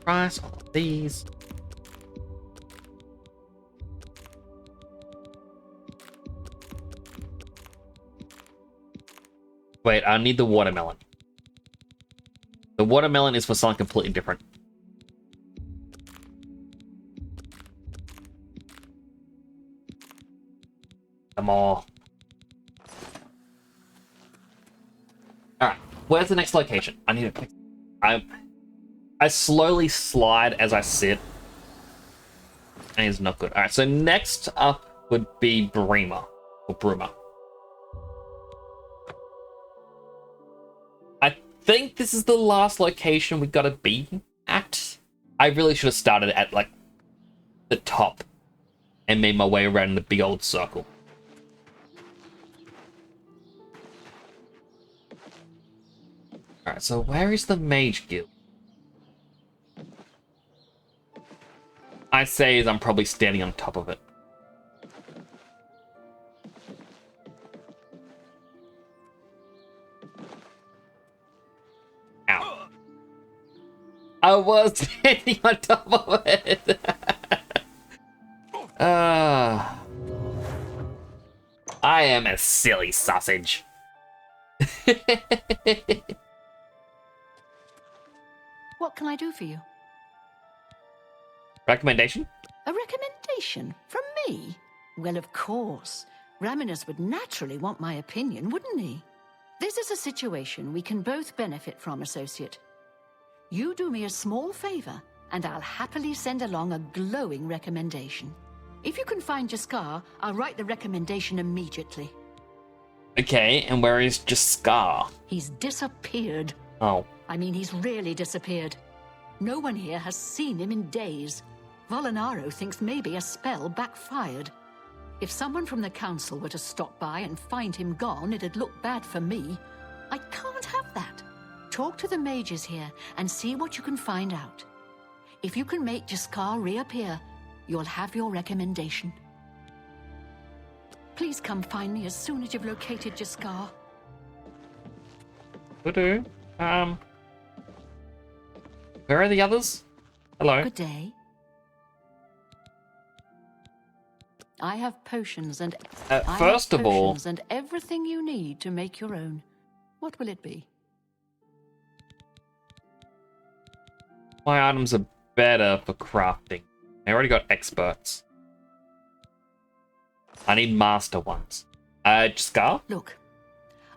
Price all of these. Wait, I need the watermelon. The watermelon is for something completely different. Come on. Alright, where's the next location? I need to pick. I slowly slide as I sit. And it's not good. Alright, so next up would be Bruma. Or Bruma. I think this is the last location we gotta be at. I really should have started at, like, the top. And made my way around the big old circle. Alright, so where is the Mage Guild? I say as I'm probably standing on top of it. Ow. I was standing on top of it. I am a silly sausage. What can I do for you? Recommendation? A recommendation? From me? Well, of course. Raminus would naturally want my opinion, wouldn't he? This is a situation we can both benefit from, associate. You do me a small favor, and I'll happily send along a glowing recommendation. If you can find Jaskar, I'll write the recommendation immediately. Okay, and where is Jaskar? He's disappeared. Oh. I mean, he's really disappeared. No one here has seen him in days. Volinaro thinks maybe a spell backfired. If someone from the council were to stop by and find him gone, it'd look bad for me. I can't have that. Talk to the mages here and see what you can find out. If you can make Jaskar reappear, you'll have your recommendation. Please come find me as soon as you've located Jaskar. Where are the others? Hello. Good day. I have potions and first of all, and everything you need to make your own. What will it be? my items are better for crafting. I already got experts. I need master ones. Scar? Look,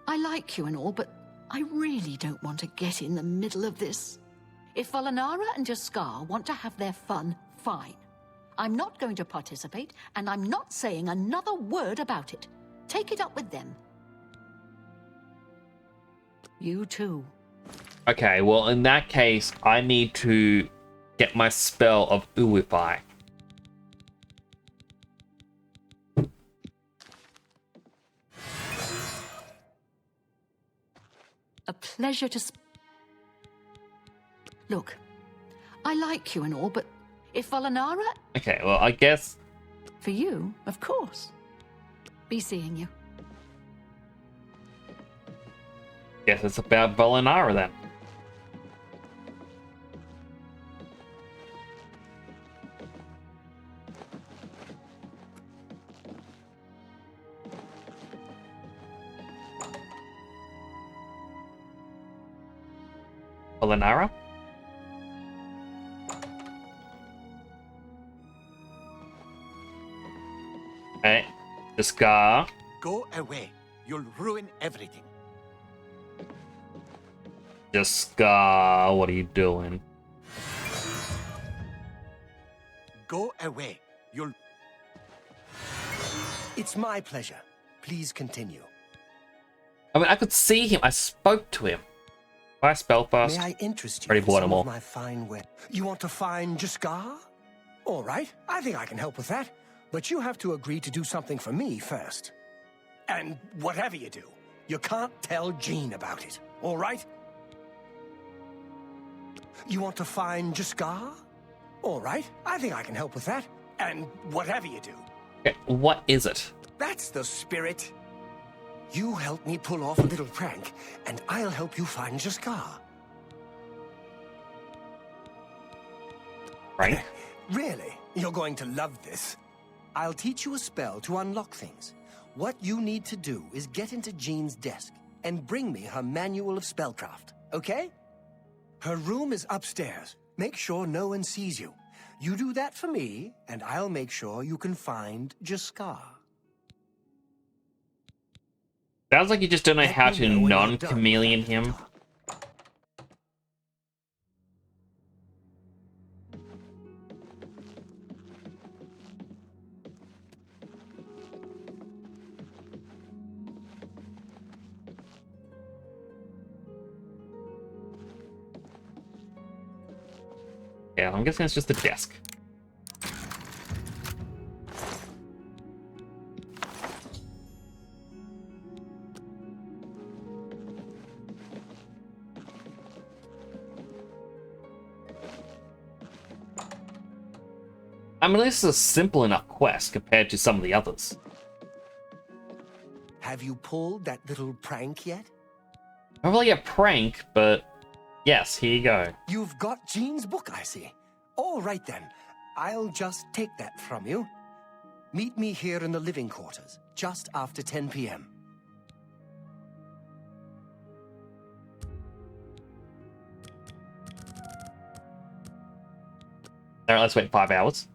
I like you and all, but I really don't want to get in the middle of this. If Volinara and Jaskar want to have their fun, fine. I'm not going to participate, and I'm not saying another word about it. Take it up with them. You too. Okay, well, in that case, I need to get my spell of Uwify. A pleasure to Look, I like you and all, but if Volinara... Okay, well, I guess... For you, of course. Be seeing you. Guess it's about Volinara then. Volinara? Okay. Jaskar. Go away. You'll ruin everything. Jaskar, what are you doing? Go away. You'll... It's my pleasure. Please continue. I mean, I could see him. I spoke to him. If I spell first. May I interest you Already in bought some them all. of my fine work? You want to find Jaskar? All right, I think I can help with that. But you have to agree to do something for me first. And whatever you do, you can't tell Jean about it. All right? You want to find Jaskar? All right, I think I can help with that. And whatever you do. Okay, what is it? That's the spirit. You help me pull off a little prank, and I'll help you find Jaskar. Right? Really? You're going to love this. I'll teach you a spell to unlock things. What you need to do is get into Jean's desk and bring me her manual of spellcraft, okay? Her room is upstairs. Make sure no one sees you. You do that for me, and I'll make sure you can find Jaskar. Sounds like you just don't know how to non-chameleon him. Yeah, I'm guessing it's just a desk. I mean, this is a simple enough quest compared to some of the others. Have you pulled that little prank yet? Not really a prank, but yes, here you go. You've got Jean's book, I see. All right then, I'll just take that from you. Meet me here in the living quarters, just after 10 p.m. Alright, let's wait 5 hours.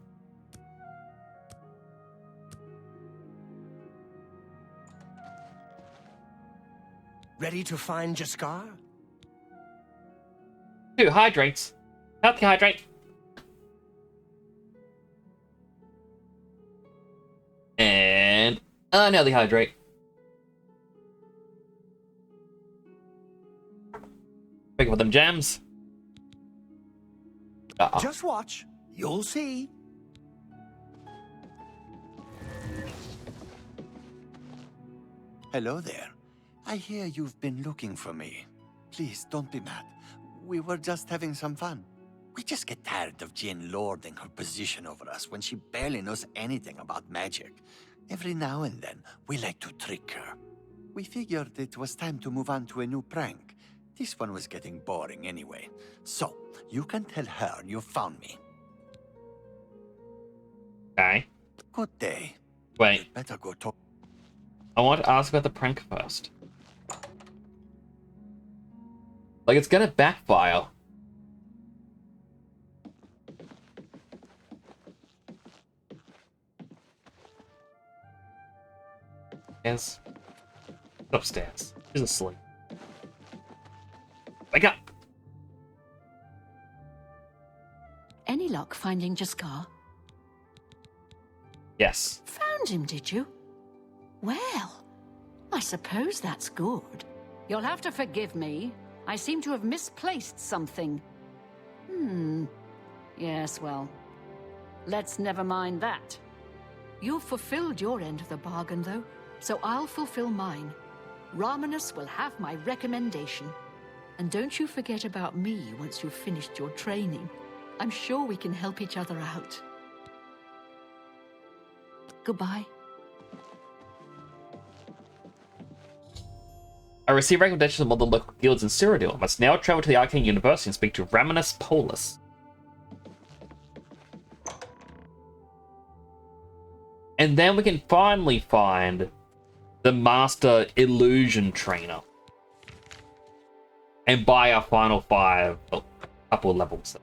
Ready to find Jaskar? 2 hydrates. Healthy hydrate. And another hydrate. Pick up them gems. Just watch. You'll see. Hello there. I hear you've been looking for me. Please, don't be mad. We were just having some fun. We just get tired of Jean lording her position over us when she barely knows anything about magic. Every now and then, we like to trick her. We figured it was time to move on to a new prank. This one was getting boring anyway. So, you can tell her you found me. Okay. Good day. Wait. You'd better go talk. I want to ask about the prank first. Like, it's gonna backfire. Yes. Upstairs. She's asleep. Wake up! Any luck finding Jaskar? Yes. Found him, did you? Well, I suppose that's good. You'll have to forgive me. I seem to have misplaced something. Yes, well, let's never mind that. You've fulfilled your end of the bargain, though, so I'll fulfill mine. Ramanus will have my recommendation. And don't you forget about me once you've finished your training. I'm sure we can help each other out. Goodbye. I received recommendations from all the local guilds in Cyrodiil. Must now travel to the Arcane University and speak to Ramanus Polus. And then we can finally find the Master Illusion Trainer. And buy our final 5, well, couple of levels.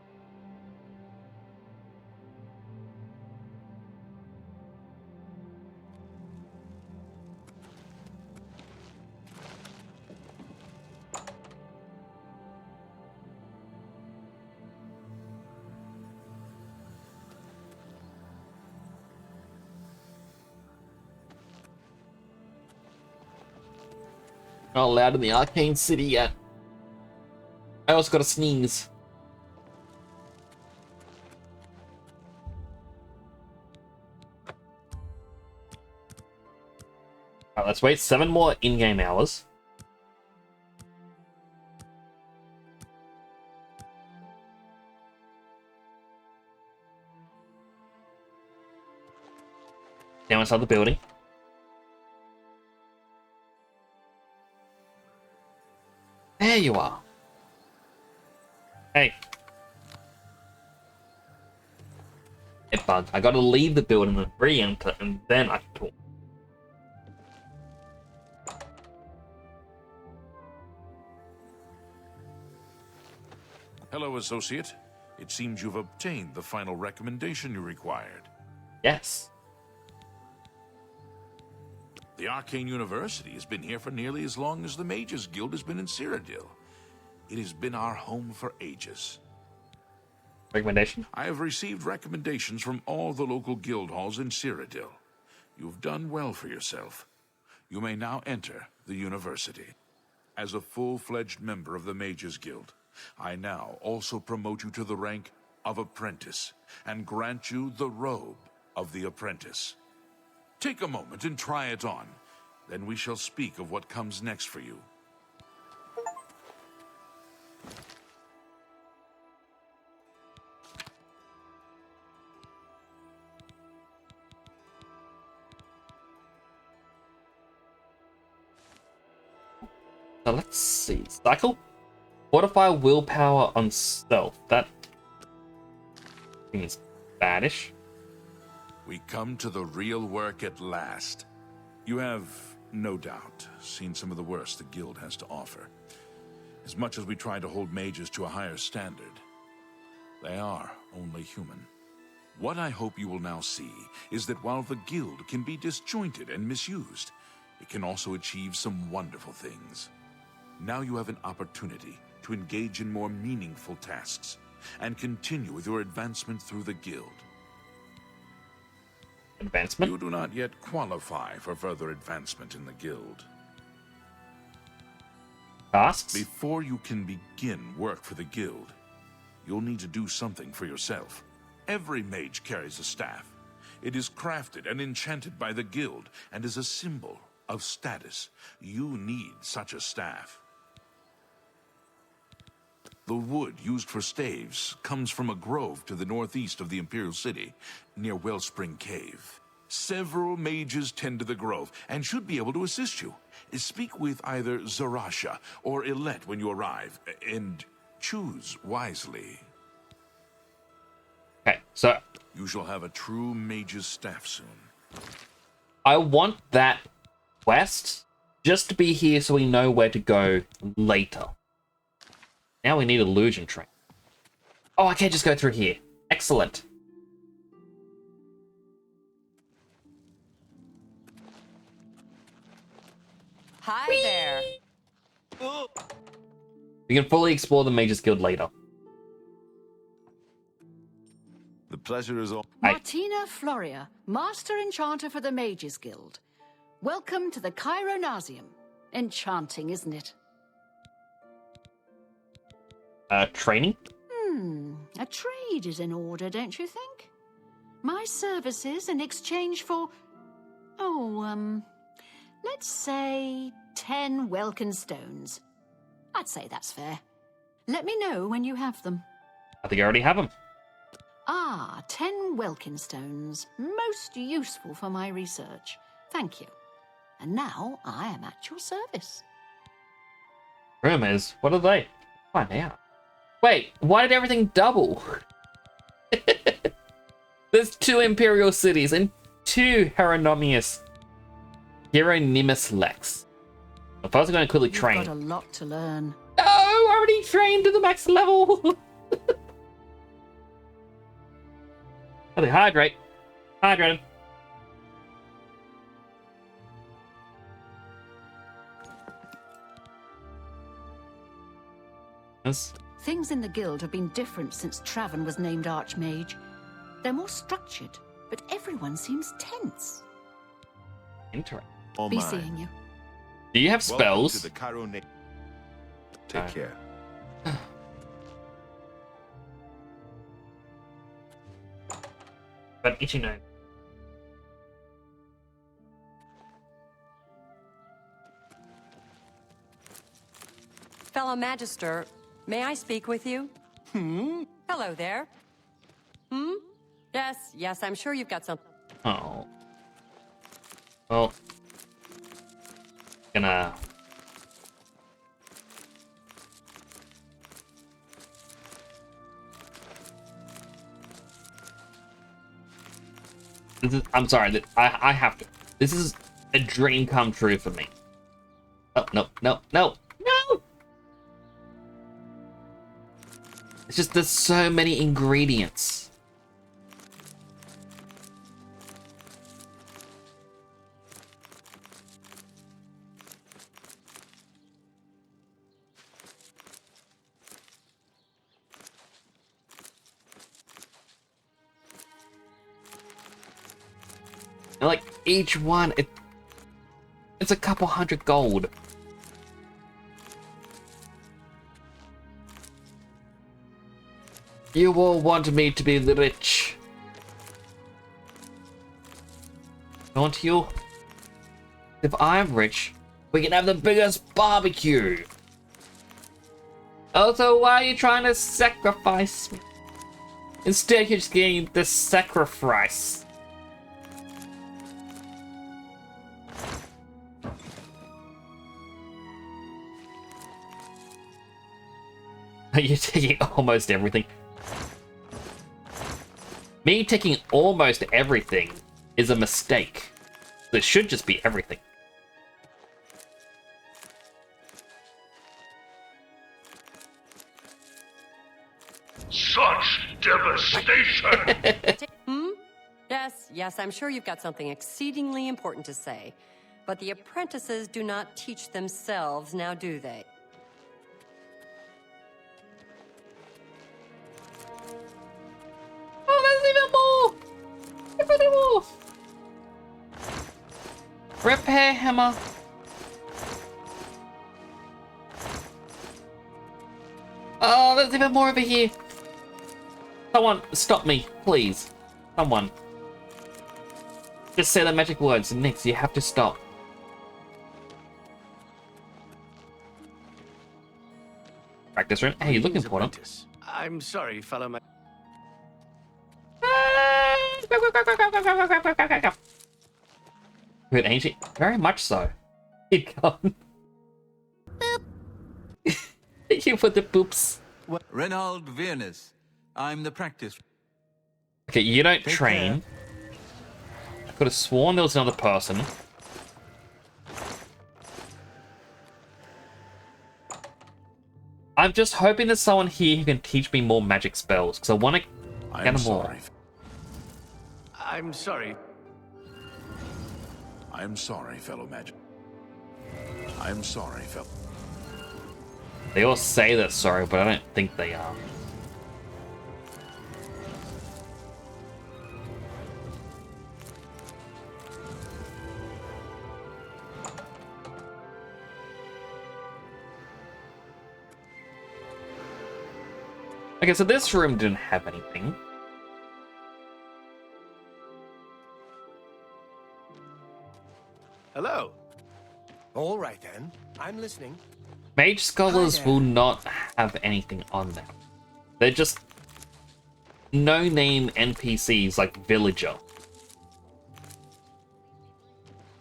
Not allowed in the Arcane City yet. I also got to sneeze. Alright, let's wait 7 more in-game hours. Now inside the building. There you are. Hey. Hey, bug. I gotta leave the building and re-enter, and then I can talk. Hello, Associate. It seems you've obtained the final recommendation you required. Yes. The Arcane University has been here for nearly as long as the Mages Guild has been in Cyrodiil. It has been our home for ages. Recommendation? I have received recommendations from all the local guild halls in Cyrodiil. You've done well for yourself. You may now enter the university. As a full-fledged member of the Mages Guild, I now also promote you to the rank of Apprentice and grant you the robe of the Apprentice. Take a moment and try it on. Then we shall speak of what comes next for you. So let's see. Cycle? Fortify willpower on stealth. That thing is baddish. We come to the real work at last. You have, no doubt, seen some of the worst the guild has to offer. As much as we try to hold mages to a higher standard, they are only human. What I hope you will now see is that while the guild can be disjointed and misused, it can also achieve some wonderful things. Now you have an opportunity to engage in more meaningful tasks and continue with your advancement through the guild. Advancement? You do not yet qualify for further advancement in the guild. Tasks? Before you can begin work for the guild, you'll need to do something for yourself. Every mage carries a staff. It is crafted and enchanted by the guild and is a symbol of status. You need such a staff. The wood used for staves comes from a grove to the northeast of the Imperial City, near Wellspring Cave. Several mages tend to the grove and should be able to assist you. Speak with either Zarasha or Ilette when you arrive, and choose wisely. Okay, so you shall have a true mage's staff soon. I want that quest just to be here so we know where to go later. Now we need illusion train. Oh, I can't just go through here. Excellent. Hi there. You can fully explore the Mages Guild later. The pleasure is all. Martina Floria, Master Enchanter for the Mages Guild. Welcome to the Chironasium. Enchanting, isn't it? Training? A trade is in order, don't you think? My services in exchange for... let's say 10 Welkin stones. I'd say that's fair. Let me know when you have them. I think I already have them. 10 Welkin stones. Most useful for my research. Thank you. And now I am at your service. Rumors? What are they? Find out. Wait, why did everything double? There's 2 Imperial cities and 2 Hieronymus Lex. I'm first going to quickly train. You've got a lot to learn. No, I already trained to the max level. Okay, hydrate. Hydrated. Yes. Things in the guild have been different since Traven was named Archmage. They're more structured, but everyone seems tense. Interesting. All Be mine. seeing you. Do you have spells? Welcome to the Cairo Take care. But itchy nose. Fellow Magister, may I speak with you? Hello there. Yes, I'm sure you've got something. Oh. Well. Gonna. I'm sorry, I have to. This is a dream come true for me. Oh, no. It's just there's so many ingredients. And like each one, it's a couple hundred gold. You all want me to be rich, don't you? If I'm rich, we can have the biggest barbecue. Also, why are you trying to sacrifice me? Instead, you're just getting the sacrifice. You're taking almost everything. Me taking almost everything is a mistake. It should just be everything. Such devastation! Yes, I'm sure you've got something exceedingly important to say. But the apprentices do not teach themselves, now do they? Oh, there's even more! Repair hammer. Oh, there's even more over here. Someone, stop me, please. Someone. Just say the magic words, and next you have to stop. Practice room. Hey, you look important. I'm sorry, fellow man. Good, ain't she? Very much so. Keep going. Thank you for the boops. Reynald Viernes. I'm the practice. Okay, you don't Take train. I could have sworn there was another person. I'm just hoping there's someone here who can teach me more magic spells, because I want to get them all. I'm sorry. I'm sorry, fellow magic. I'm sorry, fellow. They all say they're sorry, but I don't think they are. Okay, so this room didn't have anything. Hello. All right then. I'm listening. Mage Scholars will not have anything on them. They're just no-name NPCs like Villager.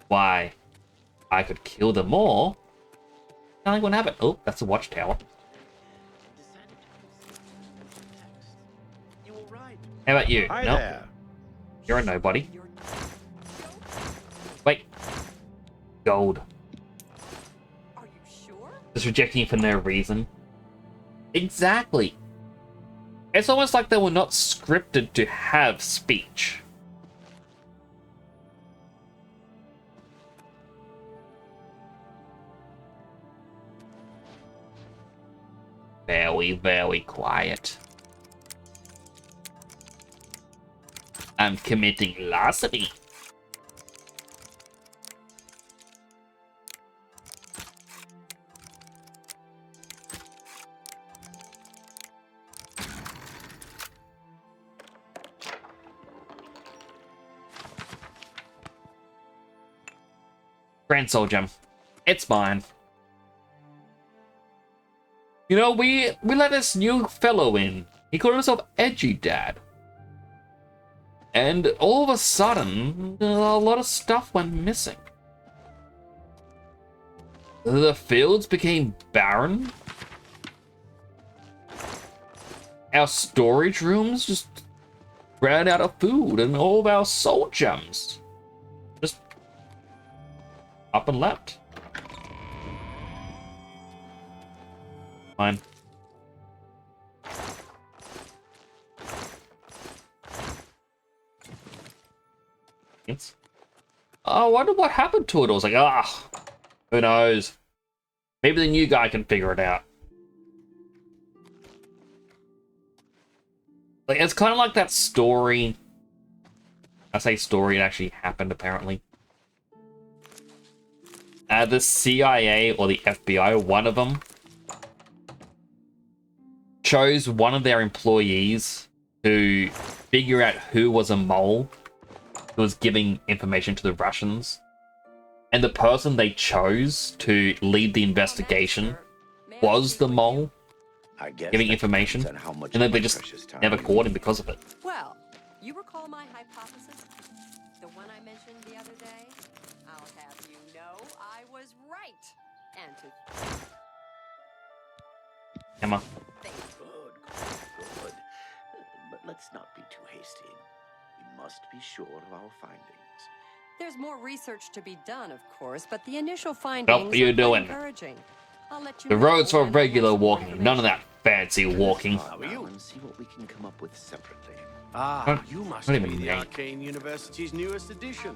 Why? I could kill them all. Nothing would happen. Oh, that's a watchtower. How about you? Hi Nope. there. You're a nobody. Wait. Gold. Are you sure? Just rejecting you for no reason. Exactly. It's almost like they were not scripted to have speech. Very, very quiet. I'm committing larceny. Grand Soul Gem. It's mine. You know, we let this new fellow in. He called himself Edgy Dad. And all of a sudden, a lot of stuff went missing. The fields became barren. Our storage rooms just ran out of food, and all of our soul gems just up and left. Fine. I wonder what happened to it. I was like, who knows? Maybe the new guy can figure it out. Like, it's kind of like that story. I say story, it actually happened apparently. The CIA or the FBI, one of them, chose one of their employees to figure out who was a mole who was giving information to the Russians. And the person they chose to lead the investigation was the mole giving information. And then they just never caught him because of it. Well, you recall my hypothesis? The one I mentioned the other day? I'll have you know I was right. And to... Emma. Good. But let's not be too hasty. We must be sure of our findings. There's more research to be done, of course, but the initial findings What are you doing? encouraging. I'll let you The road's know for when I regular have some more walking, none of that fancy walking. How are you? And see what we can come up with separately. You must What be do you mean, the mate? Arcane University's newest addition.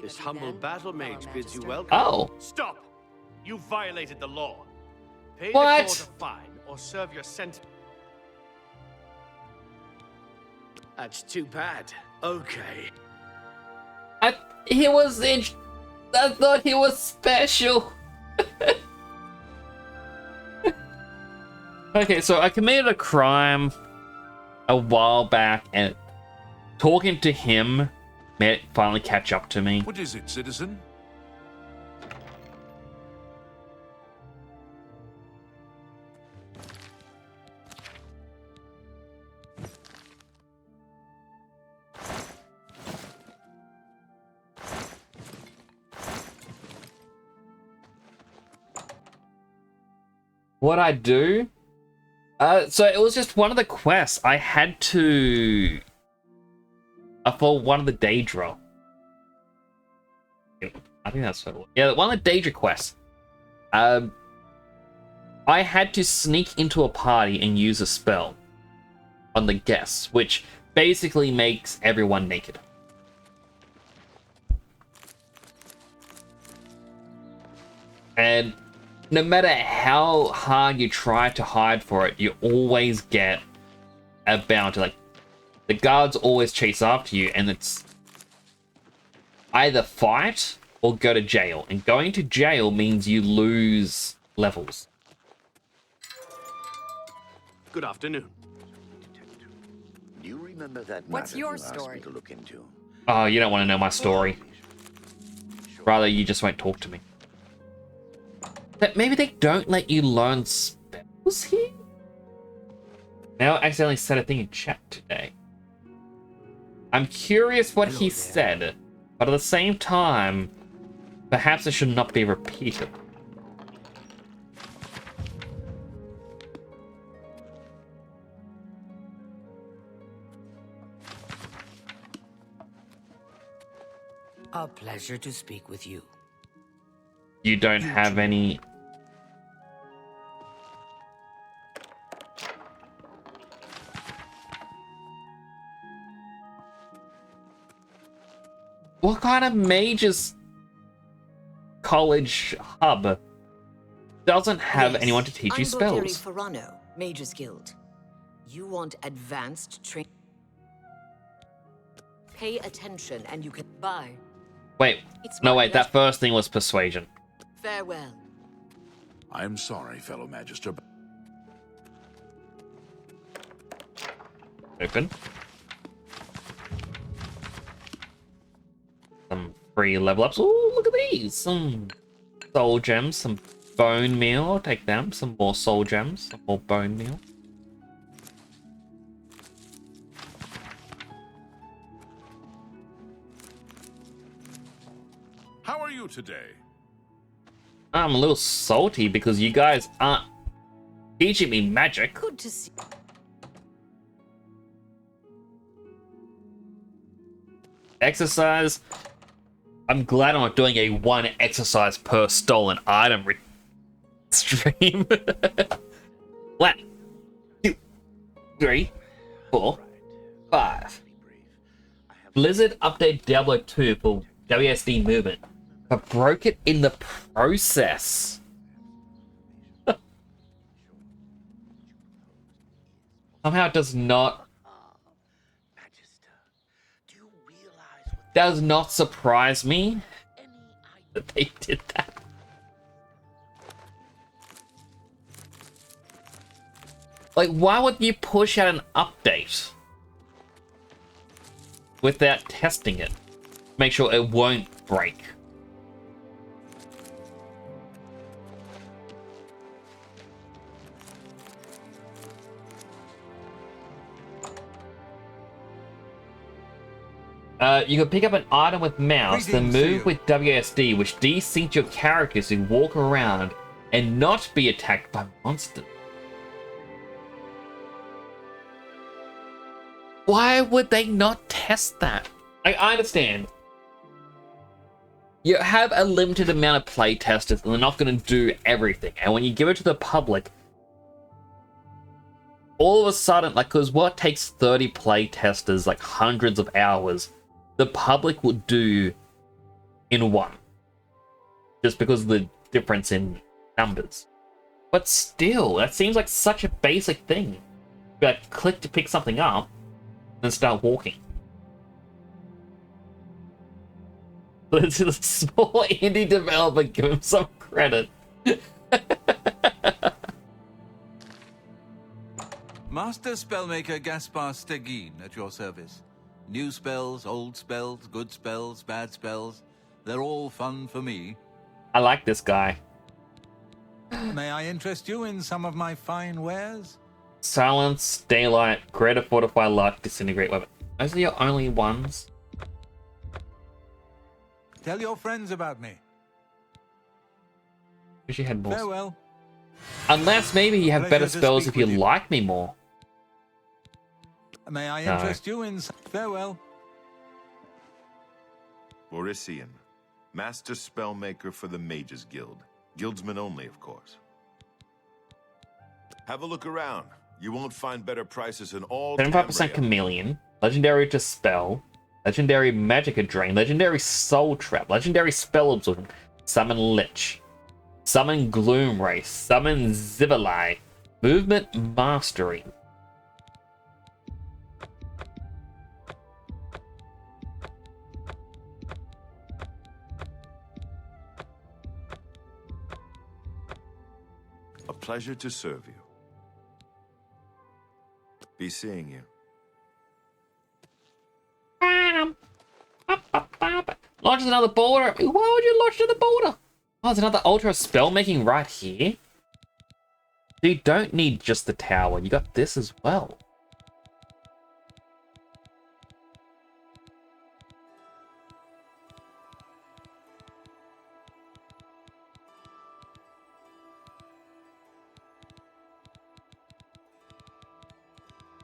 This humble battle mage bids you welcome. Oh. Stop! You violated the law. Pay What? the court a fine or serve your sentence. That's too bad. Okay. I thought he was special. Okay, so I committed a crime a while back, and talking to him made it finally catch up to me. What is it, citizen? What I do? So it was just one of the quests. I had to... for one of the Daedra. I think that's what it was. Yeah, one of the Daedra quests. I had to sneak into a party and use a spell on the guests, which basically makes everyone naked. And no matter how hard you try to hide for it, you always get a bounty. Like, the guards always chase after you, and it's either fight or go to jail. And going to jail means you lose levels. Good afternoon. Do you remember that What's matter your you asked me story? to look into? Oh, you don't want to know my story. Rather, you just won't talk to me. But maybe they don't let you learn spells here? Now I accidentally said a thing in chat today. I'm curious what he said, but at the same time, perhaps it should not be repeated. A pleasure to speak with you. You don't have any... What kind of mage's college hub doesn't have anyone to teach you spells? Ferrano, Mage's Guild. You want advanced training? Pay attention and you can buy. Wait, no wait, that first thing was persuasion. Farewell. I'm sorry, fellow Magister, but Open. Some free level ups. Oh, look at these! Some soul gems, some bone meal. I'll take them. Some more soul gems, some more bone meal. how are you today? I'm a little salty because you guys aren't teaching me magic. Good to see. Exercise. I'm glad I'm not doing a 1 exercise per stolen item stream. 1, 2, 3, 4, 5. Blizzard update Diablo 2 for WSD movement. I broke it in the process. Somehow it does not surprise me that they did that. Like, why would you push out an update without testing it? Make sure it won't break. You can pick up an item with mouse, then move with WSD, which desyncs your characters to walk around and not be attacked by monsters. Why would they not test that? I understand. You have a limited amount of play testers, and they're not going to do everything. And when you give it to the public, all of a sudden, like, because what takes 30 play testers, like hundreds of hours, the public would do in 1. Just because of the difference in numbers. But still, that seems like such a basic thing. You like, click to pick something up, and start walking. This is a small indie developer, give him some credit. Master Spellmaker Gaspar Stegin at your service. New spells, old spells, good spells, bad spells. They're all fun for me. I like this guy. May I interest you in some of my fine wares? Silence, Daylight, Greater Fortify Luck, Disintegrate Weapon. Those are your only ones? Tell your friends about me. Wish you had more. Farewell. Unless maybe you have better Pleasure to spells if speak you with you. like me more. May I No. interest you in farewell? Borisian, Master Spellmaker for the Mages Guild. Guildsmen only, of course. Have a look around. You won't find better prices in all 75% Tamriel. Chameleon, Legendary Dispel, Legendary Magic Drain, Legendary Soul Trap, Legendary Spell Absorption, Summon Lich, Summon Gloom Race. Summon Zibalai. Movement Mastery. A pleasure to serve you. Be seeing you. Launches another boulder. Why would you launch another boulder? Oh, there's another ultra spell making right here. You don't need just the tower. You got this as well.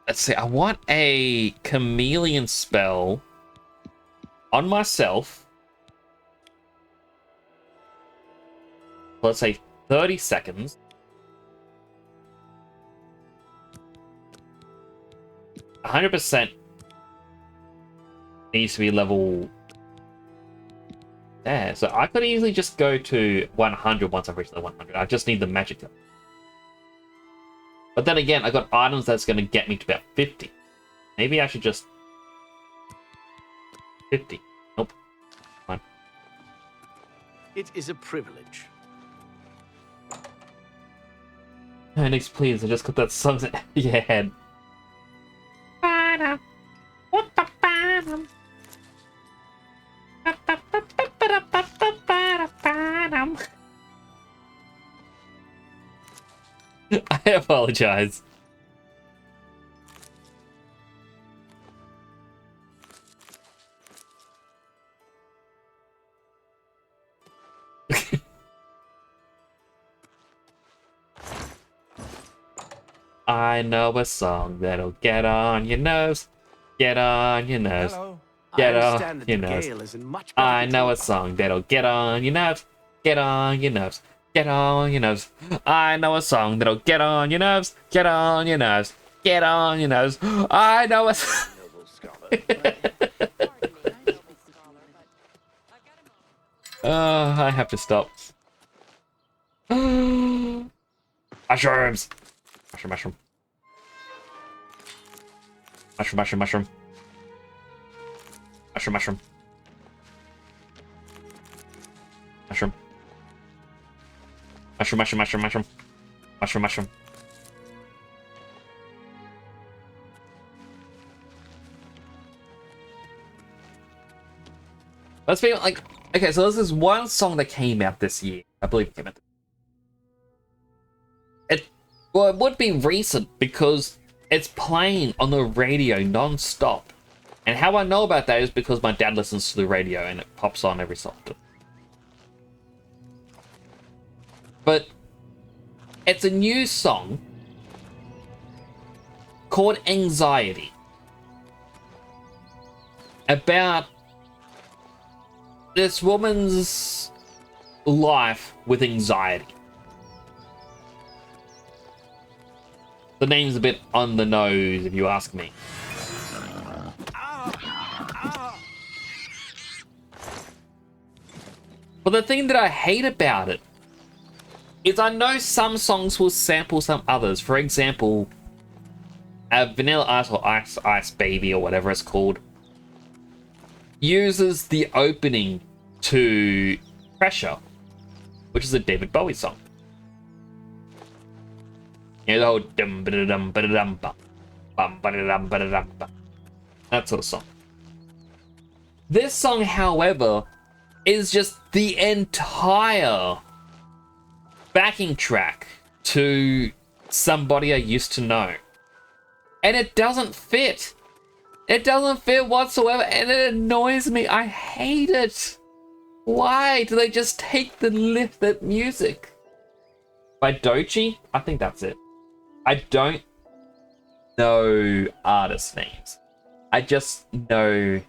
Let's see. I want a chameleon spell on myself. Let's say 30 seconds. 100% needs to be level there. So I could easily just go to 100 once I've reached the 100. I just need the magic. But then again, I got items that's going to get me to about 50. Maybe I should just... 50. Nope. Fine. It is a privilege. Nix, please. I just got that song in your head. I apologize. I know a song that'll get on your nerves. Get on your nerves. Hello. Get I on understand that your the nerves. Gale is in much better I know control. a song that'll get on your nerves. Get on your nerves. Get on your nerves. I know a song that'll get on your nerves. Get on your nerves. Get on your nerves. I know a. I have to stop. Mushrooms. Mushroom, mushroom. Mushroom, mushroom, mushroom. Mushroom, mushroom. Mushroom. Mushroom, mushroom, mushroom, mushroom. Mushroom, mushroom. Let's be like, okay, so there's this one song that came out this year. I believe it came out. Well, it would be recent because it's playing on the radio non-stop. And how I know about that is because my dad listens to the radio and it pops on every so often. But it's a new song called Anxiety. About this woman's life with anxiety. The name's a bit on the nose, if you ask me. But the thing that I hate about it is I know some songs will sample some others. For example, Vanilla Ice or Ice Baby or whatever it's called uses the opening to Pressure, which is a David Bowie song. You know, the whole dum ba dum ba dum bum bum ba dum ba dum bum. That sort of song. This song, however, is just the entire backing track to Somebody I Used to Know. And it doesn't fit. It doesn't fit whatsoever, and it annoys me. I hate it. Why do they just take the lifted music? By Dochi? I think that's it. I don't know artist names. I just know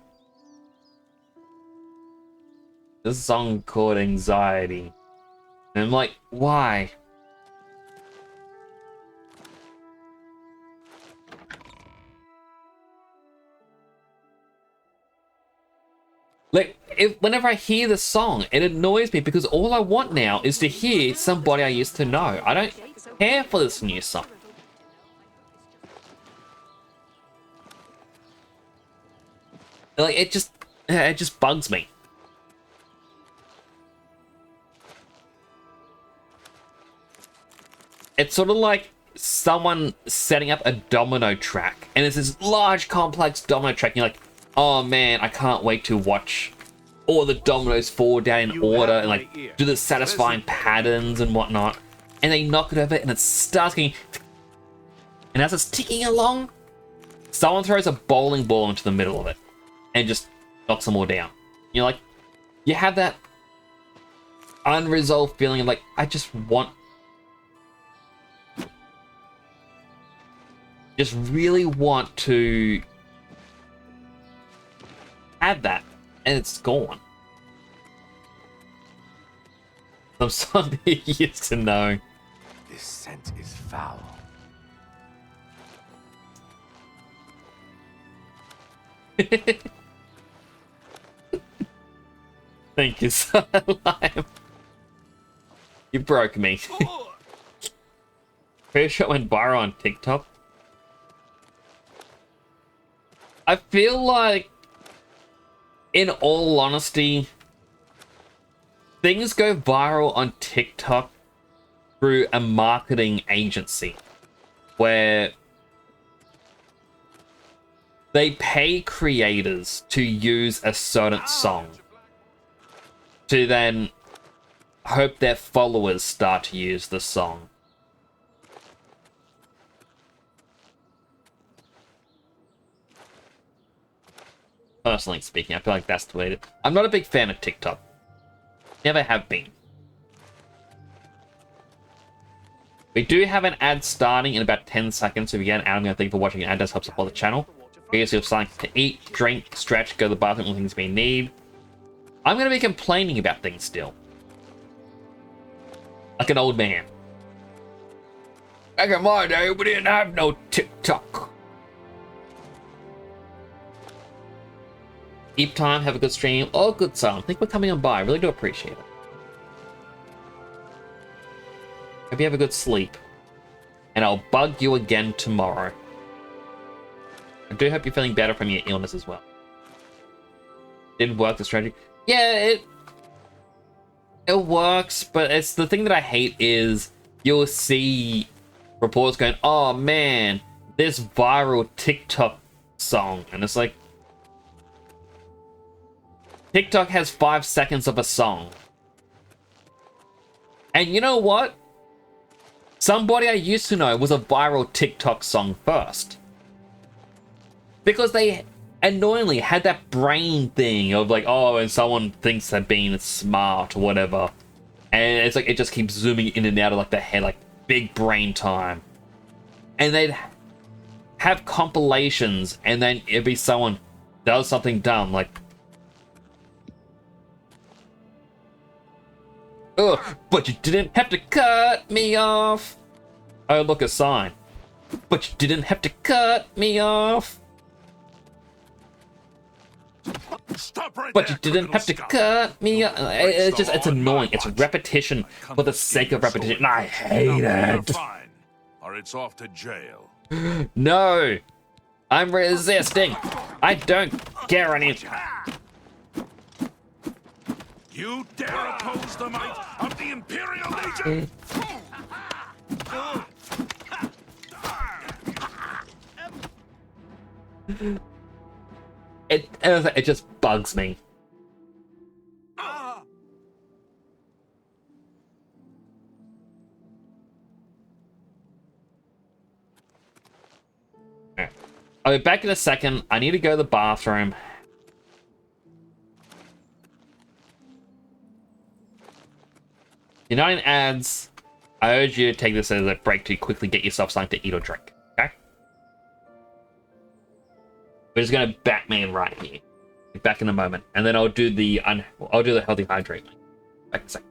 this song called Anxiety. And I'm like, why? Like, whenever I hear the song, it annoys me because all I want now is to hear somebody I used to know. I don't care for this new song. Like, it just bugs me. It's sort of like someone setting up a domino track, and it's this large, complex domino track, and you're like, oh man, I can't wait to watch all the dominoes fall down in order and like do the satisfying patterns and whatnot. And they knock it over, and it starts going, and as it's ticking along, someone throws a bowling ball into the middle of it and just knocks them all down. You're like, you have that unresolved feeling of like, I just really want to have that, and it's gone. Some somebody used to know. This scent is foul. Thank you, Sunlight. You broke me. Pretty sure it went viral on TikTok. I feel like, in all honesty, things go viral on TikTok through a marketing agency where they pay creators to use a certain song to then hope their followers start to use the song. Personally speaking, I feel like that's the way to... I'm not a big fan of TikTok. Never have been. We do have an ad starting in about 10 seconds, so if you get an ad, I'm going to thank you for watching. An ad does help support the channel. Because you have something to eat, drink, stretch, go to the bathroom, all things we need. I'm going to be complaining about things still. Like an old man. Back in my day, we didn't have no TikTok. Keep time, have a good stream. Oh, good son. Thank you for coming on by. I really do appreciate it. Hope you have a good sleep. And I'll bug you again tomorrow. I do hope you're feeling better from your illness as well. Didn't work the strategy. Yeah, it works, but it's the thing that I hate is you'll see reports going, oh man, this viral TikTok song. And it's like, TikTok has 5 seconds of a song. And you know what? Somebody I used to know was a viral TikTok song first. Because they annoyingly had that brain thing of like, oh, and someone thinks they're being smart or whatever. And it's like, it just keeps zooming in and out of like the head, like big brain time. And they'd have compilations and then it'd be someone does something dumb, like, oh, but you didn't have to cut me off. Oh, look, a sign. But you didn't have to cut me off. Stop right But there, you didn't have to cut me off. It's just, it's annoying. It's repetition for the sake of repetition. And I hate it. Fine, or it's off to jail. No. I'm resisting. I don't care anything. You dare oppose the might of the Imperial Legion? It just bugs me. I'll be back in a second. I need to go to the bathroom. You're not in ads. I urge you to take this as a break to quickly get yourself something to eat or drink. Okay? We're just gonna Batman right here. Be back in a moment, and then I'll do the healthy hydrate. Back in a second.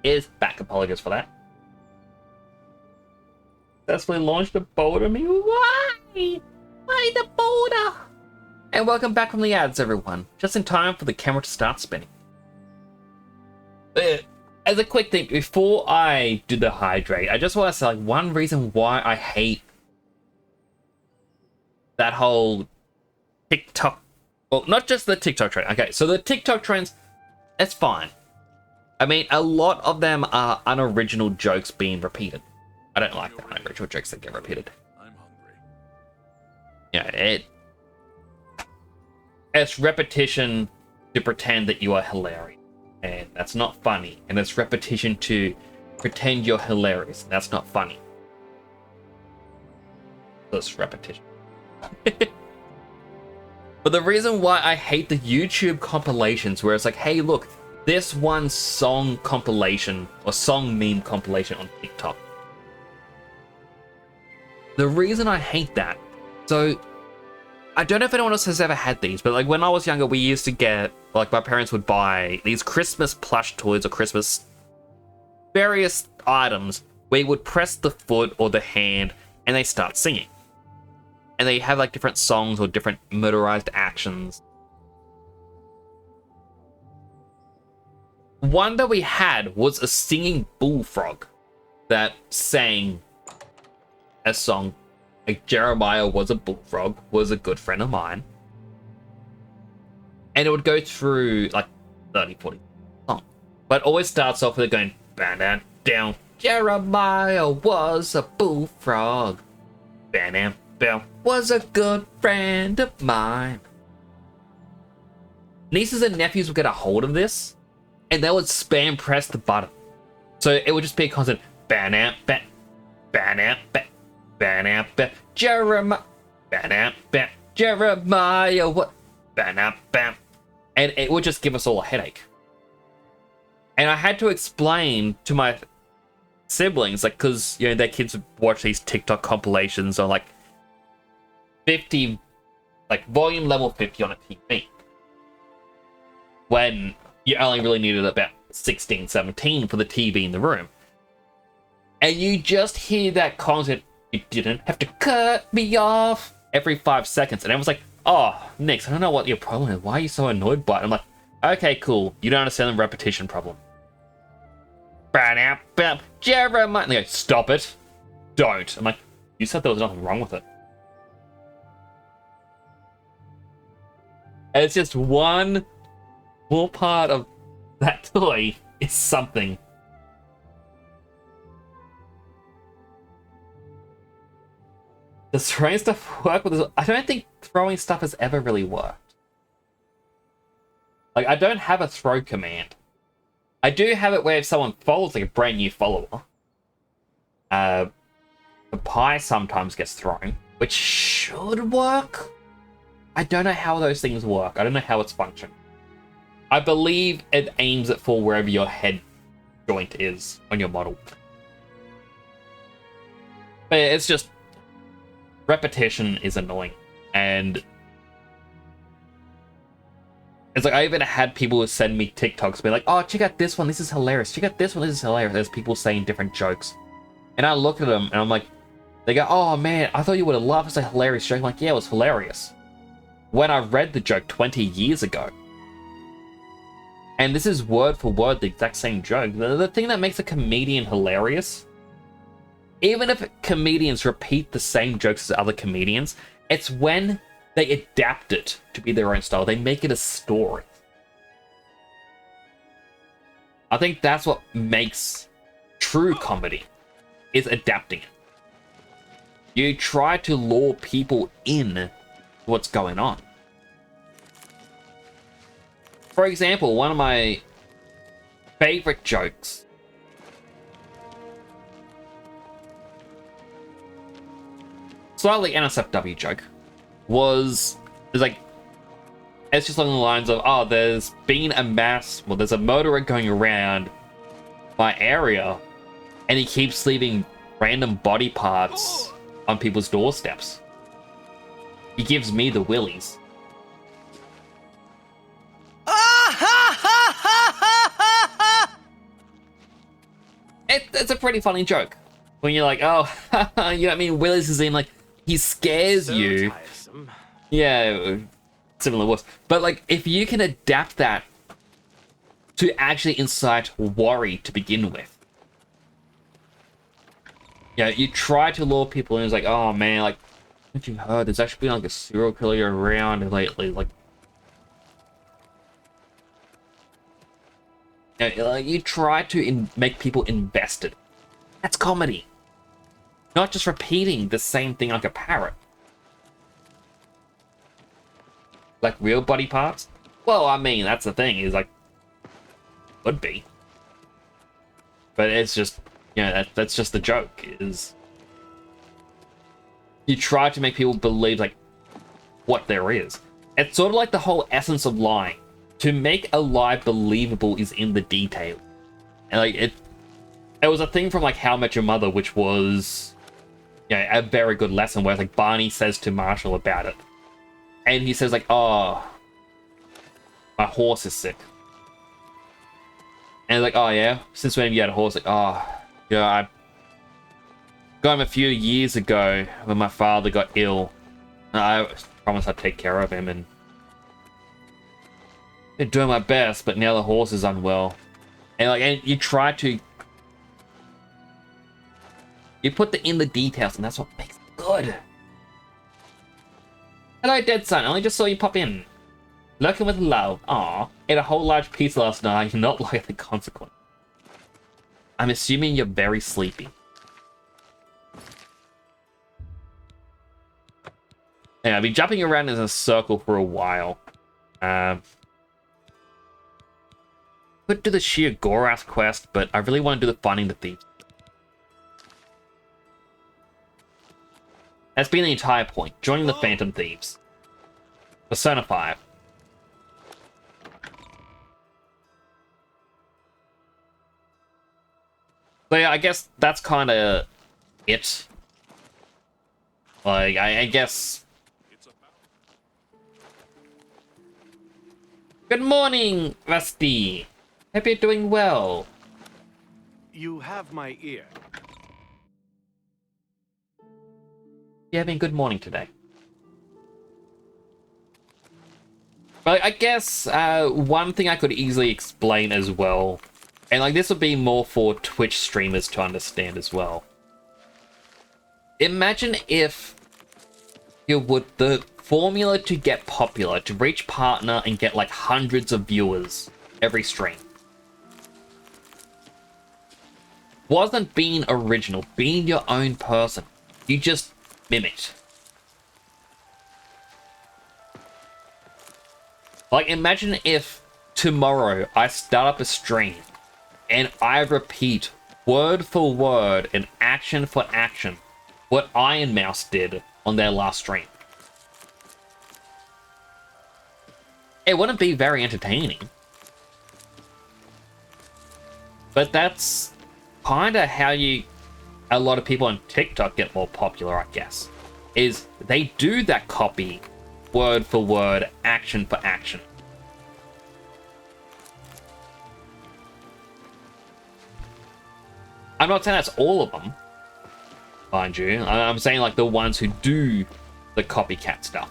is back. Apologies for that. Successfully launched a boulder me. Why? Why the boulder? And welcome back from the ads, everyone. Just in time for the camera to start spinning. As a quick thing, before I do the hydrate, I just want to say, like, one reason why I hate that whole TikTok, well, not just the TikTok trend. Okay, so the TikTok trends, that's fine. I mean, a lot of them are unoriginal jokes being repeated. I don't like the unoriginal jokes that get repeated. Yeah, it's repetition to pretend that you are hilarious, and that's not funny. And it's repetition to pretend you're hilarious, and that's not funny. That's repetition. But the reason why I hate the YouTube compilations, where it's like, hey, look, this one song compilation or song meme compilation on TikTok. The reason I hate that, so I don't know if anyone else has ever had these, but like when I was younger, we used to get, like, my parents would buy these Christmas plush toys or Christmas various items where you would press the foot or the hand and they start singing. And they have like different songs or different motorized actions. One that we had was a singing bullfrog that sang a song. Like, Jeremiah was a bullfrog, was a good friend of mine. And it would go through like 30, 40 songs. But it always starts off with it going, down, down. Jeremiah was a bullfrog. Bam, bam, was a good friend of mine. Nieces and nephews would get a hold of this, and they would spam press the button. So it would just be a constant ban-am, ban, ban-am, ban, ban-am, ban, Jeremiah, ban-am, ban, Jeremiah, what, ban-am, ban. And it would just give us all a headache. And I had to explain to my siblings, like, because, you know, their kids would watch these TikTok compilations on, like, 50, like, volume level 50 on a TV. When you only really needed about 16, 17 for the TV in the room. And you just hear that content, you didn't have to cut me off, every 5 seconds. And everyone's like, oh, Nix, I don't know what your problem is. Why are you so annoyed by it? I'm like, okay, cool. You don't understand the repetition problem. Jeremiah. And they go, stop it. Don't. I'm like, you said there was nothing wrong with it. And it's just one small part of that toy is something. Does throwing stuff work with this? I don't think throwing stuff has ever really worked. Like, I don't have a throw command. I do have it where if someone follows, like a brand new follower, the pie sometimes gets thrown, which should work. I don't know how those things work. I don't know how it's functioning. I believe it aims it for wherever your head joint is on your model. But yeah, it's just repetition is annoying. And it's like, I even had people send me TikToks be like, oh, check out this one, this is hilarious. Check out this one, this is hilarious. There's people saying different jokes. And I look at them and I'm like, they go, oh man, I thought you would have loved it's a hilarious joke. I'm like, yeah, it was hilarious. When I read the joke 20 years ago. And this is word for word the exact same joke. The thing that makes a comedian hilarious, even if comedians repeat the same jokes as other comedians, it's when they adapt it to be their own style. They make it a story. I think that's what makes true comedy, is adapting it. You try to lure people in to what's going on. For example, one of my favorite jokes slightly NSFW joke was like, it's just along the lines of, oh, there's been a there's a murderer going around my area and he keeps leaving random body parts on people's doorsteps. He gives me the willies. It's a pretty funny joke. When you're like, oh, you know what I mean? Willis is in, like, he scares So you. tiresome. Yeah, similar words. But, like, if you can adapt that to actually incite worry to begin with. You know, you try to lure people in, it's like, oh man, like, haven't you heard? There's actually been like a serial killer around lately, like. You know, like, you try to make people invested. That's comedy. Not just repeating the same thing like a parrot. Like real body parts? Well, I mean, that's the thing, is like, would be. But it's just, you know, that's just the joke, is you try to make people believe, like, what there is. It's sort of like the whole essence of lying. To make a lie believable is in the detail. And, like, it was a thing from, like, How I Met Your Mother, which was, you know, a very good lesson where, like, Barney says to Marshall about it. And he says, like, oh, my horse is sick. And like, oh yeah, since when have you had a horse? Like, oh, you know, I got him a few years ago when my father got ill. And I promised I'd take care of him, and been doing my best, but now the horse is unwell. And like, and you try to, you put in the details, and that's what makes it good. Hello, dead son. I only just saw you pop in. Lurking with love. Aw. Ate a whole large pizza last night. You're not like the consequence. I'm assuming you're very sleepy. Yeah, I've been jumping around in a circle for a while. Could do the sheer Gorath quest, but I really want to do the finding the thieves. That's been the entire point. Joining the Phantom Thieves. Persona 5. So yeah, I guess that's kind of it. Like, I guess... Good morning, Rusty. Hope you're doing well. You have my ear. You having a good morning today? But I guess one thing I could easily explain as well, and like this would be more for Twitch streamers to understand as well. Imagine if the formula to get popular, to reach partner and get like hundreds of viewers every stream, wasn't being original, being your own person. You just mimicked. Like, imagine if tomorrow I start up a stream and I repeat word for word and action for action what Iron Mouse did on their last stream. It wouldn't be very entertaining. But that's kind of how a lot of people on TikTok get more popular, I guess. Is they do that copy word for word, action for action. I'm not saying that's all of them, mind you. I'm saying like the ones who do the copycat stuff.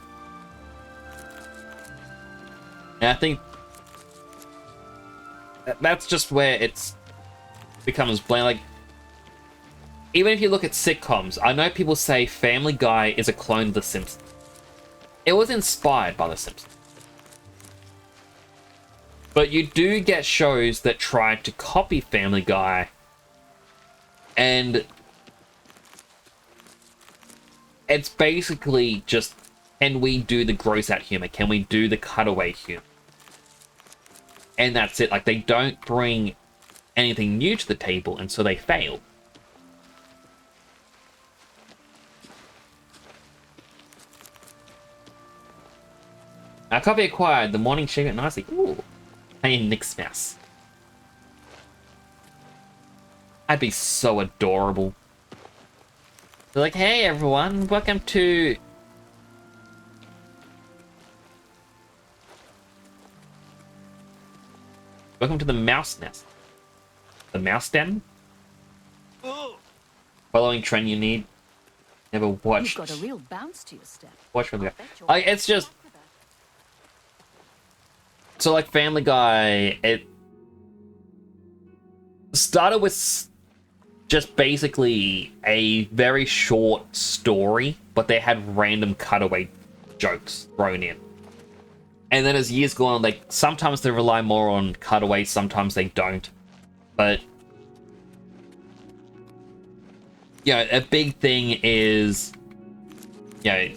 And I think that's just where it's becomes bland. Like, even if you look at sitcoms, I know people say Family Guy is a clone of The Simpsons. It was inspired by The Simpsons. But you do get shows that try to copy Family Guy, and it's basically just, can we do the gross out humor? Can we do the cutaway humor? And that's it. Like, they don't bring anything new to the table, and so they fail. Copy acquired. The morning shake it nicely. Ooh. Hey, Nick's mouse. I'd be so adorable. They're like, hey everyone, welcome to... Welcome to the mouse nest. The mouse den? following trend you need. Never watched. You've got a real bounce to your step. Watch Family Guy. It's just so like Family Guy. It started with just basically a very short story, but they had random cutaway jokes thrown in. And then as years go on, like sometimes they rely more on cutaways, sometimes they don't. But yeah, a big thing is, you know,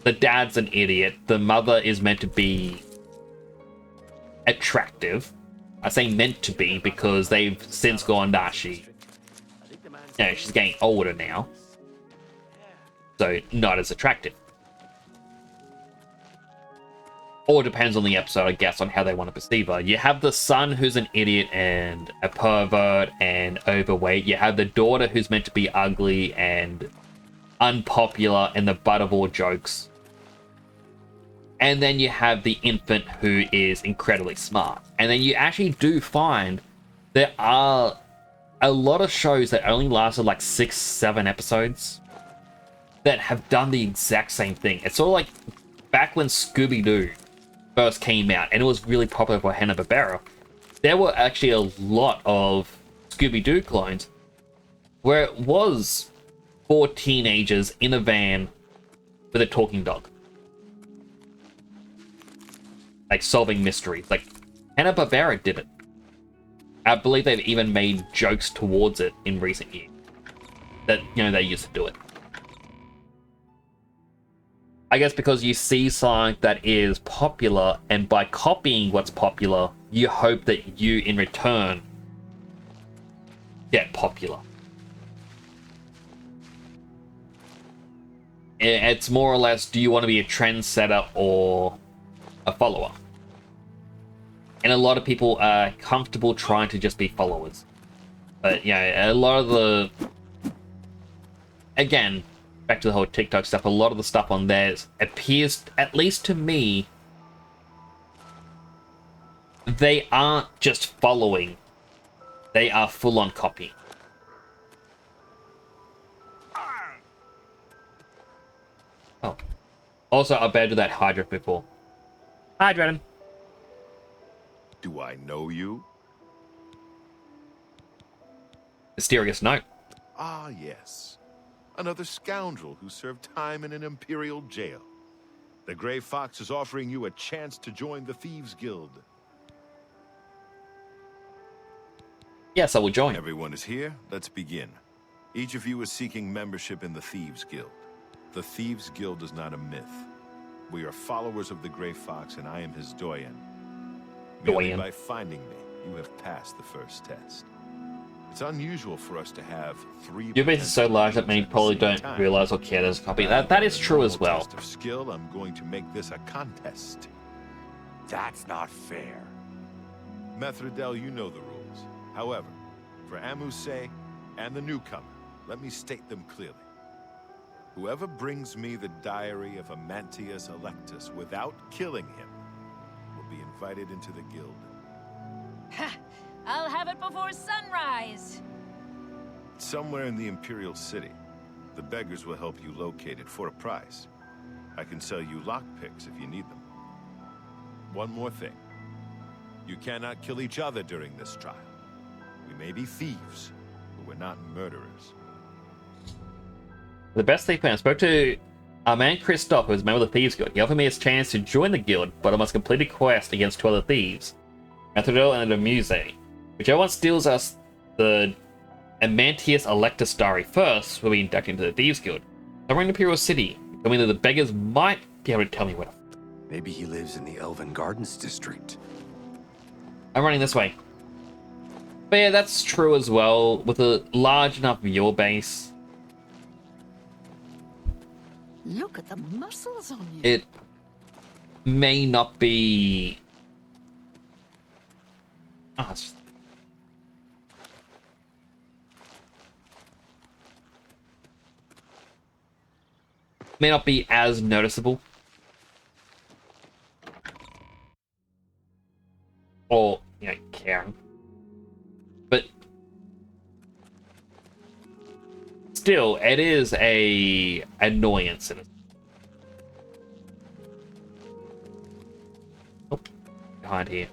the dad's an idiot. The mother is meant to be attractive. I say meant to be because they've since gone, she's getting older now. So not as attractive. Or depends on the episode, I guess, on how they want to perceive her. You have the son who's an idiot and a pervert and overweight. You have the daughter who's meant to be ugly and unpopular and the butt of all jokes. And then you have the infant who is incredibly smart. And then you actually do find there are a lot of shows that only lasted like 6-7 episodes that have done the exact same thing. It's sort of like back when Scooby-Doo first came out and it was really popular for Hanna-Barbera. There were actually a lot of Scooby-Doo clones where it was 4 teenagers in a van with a talking dog. Like solving mysteries. Like Hanna-Barbera did it. I believe they've even made jokes towards it in recent years. That, you know, they used to do it. I guess because you see something that is popular, and by copying what's popular, you hope that you, in return, get popular. It's more or less, do you want to be a trendsetter or a follower? And a lot of people are comfortable trying to just be followers. But yeah, a lot of the... Again, back to the whole TikTok stuff, a lot of the stuff on there appears, at least to me, they aren't just following. They are full-on copying. Oh. Also, I battled that Hydra before. Hydra. Do I know you? Mysterious note. Ah, yes. Another scoundrel who served time in an Imperial jail. The Grey Fox is offering you a chance to join the Thieves Guild. Yes, I will join. Everyone is here. Let's begin. Each of you is seeking membership in the Thieves Guild. The Thieves Guild is not a myth. We are followers of the Grey Fox, and I am his doyen. Merely by finding me, you have passed the first test. It's unusual for us to have 3. Your base is so large that many probably don't realize or care there's a copy. That is true as well. Test of skill, I'm going to make this a contest. That's not fair. Methridel, you know the rules. However, for Amuse and the newcomer, let me state them clearly. Whoever brings me the diary of Amantius Electus without killing him will be invited into the guild. Ha! I'll have it before sunrise. Somewhere in the Imperial City. The beggars will help you locate it for a price. I can sell you lockpicks if you need them. One more thing. You cannot kill each other during this trial. We may be thieves, but we're not murderers. The best thief plan. I spoke to our man Christoph, who is a member of the Thieves Guild. He offered me his chance to join the guild, but I must complete a quest against 2 other thieves, Methridel and the Muse. Whichever one steals us the Amantius Electus diary first will be inducted into the Thieves Guild. Somewhere in Imperial City, I mean that the beggars might be able to tell me where. Maybe he lives in the Elven Gardens district. I'm running this way. But yeah, that's true as well. With a large enough viewer base, Look at the muscles on you. it may not be... Oh, it's... may not be as noticeable. Or, you know, caring. But still, it is a annoyance. Oh, behind here.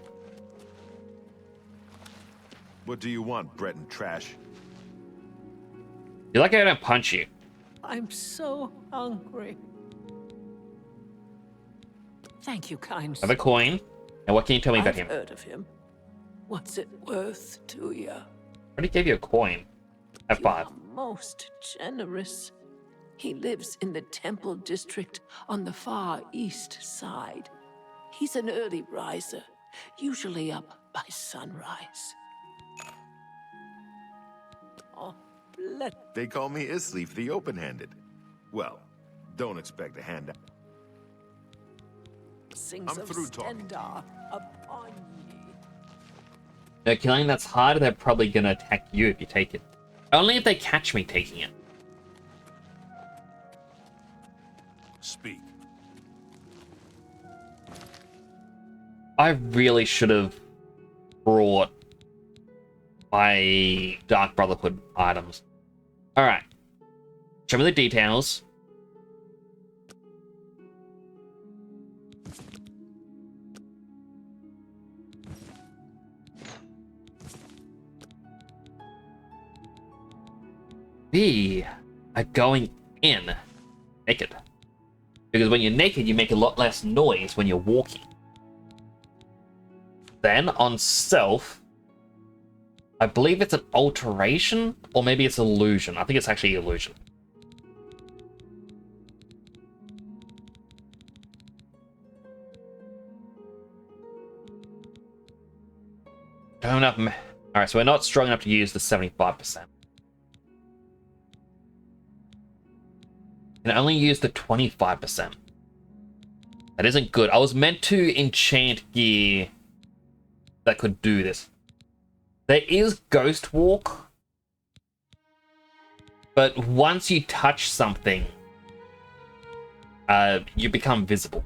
What do you want, Breton trash? You like how I don't punch you? I'm so hungry. Thank you, kind Have a coin. And what can you tell me about him? I've heard of him. What's it worth to you? I already gave you a coin. Have 5. Most generous. He lives in the Temple District on the far east side. He's an early riser, usually up by sunrise. Oh, They call me Isleaf the Open-Handed. Well, don't expect a handout. Sings I'm through talking. Upon ye. No, killing that's hard, they're probably gonna attack you if you take it. Only if they catch me taking it. Speak. I really should have brought my Dark Brotherhood items. Alright. Show me the details. We are going in naked. Because when you're naked, you make a lot less noise when you're walking. Then, on self, I believe it's an alteration, or maybe it's illusion. I think it's actually illusion. Don't have... Alright, so we're not strong enough to use the 75%. Can only use the 25%. That isn't good. I was meant to enchant gear that could do this. There is Ghost Walk, but once you touch something, you become visible.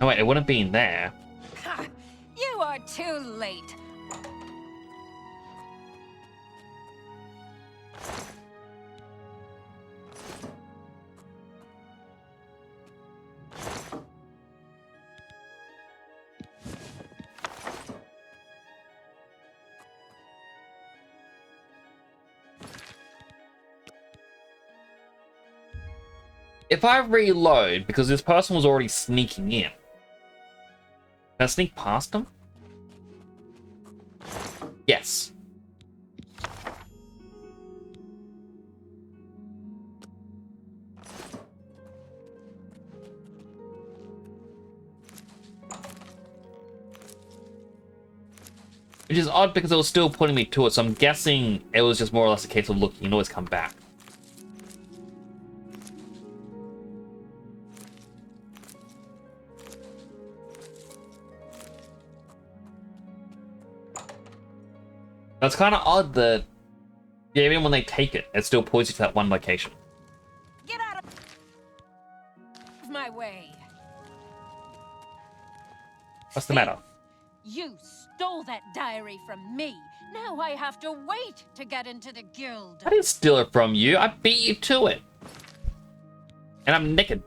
Oh wait, it wouldn't be in there. Ha! You are too late. If I reload, because this person was already sneaking in, can I sneak past them? Yes. Which is odd because it was still putting me to it, so I'm guessing it was just more or less a case of look, you can always come back. That's kind of odd that, yeah, even when they take it, it still points you to that one location. Get out of my way. What's the matter? You stole that diary from me. Now I have to wait to get into the guild. I didn't steal it from you. I beat you to it. And I'm naked.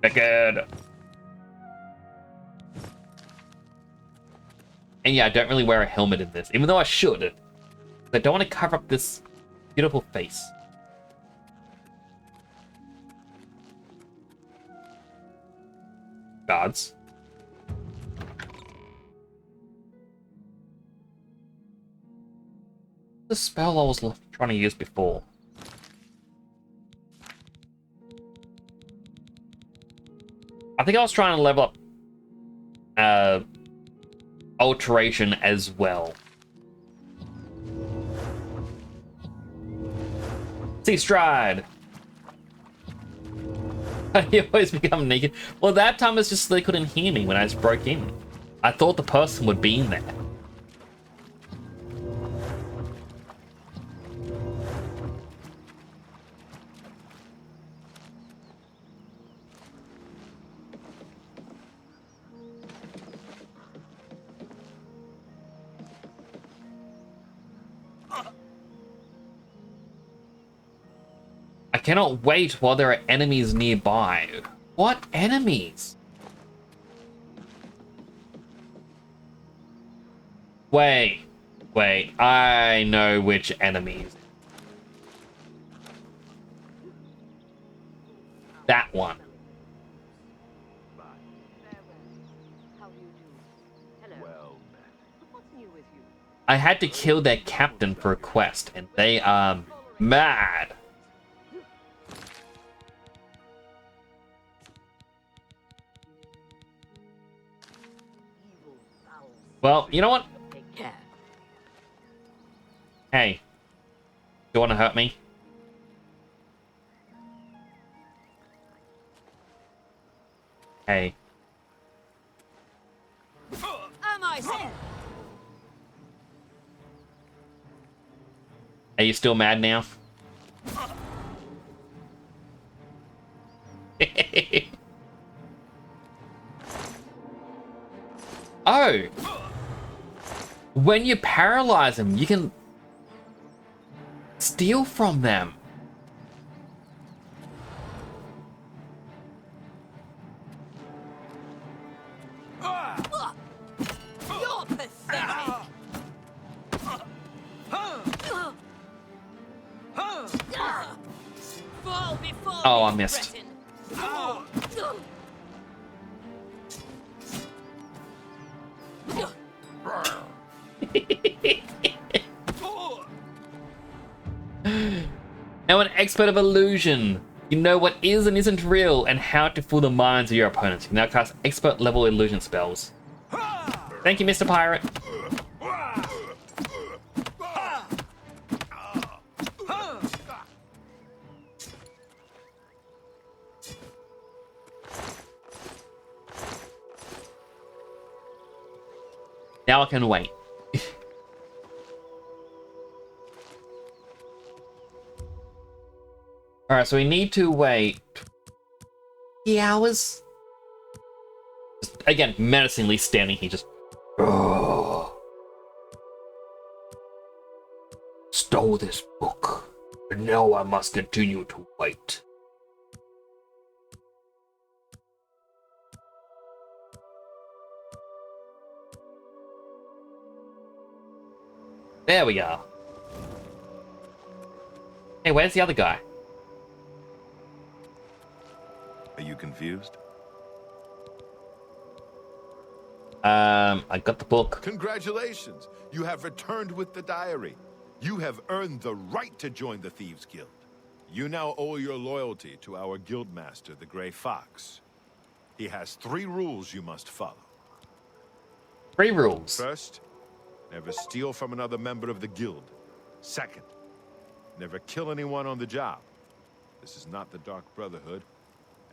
Naked. And yeah, I don't really wear a helmet in this, even though I should. I don't want to cover up this beautiful face. Guards. The spell I was trying to use before. I think I was trying to level up alteration as well. Sea Stride. You always become naked. Well, that time it's just they couldn't hear me when I just broke in. I thought the person would be in there. I cannot wait while there are enemies nearby. What enemies? Wait, I know which enemies. That one. I had to kill their captain for a quest, and they are mad. Well, you know what? Hey, you want to hurt me? Hey. Am I said? Are you still mad now? Oh! When you paralyze them, you can steal from them. You're pathetic. Fall before Oh, I me, missed. Breton. Now an expert of illusion. You know what is and isn't real and how to fool the minds of your opponents. You can now cast expert level illusion spells. Thank you, Mr. Pirate. Now I can wait. Alright, so we need to wait 3 hours? Just, again, menacingly standing here, just... Stole this book, and now I must continue to wait. There we are. Hey, where's the other guy? Are you confused? I got the book. Congratulations! You have returned with the diary. You have earned the right to join the Thieves Guild. You now owe your loyalty to our guildmaster, the Grey Fox. He has 3 rules you must follow. 3 rules. First, never steal from another member of the guild. Second, never kill anyone on the job. This is not the Dark Brotherhood.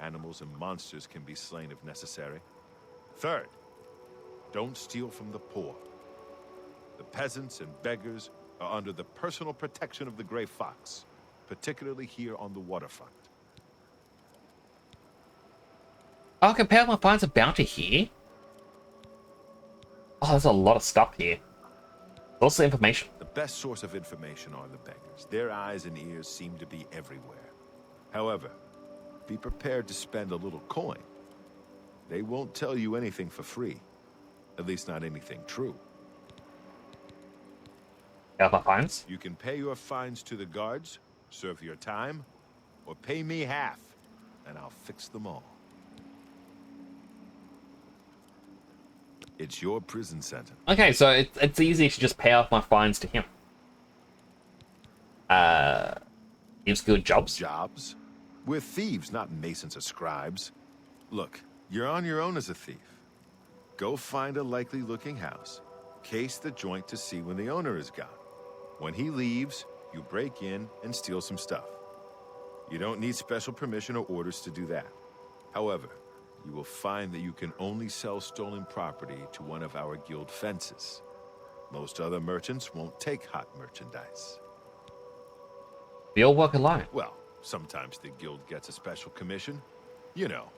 Animals and monsters can be slain if necessary. Third, don't steal from the poor. The peasants and beggars are under the personal protection of the Grey Fox, particularly here on the waterfront. Oh, compare my finds a bounty here. Oh, there's a lot of stuff here. Lots of information. The best source of information are the beggars. Their eyes and ears seem to be everywhere. However, be prepared to spend a little coin. They won't tell you anything for free. At least not anything true. Yeah, my fines? You can pay your fines to the guards, serve your time, or pay me half, and I'll fix them all. It's your prison sentence. Okay, so it's easy to just pay off my fines to him. Gives good jobs. Jobs? We're thieves, not masons or scribes. Look, you're on your own as a thief. Go find a likely-looking house. Case the joint to see when the owner is gone. When he leaves, you break in and steal some stuff. You don't need special permission or orders to do that. However, you will find that you can only sell stolen property to one of our guild fences. Most other merchants won't take hot merchandise. We all work alone. Well, sometimes the guild gets a special commission. You know,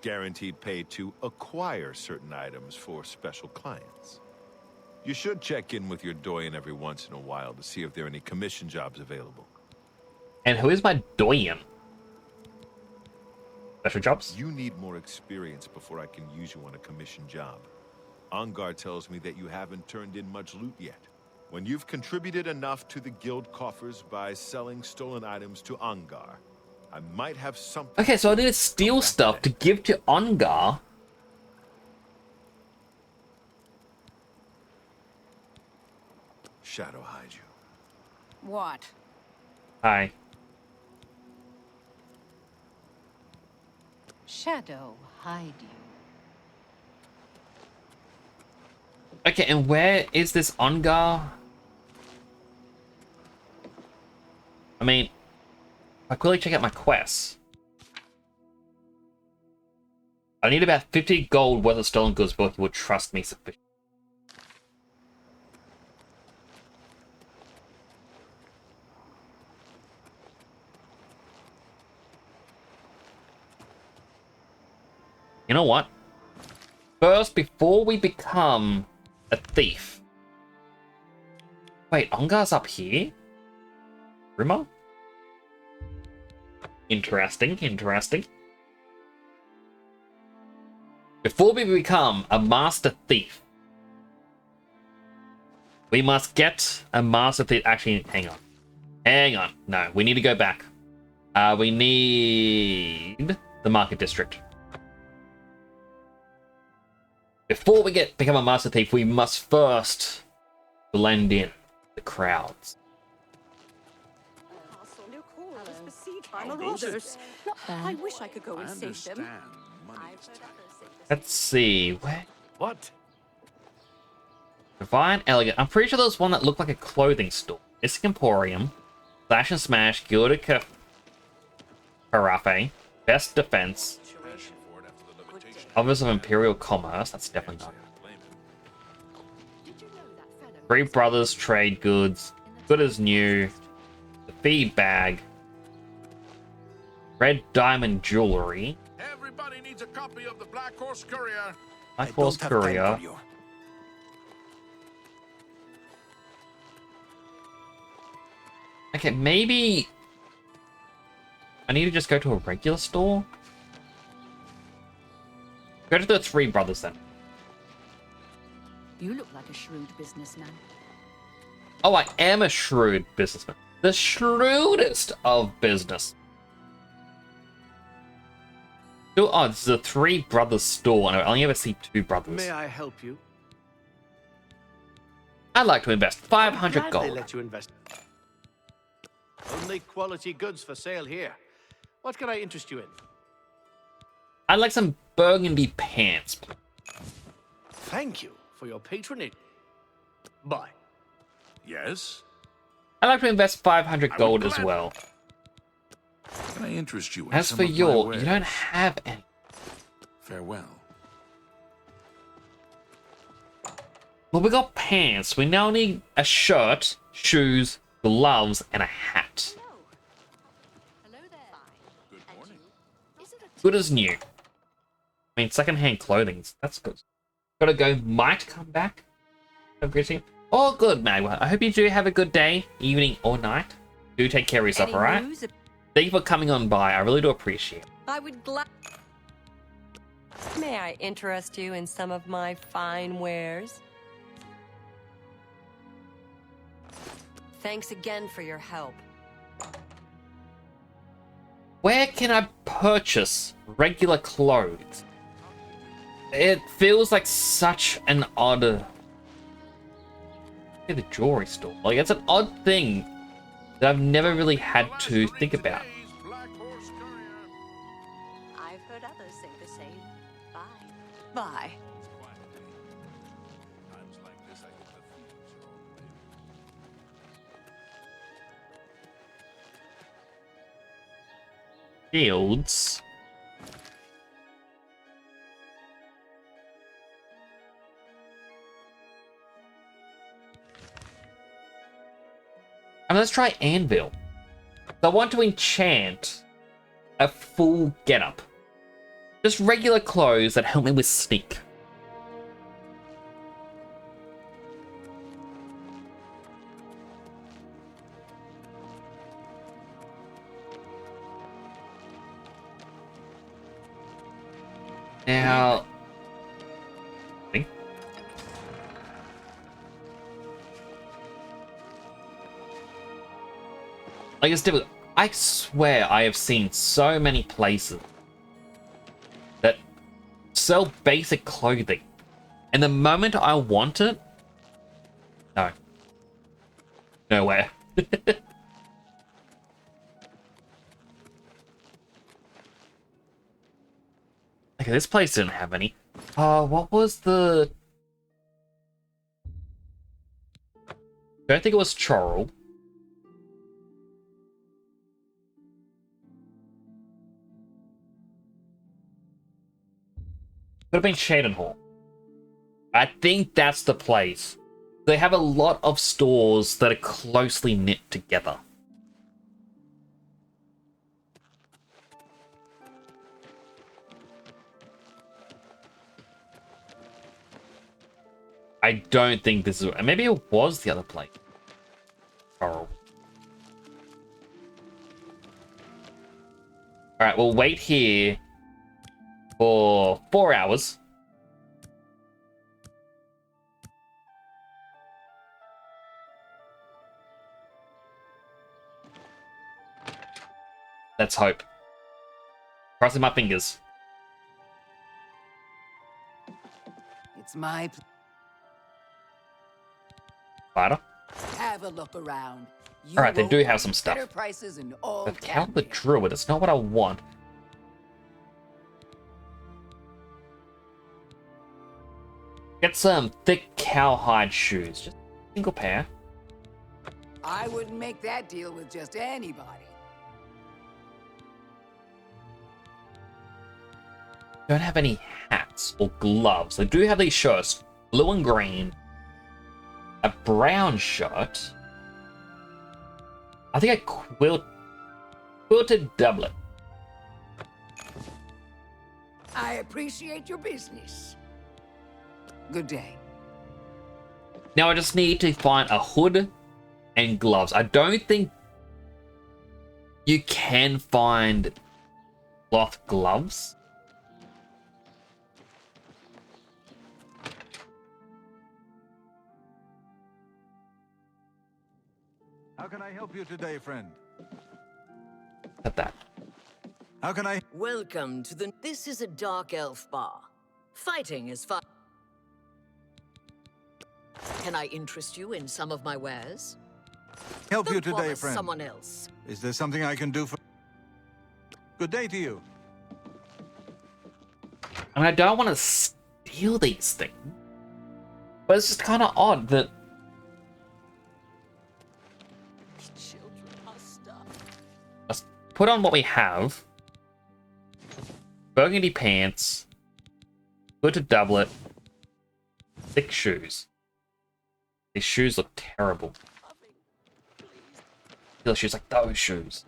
guaranteed pay to acquire certain items for special clients. You should check in with your doyen every once in a while to see if there are any commission jobs available. And who is my doyen? Special jobs? You need more experience before I can use you on a commission job. Ongar tells me that you haven't turned in much loot yet. When you've contributed enough to the guild coffers by selling stolen items to Ongar, I might have something. Okay, so I need to steal stuff to give to Ongar. Shadow hide you. What? Hi. Shadow hide you. Okay, and where is this Ongar? I mean, I quickly check out my quests. I need about 50 gold worth of stolen goods before he would trust me sufficiently. You know what? First, before we become a thief. Wait, Ongar's up here? Rumor? Interesting, interesting. Before we become a master thief, we must get a master thief. Actually, hang on. Hang on. No, we need to go back. We need the market district. Before we become a master thief, we must first blend in the crowds. I wish I could go and save them. Let's see. Where? What? Divine Elegant. I'm pretty sure there was one that looked like a clothing store. Mystic Emporium. Slash and Smash. Gilded Carafe. Best Defense. Office of Imperial Commerce. That's definitely not. Three Brothers Trade Goods. Good as New. The Feed Bag. Red Diamond Jewelry. Everybody needs a copy of the Black Horse Courier. Black Horse Courier. Okay, maybe I need to just go to a regular store. Go to the Three Brothers then. You look like a shrewd businessman. Oh, I am a shrewd businessman. The shrewdest of business. Oh, this is a Three Brothers store, and I only ever see two brothers. May I help you? I'd like to invest 500 They gold. let you invest. Only quality goods for sale here. What can I interest you in? I'd like some burgundy pants. Thank you for your patronage. Bye. Yes? I'd like to invest 500 gold as well. Can I interest you in As some for of my your, wares? you don't have any. Farewell. Well, we got pants. We now need a shirt, shoes, gloves, and a hat. Good as new. I mean, secondhand clothing. That's good. Gotta go. Might come back. Have a good day. Oh, good, Magwa. I hope you do have a good day, evening, or night. Do take care of yourself, alright? Thank you for coming on by. I really do appreciate it. I would May I interest you in some of my fine wares? Thanks again for your help. Where can I purchase regular clothes? It feels like such an odd... the jewelry store. Like, it's an odd thing that I've never really had to think about. I've heard others say the same. Bye. Bye. Shields. let's try Anvil. So I want to enchant a full getup. Just regular clothes that help me with sneak. Now, like it's difficult. I swear I have seen so many places that sell basic clothing, and the moment I want it, no, nowhere. Okay, this place didn't have any. What was the... Don't think it was Chorrel. Could have been Cheydinhal. I think that's the place. They have a lot of stores that are closely knit together. I don't think this is... Maybe it was the other place. Oh. Alright, we'll wait here for 4 hours. Let's hope. Crossing my fingers. It's my... Spider? Have a look around. Alright, they do have some stuff. Better prices in all But count the druid, it's not what I want. Get some thick cowhide shoes. Just a single pair. I wouldn't make that deal with just anybody. Don't have any hats or gloves. They do have these shirts, blue and green. A brown shirt. I think a quilted doublet. I appreciate your business. Good day. Now I just need to find a hood and gloves. I don't think you can find cloth gloves. How can I help you today, friend? At that. How can I... Welcome to the... This is a dark elf bar. Fighting is fun. Can I interest you in some of my wares? Help you Don't today, bother friend? someone else. Is there something I can do for... Good day to you. I mean, I don't want to steal these things. But it's just kind of odd that... Let's put on what we have. Burgundy pants. Quilted doublet. Thick shoes. These shoes look terrible. Feel shoes like those shoes.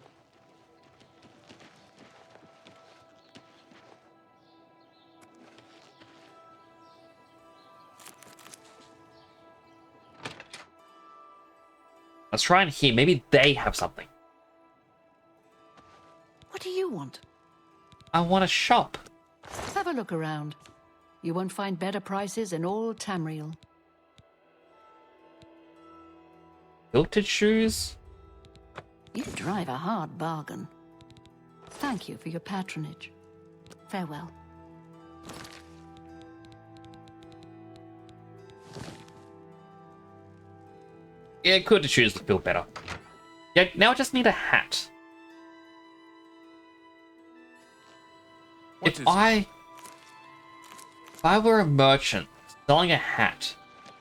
Let's try in here. Maybe they have something. What do you want? I want to shop. Have a look around. You won't find better prices in all Tamriel. Quilted shoes? You drive a hard bargain. Thank you for your patronage. Farewell. Yeah, quilted shoes look feel better. Yeah, now I just need a hat. If I were a merchant selling a hat,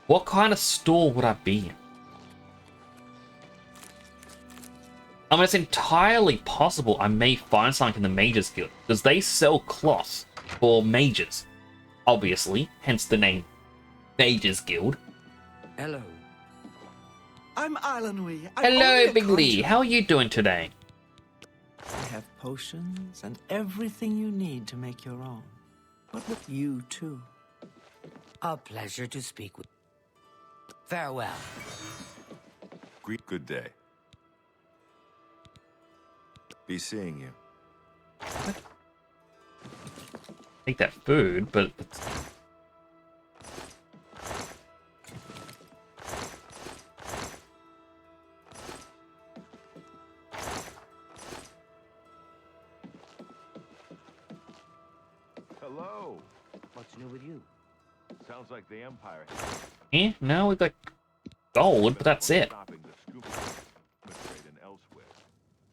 what kind of store would I be in? I mean, it's entirely possible I may find something in the Mages Guild, because they sell cloths for mages. Obviously, hence the name Mages Guild. Hello. I'm Islandwy. Hello, Big Lee. How are you doing today? I have potions and everything you need to make your own. But with you, too. A pleasure to speak with. Farewell. Good day. Be seeing you. Take that food, but... Hello. What's new with you? Sounds like the Empire. No, we've got gold, but that's it. Stopping the scuba trade and elsewhere.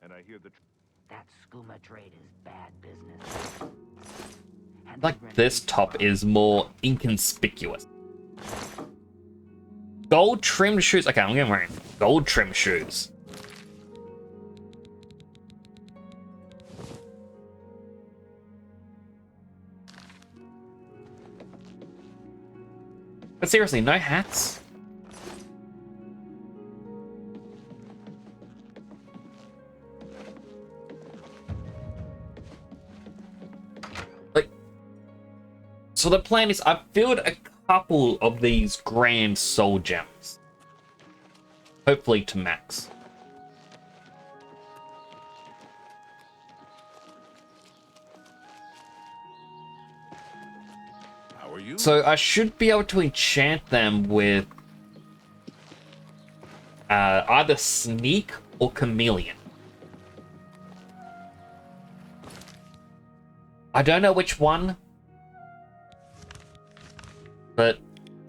And I hear That skooma trade is bad business. Like this top is more inconspicuous. Gold trimmed shoes. Okay, I'm gonna wear gold trimmed shoes. But seriously, no hats? Like, so the plan is I've filled a couple of these grand soul gems. Hopefully to max. How are you? So I should be able to enchant them with either Sneak or Chameleon. I don't know which one, but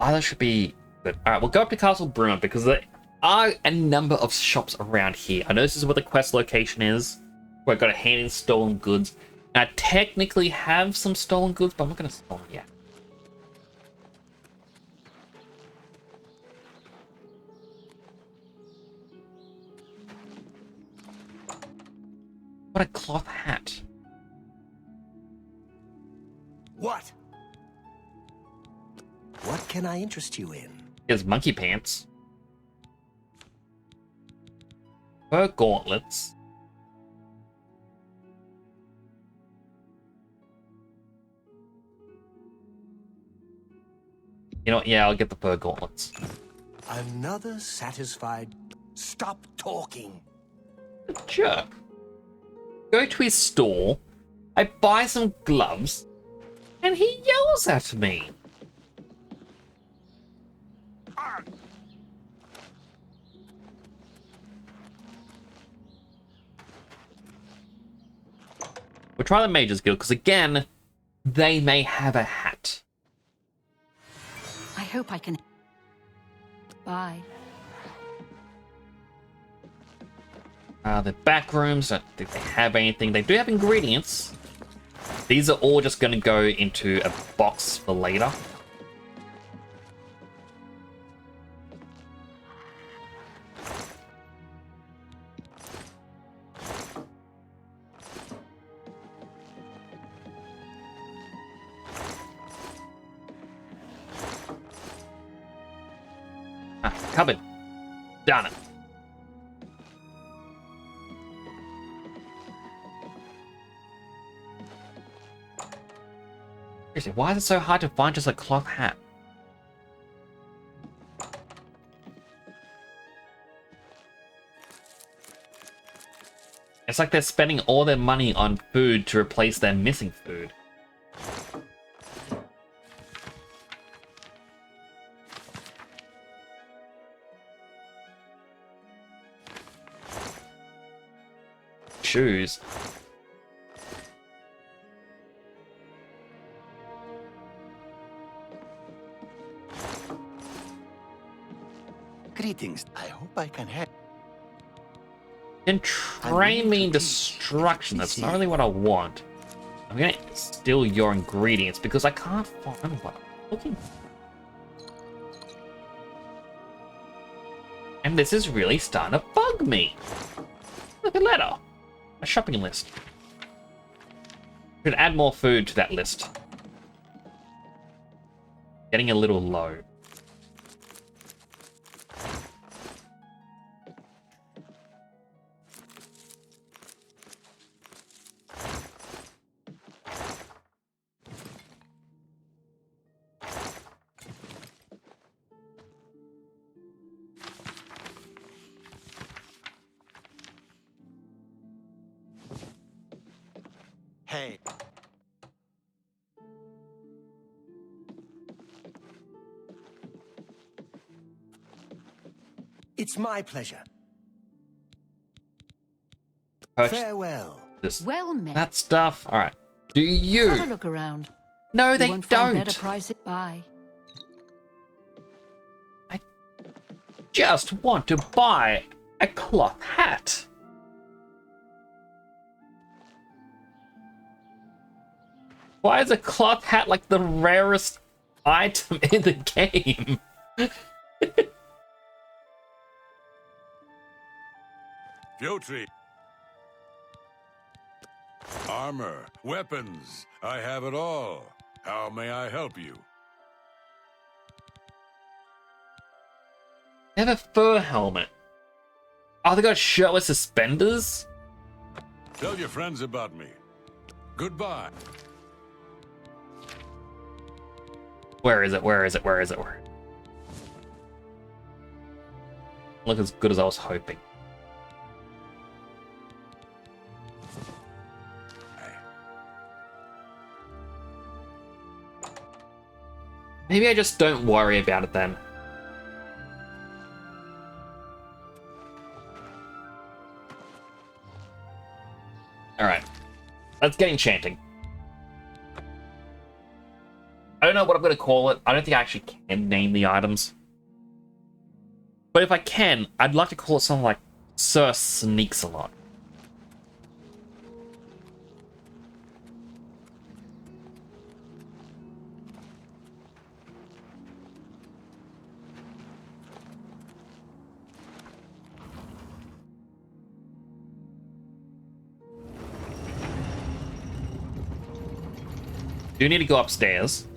either should be good. Alright, we'll go up to Castle Bruma because there are a number of shops around here. I know this is where the quest location is, where I've got a hand in stolen goods. I technically have some stolen goods, but I'm not going to sell them yet. What a cloth hat. What? What can I interest you in? Here's monkey pants. Fur gauntlets. You know what? Yeah, I'll get the fur gauntlets. Another satisfied... Stop talking. Jerk. Go to his store, I buy some gloves, and he yells at me. We'll try the Mages Guild, because again, they may have a hat. I hope I can... Bye. The back rooms, don't think they have anything. They do have ingredients. These are all just going to go into a box for later. Cupboard. Done it. Seriously, why is it so hard to find just a cloth hat? It's like they're spending all their money on food to replace their missing food. Shoes. Greetings. I hope I can help. Then train me in destruction. That's not really what I want. I'm gonna steal your ingredients because I can't find what I'm looking for. And this is really starting to bug me. Look, a letter. A shopping list. Should add more food to that list. Getting a little low. Hey. It's my pleasure. Farewell. Well met. That stuff. All right. Do you? Have a look around. No, You they won't find don't. better prices buy. Just want to buy a cloth hat. Why is a cloth hat like the rarest item in the game? Piotr. Armor, weapons, I have it all. How may I help you? They have a fur helmet. Oh, they got a shirt with suspenders? Tell your friends about me. Goodbye. Where is it? Where is it? Where is it? Look as good as I was hoping. Maybe I just don't worry about it then. Alright. Let's get enchanting. I don't know what I'm going to call it. I don't think I actually can name the items. But if I can, I'd like to call it something like Sir Sneaks a Lot. Do need to go upstairs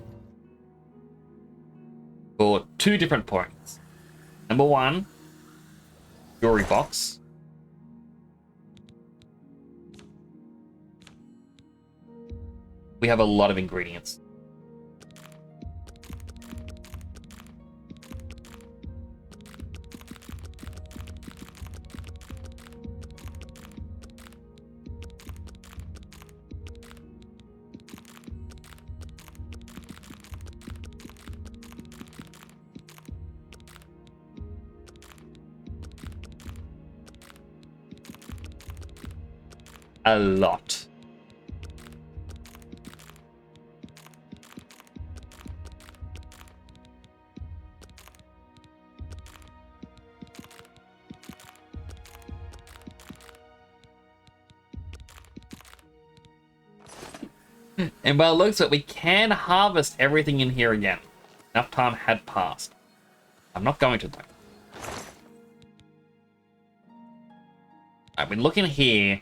for 2 different points. Number 1, jewelry box. We have a lot of ingredients. A lot. And by the looks of it, we can harvest everything in here again. Enough time had passed. I'm not going to though. I've been looking here.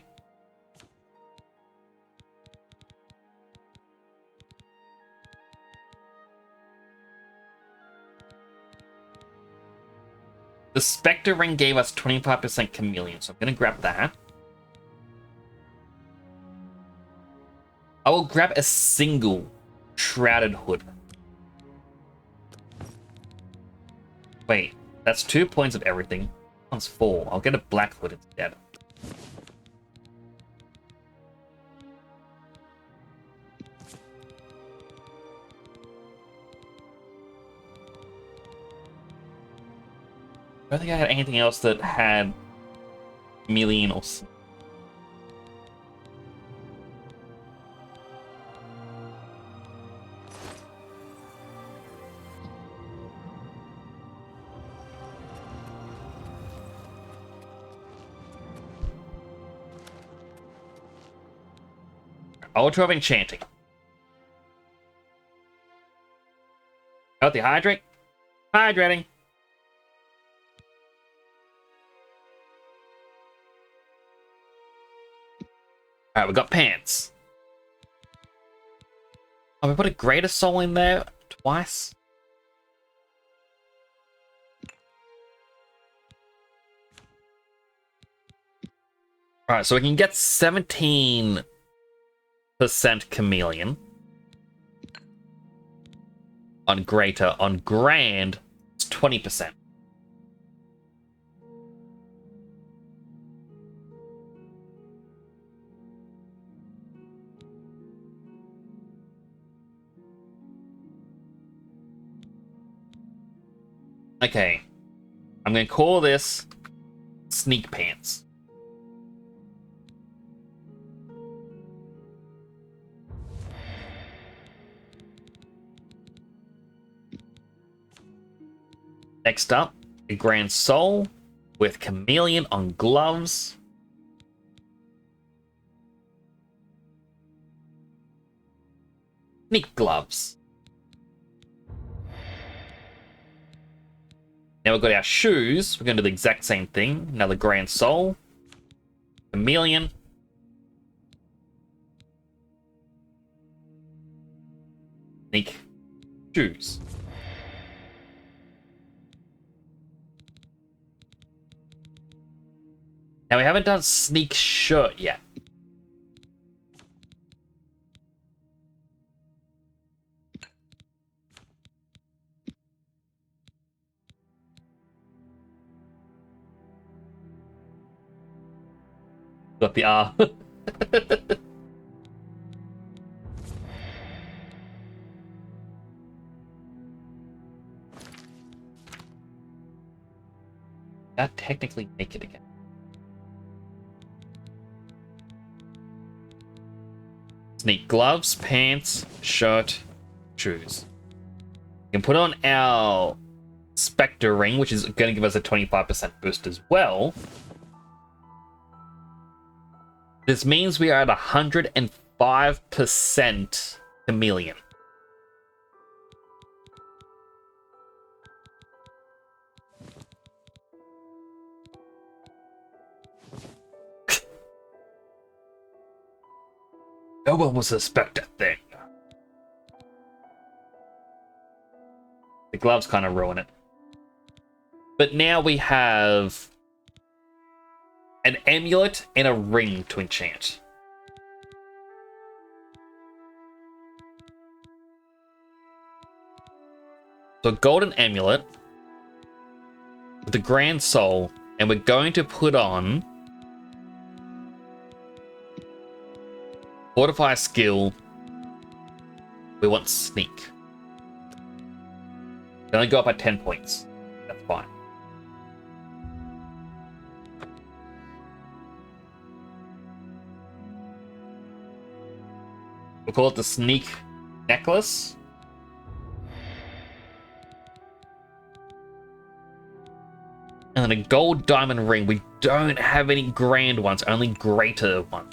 The Spectre Ring gave us 25% chameleon, so I'm going to grab that. I will grab a single shrouded hood. Wait, that's 2 points of everything. One's 4. I'll get a black hood instead. I don't think I had anything else that had chameleon or... Ultra of Enchanting. Healthy Hydrate. Hydrating. Alright, we got pants. Oh, we put a Greater Soul in there twice. Alright, so we can get 17% chameleon. On Greater. On Grand, it's 20%. Okay. I'm going to call this Sneak Pants. Next up, a Grand Soul with Chameleon on gloves. Sneak gloves. Now we've got our shoes. We're going to do the exact same thing. Another Grand Soul. Chameleon. Sneak shoes. Now we haven't done sneak shirt yet. Got the R. That technically make it again. Sneak gloves, pants, shirt, shoes. We can put on our Spectre ring, which is going to give us a 25% boost as well. This means we are at 105% chameleon. No one will suspect a thing. The gloves kind of ruin it. But now we have an amulet and a ring to enchant. So golden amulet with the Grand Soul, and we're going to put on Fortify skill. We want sneak. They only go up by 10 points. That's fine. We'll call it the sneak necklace. And then a gold diamond ring. We don't have any grand ones, only greater ones.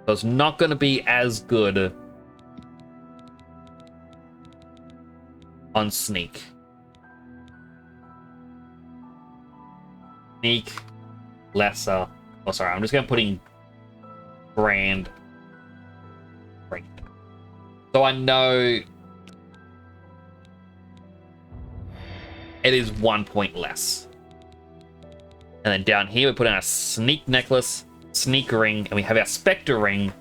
So it's not going to be as good on sneak. Sneak, lesser. Oh, sorry, I'm just going to put in grand ring. So I know it is 1 point less. And then down here we put in a sneak necklace, sneak ring, and we have our Spectre ring.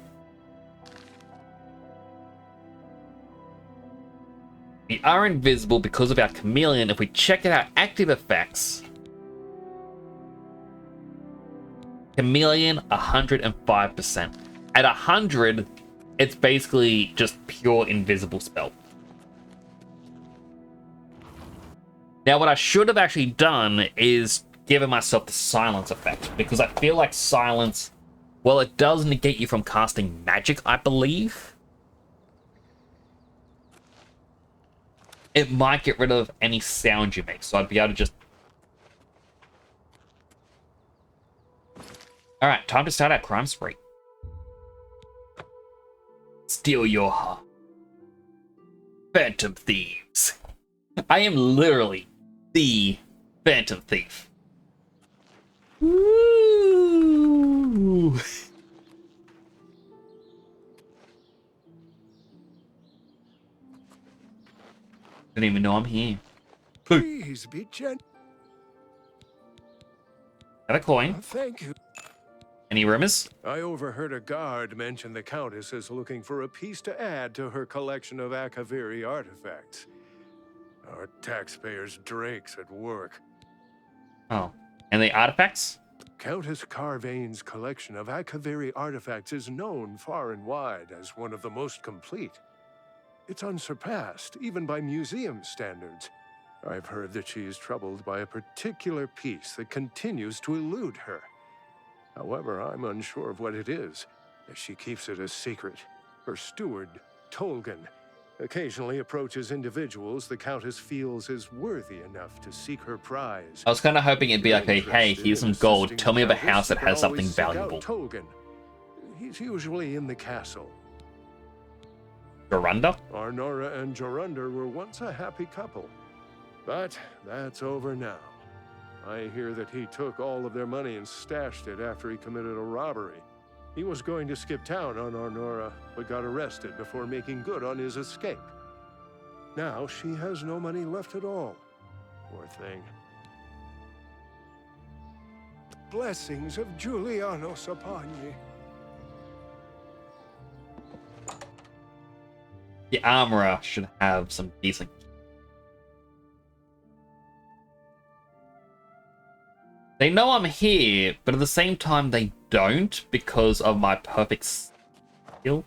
We are invisible because of our chameleon. If we check out our active effects, chameleon 105%. At 100, it's basically just pure invisible spell. Now what I should have actually done is given myself the silence effect, because I feel like silence, well, it does negate you from casting magic, I believe. It might get rid of any sound you make, so I'd be able to just... Alright, time to start our crime spree. Steal your heart. Phantom Thieves. I am literally the Phantom Thief. Woo! Didn't even know I'm here. Please be gentle. Got a coin. Thank you. Any rumors? I overheard a guard mention the Countess is looking for a piece to add to her collection of Akaviri artifacts. Our taxpayers' Drake's at work. Oh. And the artifacts? Countess Carvane's collection of Akaviri artifacts is known far and wide as one of the most complete. It's unsurpassed, even by museum standards. I've heard that she is troubled by a particular piece that continues to elude her. However, I'm unsure of what it is, as she keeps it a secret. Her steward, Tolgan, occasionally approaches individuals the Countess feels is worthy enough to seek her prize. I was kind of hoping it'd be like, hey, here's some gold. Tell me of a house that has something valuable. Tolgan. He's usually in the castle. Jorunda? Arnora and Jorunda were once a happy couple, but that's over now. I hear that he took all of their money and stashed it after he committed a robbery. He was going to skip town on Arnora, but got arrested before making good on his escape. Now she has no money left at all. Poor thing. Blessings of Julianos upon ye. The armorer should have some decent. They know I'm here, but at the same time they don't because of my perfect skill.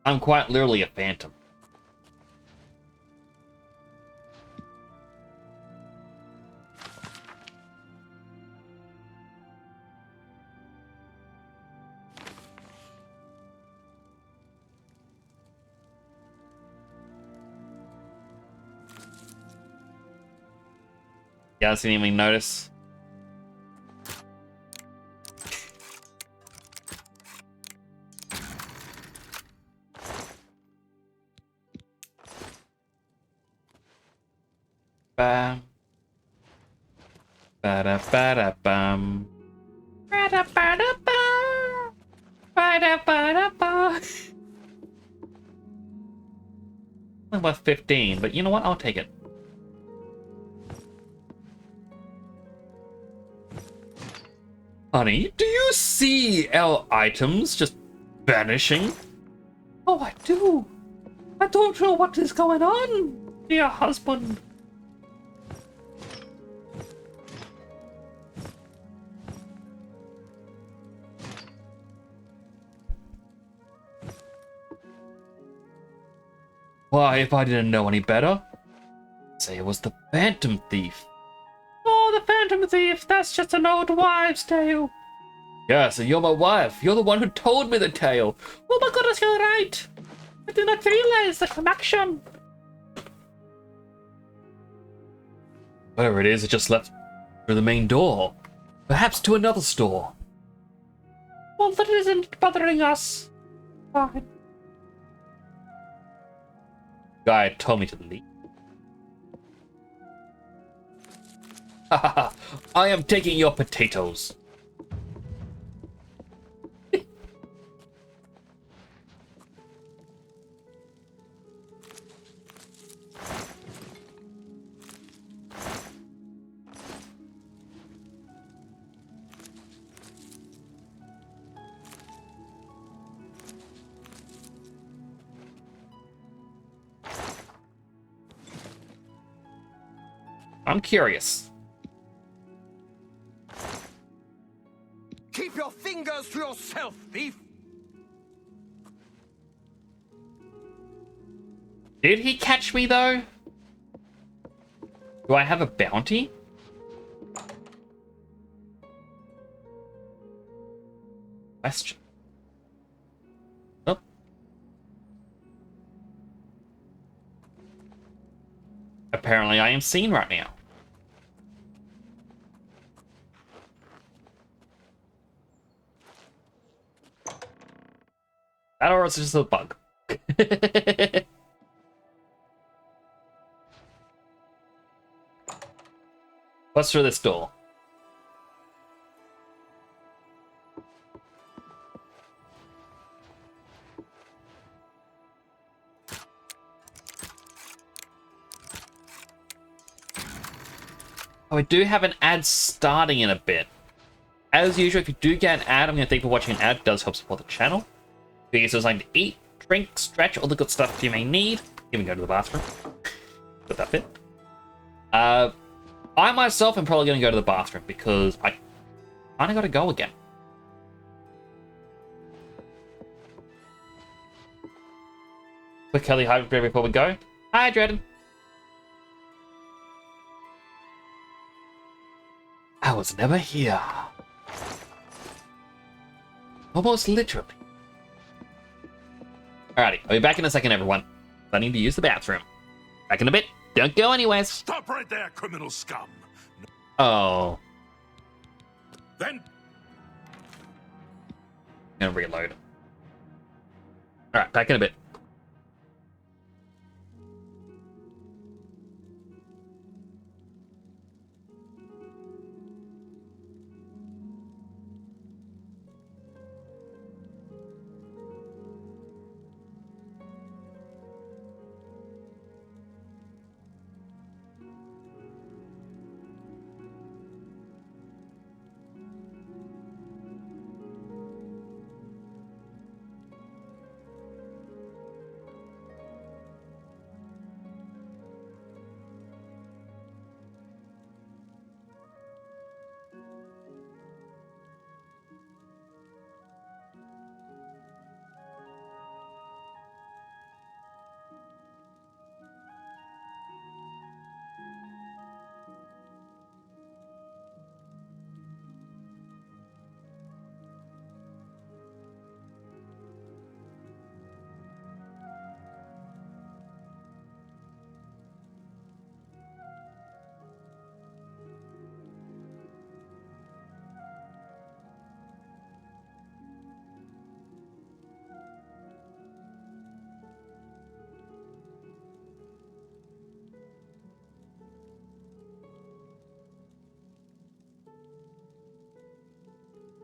I'm quite literally a phantom. You guys didn't even notice? Bam. Ba-da-ba-da-bum. Ba-da-ba-da-bum. Ba-da-ba-da-bum. I'm worth 15, but you know what? I'll take it. Honey, do you see our items just vanishing? Oh, I do. I don't know what is going on, dear husband. Why, if I didn't know any better, say it was the Phantom Thief. Oh, the Phantom Thief, that's just an old wives' tale. Yes, and you're my wife. You're the one who told me the tale. Oh my goodness, you're right. I did not realize the connection. Whatever it is, it just left through the main door. Perhaps to another store. Well, that isn't bothering us. Fine. Guy told me to leave. I am taking your potatoes. I'm curious. Keep your fingers to yourself, thief! Did he catch me, though? Do I have a bounty? Question. Oh. Apparently I am seen right now. That or it's just a bug. What's through this door? Oh, I do have an ad starting in a bit. As usual, if you do get an ad, I'm going to thank you for watching an ad. It does help support the channel. You can something to eat, drink, stretch, all the good stuff you may need. Even go to the bathroom. Put that bit. I myself am probably going to go to the bathroom because I kind of got to go again. Quick Kelly hydrate before we go. Hydrated. I was never here. Almost literally. Alrighty, I'll be back in a second, everyone. I need to use the bathroom. Back in a bit. Don't go anywhere. Stop right there, criminal scum. Oh. Then I'm gonna reload. Alright, back in a bit.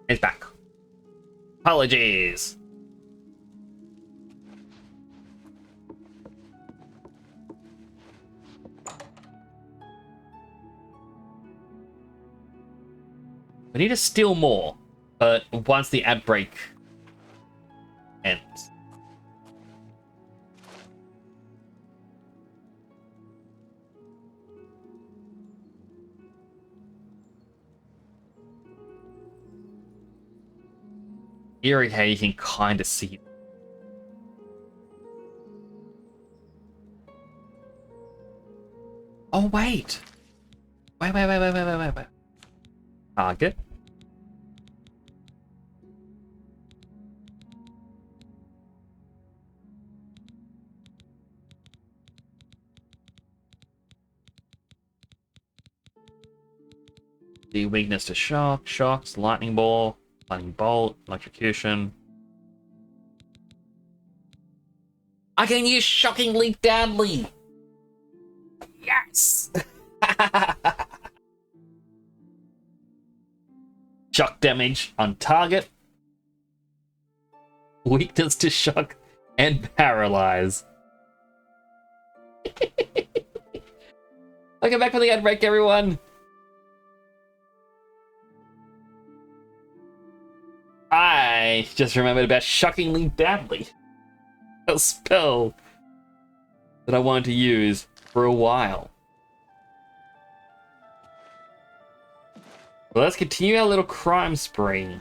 It's back. Apologies. We need to steal more, but once the ad break ends. Eerie how you can kind of see them. Oh, wait. Wait. Target. The weakness to shock, shocks, lightning ball, lightning bolt, electrocution. I can use shockingly deadly. Yes. Shock damage on target. Weakness to shock and paralyze. Welcome back for the ad break, everyone. I just remembered about shockingly badly. A spell that I wanted to use for a while. Well, let's continue our little crime spree.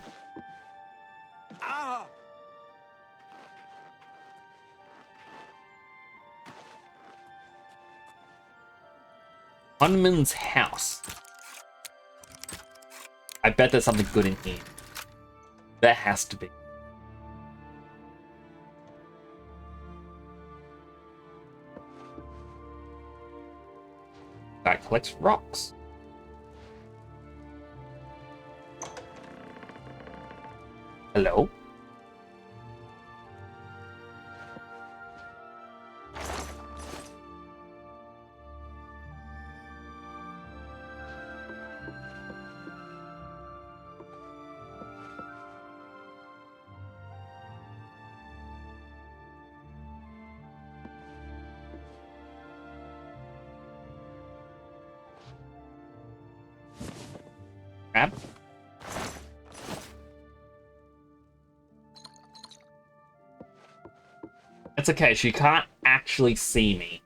Hunman's house. I bet there's something good in here. There has to be. That collects rocks. Hello? Crap. It's okay, she can't actually see me.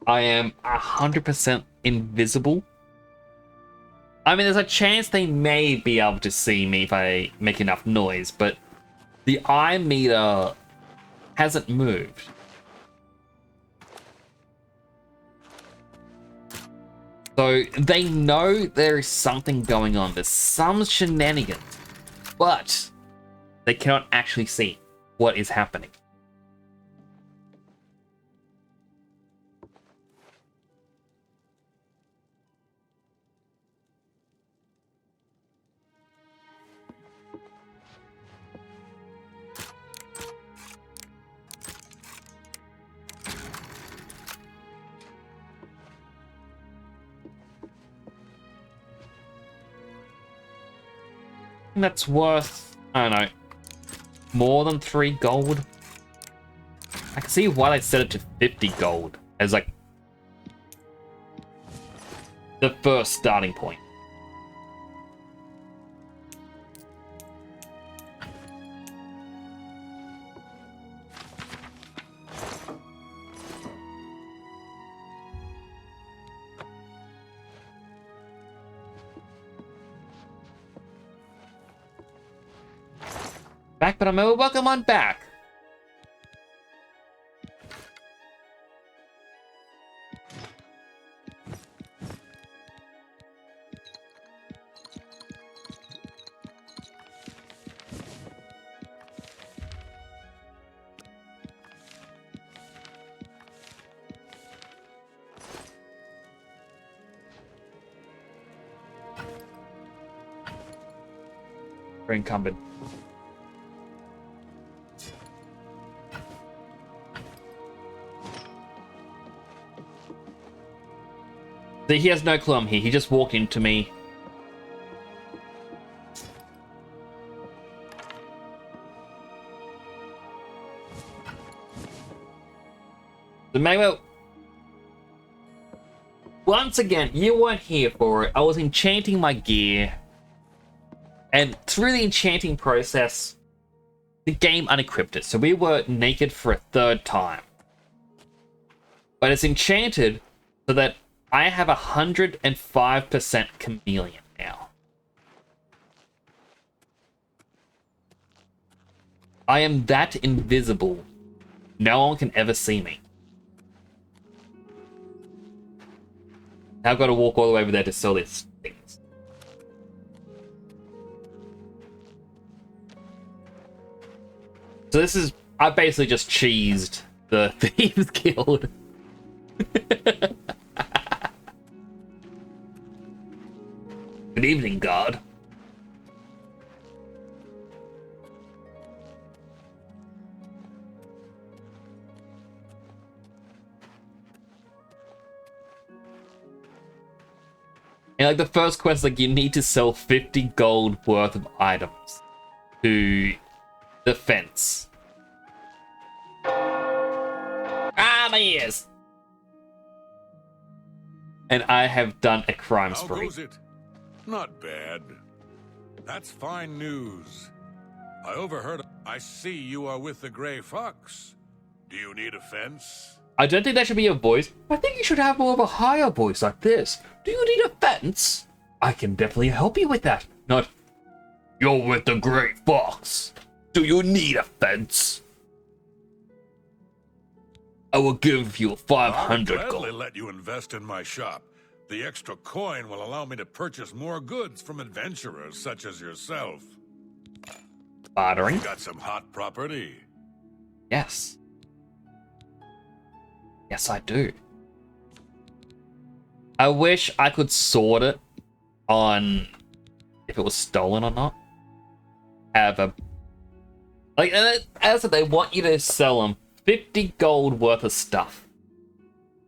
I am 100% invisible. I mean, there's a chance they may be able to see me if I make enough noise, but the eye meter hasn't moved. So they know there is something going on. There's some shenanigans, but they cannot actually see what is happening. That's worth, I don't know, more than 3 gold. I can see why they set it to 50 gold as like the first starting point. Back, but I'm welcome on back. For incumbent. So he has no clue I'm here. He just walked into me. So Manuel, once again, you weren't here for it. I was enchanting my gear. And through the enchanting process, the game unequipped it. So we were naked for a 3rd time. But it's enchanted so that I have 105% chameleon now. I am that invisible. No one can ever see me. Now I've got to walk all the way over there to sell these things. So this is... I basically just cheesed the Thieves Guild. Good evening, God. And like the first quest, like you need to sell 50 gold worth of items to the fence. Ah, my ears! And I have done a crime spree. How goes it? Not bad. That's fine news. I overheard. I see you are with the Grey Fox. Do you need a fence? I don't think that should be your voice. I think you should have more of a higher voice like this. Do you need a fence? I can definitely help you with that. Not, you're with the Grey Fox. Do you need a fence? I will give you 500 I'll gladly gold. let you invest in my shop. The extra coin will allow me to purchase more goods from adventurers such as yourself. Bartering? You got some hot property? Yes. Yes, I do. I wish I could sort it on if it was stolen or not. However, like, as I said, they want you to sell them 50 gold worth of stuff.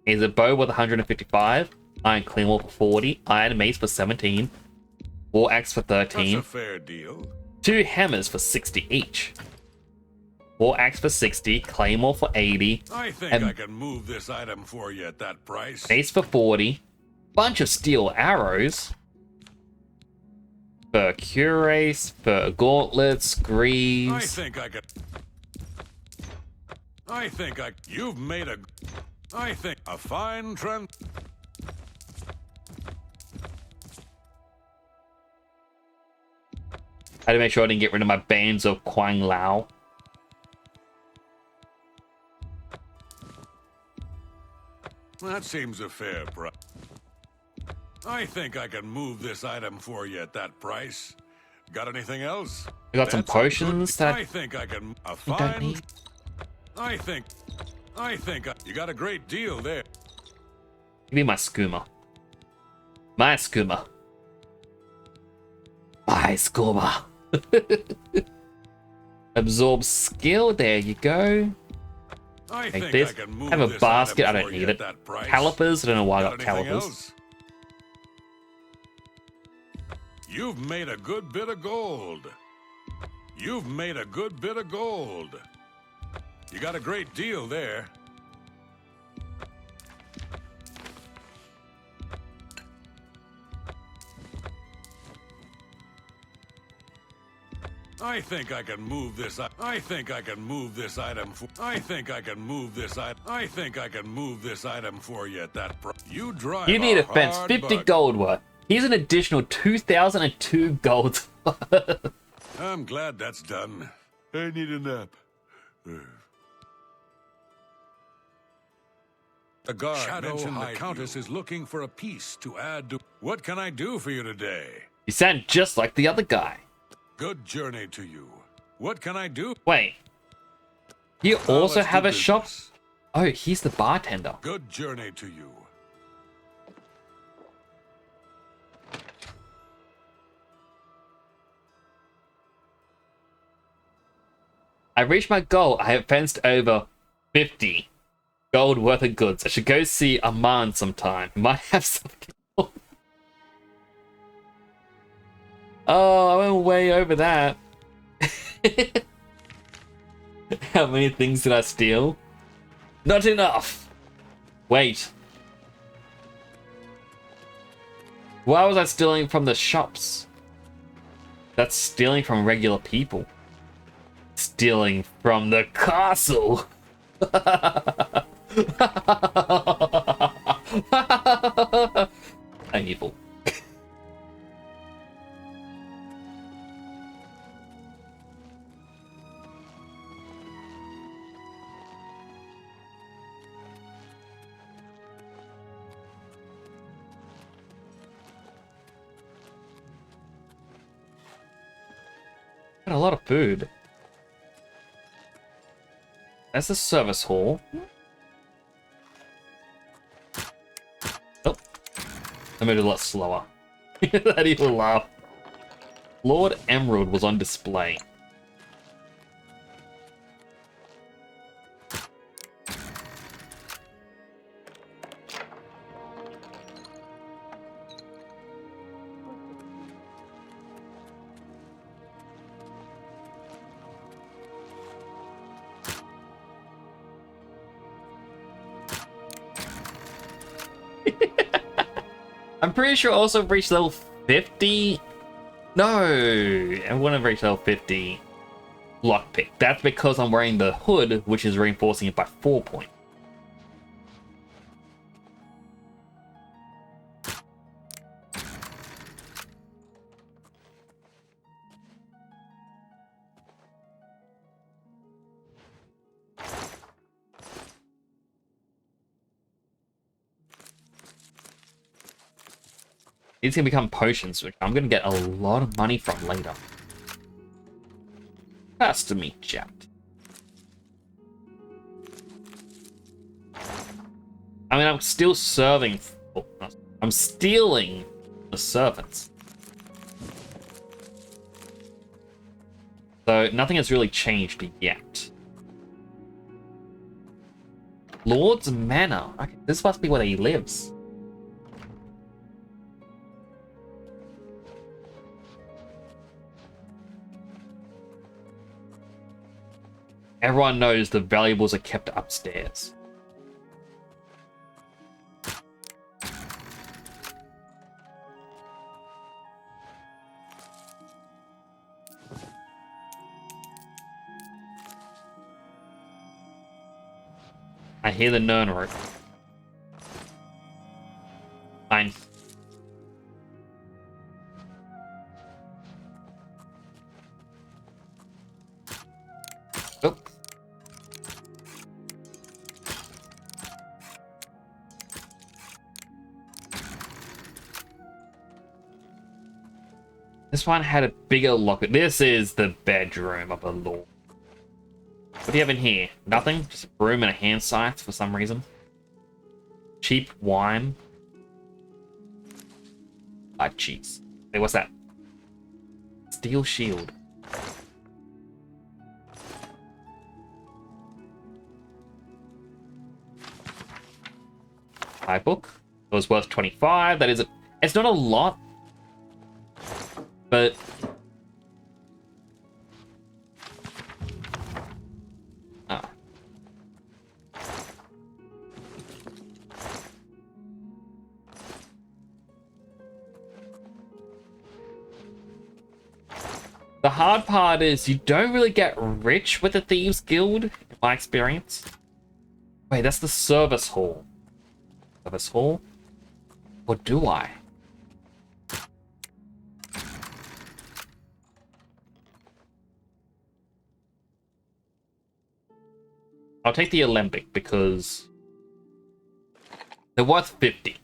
Is a bow worth 155, iron claymore for 40, iron mace for 17, war axe for 13. That's a fair deal. 2 hammers for 60 each. War axe for 60, claymore for 80. I think and I can move this item for you at that price. mace for 40. Bunch of steel arrows. For cuirass, for gauntlets, greaves. I think I... You've made a... I think a fine trend. I had to make sure I didn't get rid of my bands of Quang Lao. That seems a fair price. I think I can move this item for you at that price. Got anything else? I got some potions that I think I can. A you don't need. I think. You got a great deal there. Give me my skooma. My skooma. My skooma. Absorb skill. There you go. I Take think this. I can move Have a this basket. I item don't for you need at it. that price. Calipers. I don't know why I got anything calipers. else? You've made a good bit of gold. You've made a good bit of gold. You got a great deal there. I think I can move this. I think I can move this item. I think I can move this item. I think I can move this item for you at that price. You drive. You need a fence. hard 50 bargain. gold worth. Here's an additional 2,002 gold. I'm glad that's done. I need a nap. The guard mentioned the Countess is looking for a piece to add to. What can I do for you today? You sound just like the other guy. Good journey to you. What can I do? Wait. You also let's do have a shop? business. Oh, he's the bartender. Good journey to you. I reached my goal. I have fenced over 50 gold worth of goods. I should go see Aman sometime. He might have something. Oh, I went way over that. How many things did I steal? Not enough. Wait. Why was I stealing from the shops? That's stealing from regular people. Stealing from the castle. I'm evil. Got a lot of food. That's the service hall. Oh. I made it a lot slower. That evil laugh. Lord Emerald was on display. I'm pretty sure I also reached level 50. No, I want to reach level 50 lockpick. That's because I'm wearing the hood, which is reinforcing it by 4 points. These can become potions, which I'm going to get a lot of money from later. Nice to meet Jack. I mean, I'm still serving. I'm stealing the servants. So nothing has really changed yet. Lord's Manor. Okay, this must be where he lives. Everyone knows the valuables are kept upstairs. I hear the Nern rope. Fine. Oh. This one had a bigger locker. This is the bedroom of the Lord. What do you have in here? Nothing? Just a broom and a hand scythe for some reason. Cheap wine. Ah, jeez. Hey, what's that? Steel shield. High book. It was worth 25. That is a... It's not a lot. But... Ah. The hard part is you don't really get rich with the Thieves Guild, in my experience. Wait, that's the service hall. Service hall? Or do I? I'll take the Olympic because they're worth 50.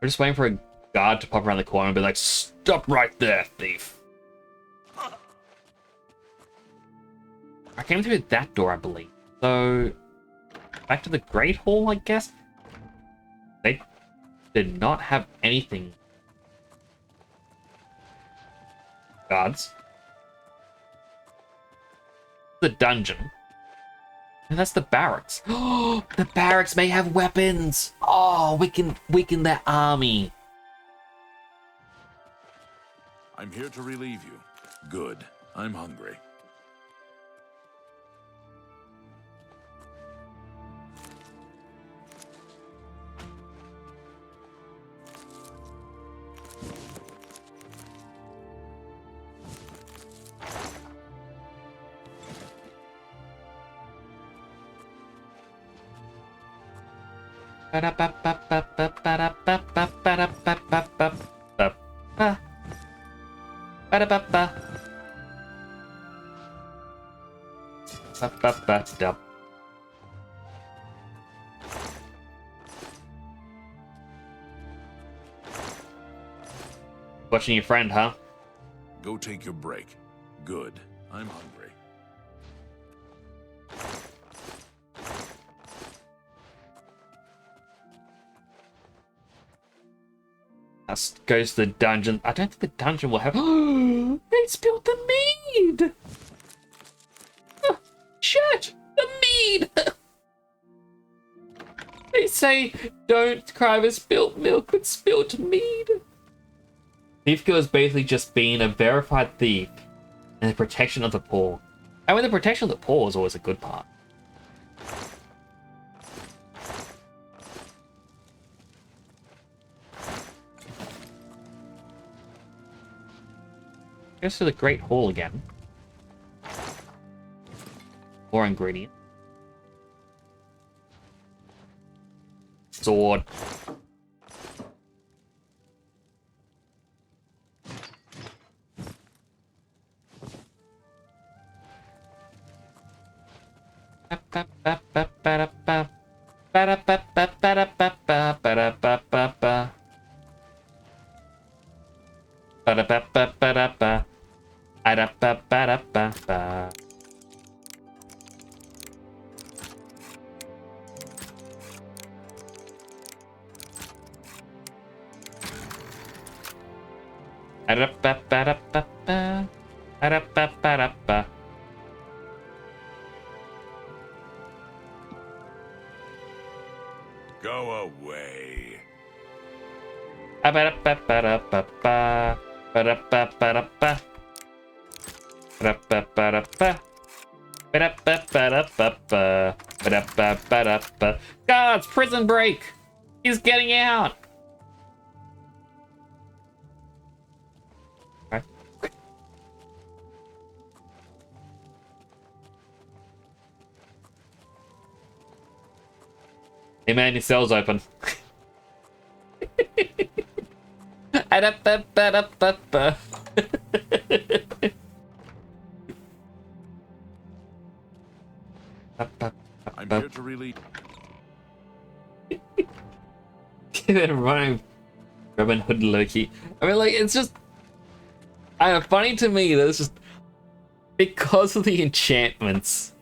We're just waiting for a guard to pop around the corner and be like, "Stop right there, thief." I came through that door, I believe. So, back to the Great Hall, I guess? They did not have anything. Guards. The dungeon. And that's the barracks. Oh, the barracks may have weapons. Oh, we can weaken their army. I'm here to relieve you. Good. I'm hungry. Watching your friend, huh? Go take your break. Good. I'm hungry. That goes to the dungeon. I don't think the dungeon will have... They spilled the mead! Oh, shit! The mead! They say, don't cry over spilt milk with spilt mead. Thief Guild is basically just being a verified thief and the protection of the poor. I mean, the protection of the poor is always a good part. Goes to the Great Hall again. More ingredient. Sword. Go away. Ba-da-ba-ba-da-ba. Guards, prison break! He's getting out! Right. Hey man, your cell's open. Ba-da-ba-ba-da-ba-ba. I'm here to relieve. Robin Hood Loki. I mean, like, it's just funny to me that it's just because of the enchantments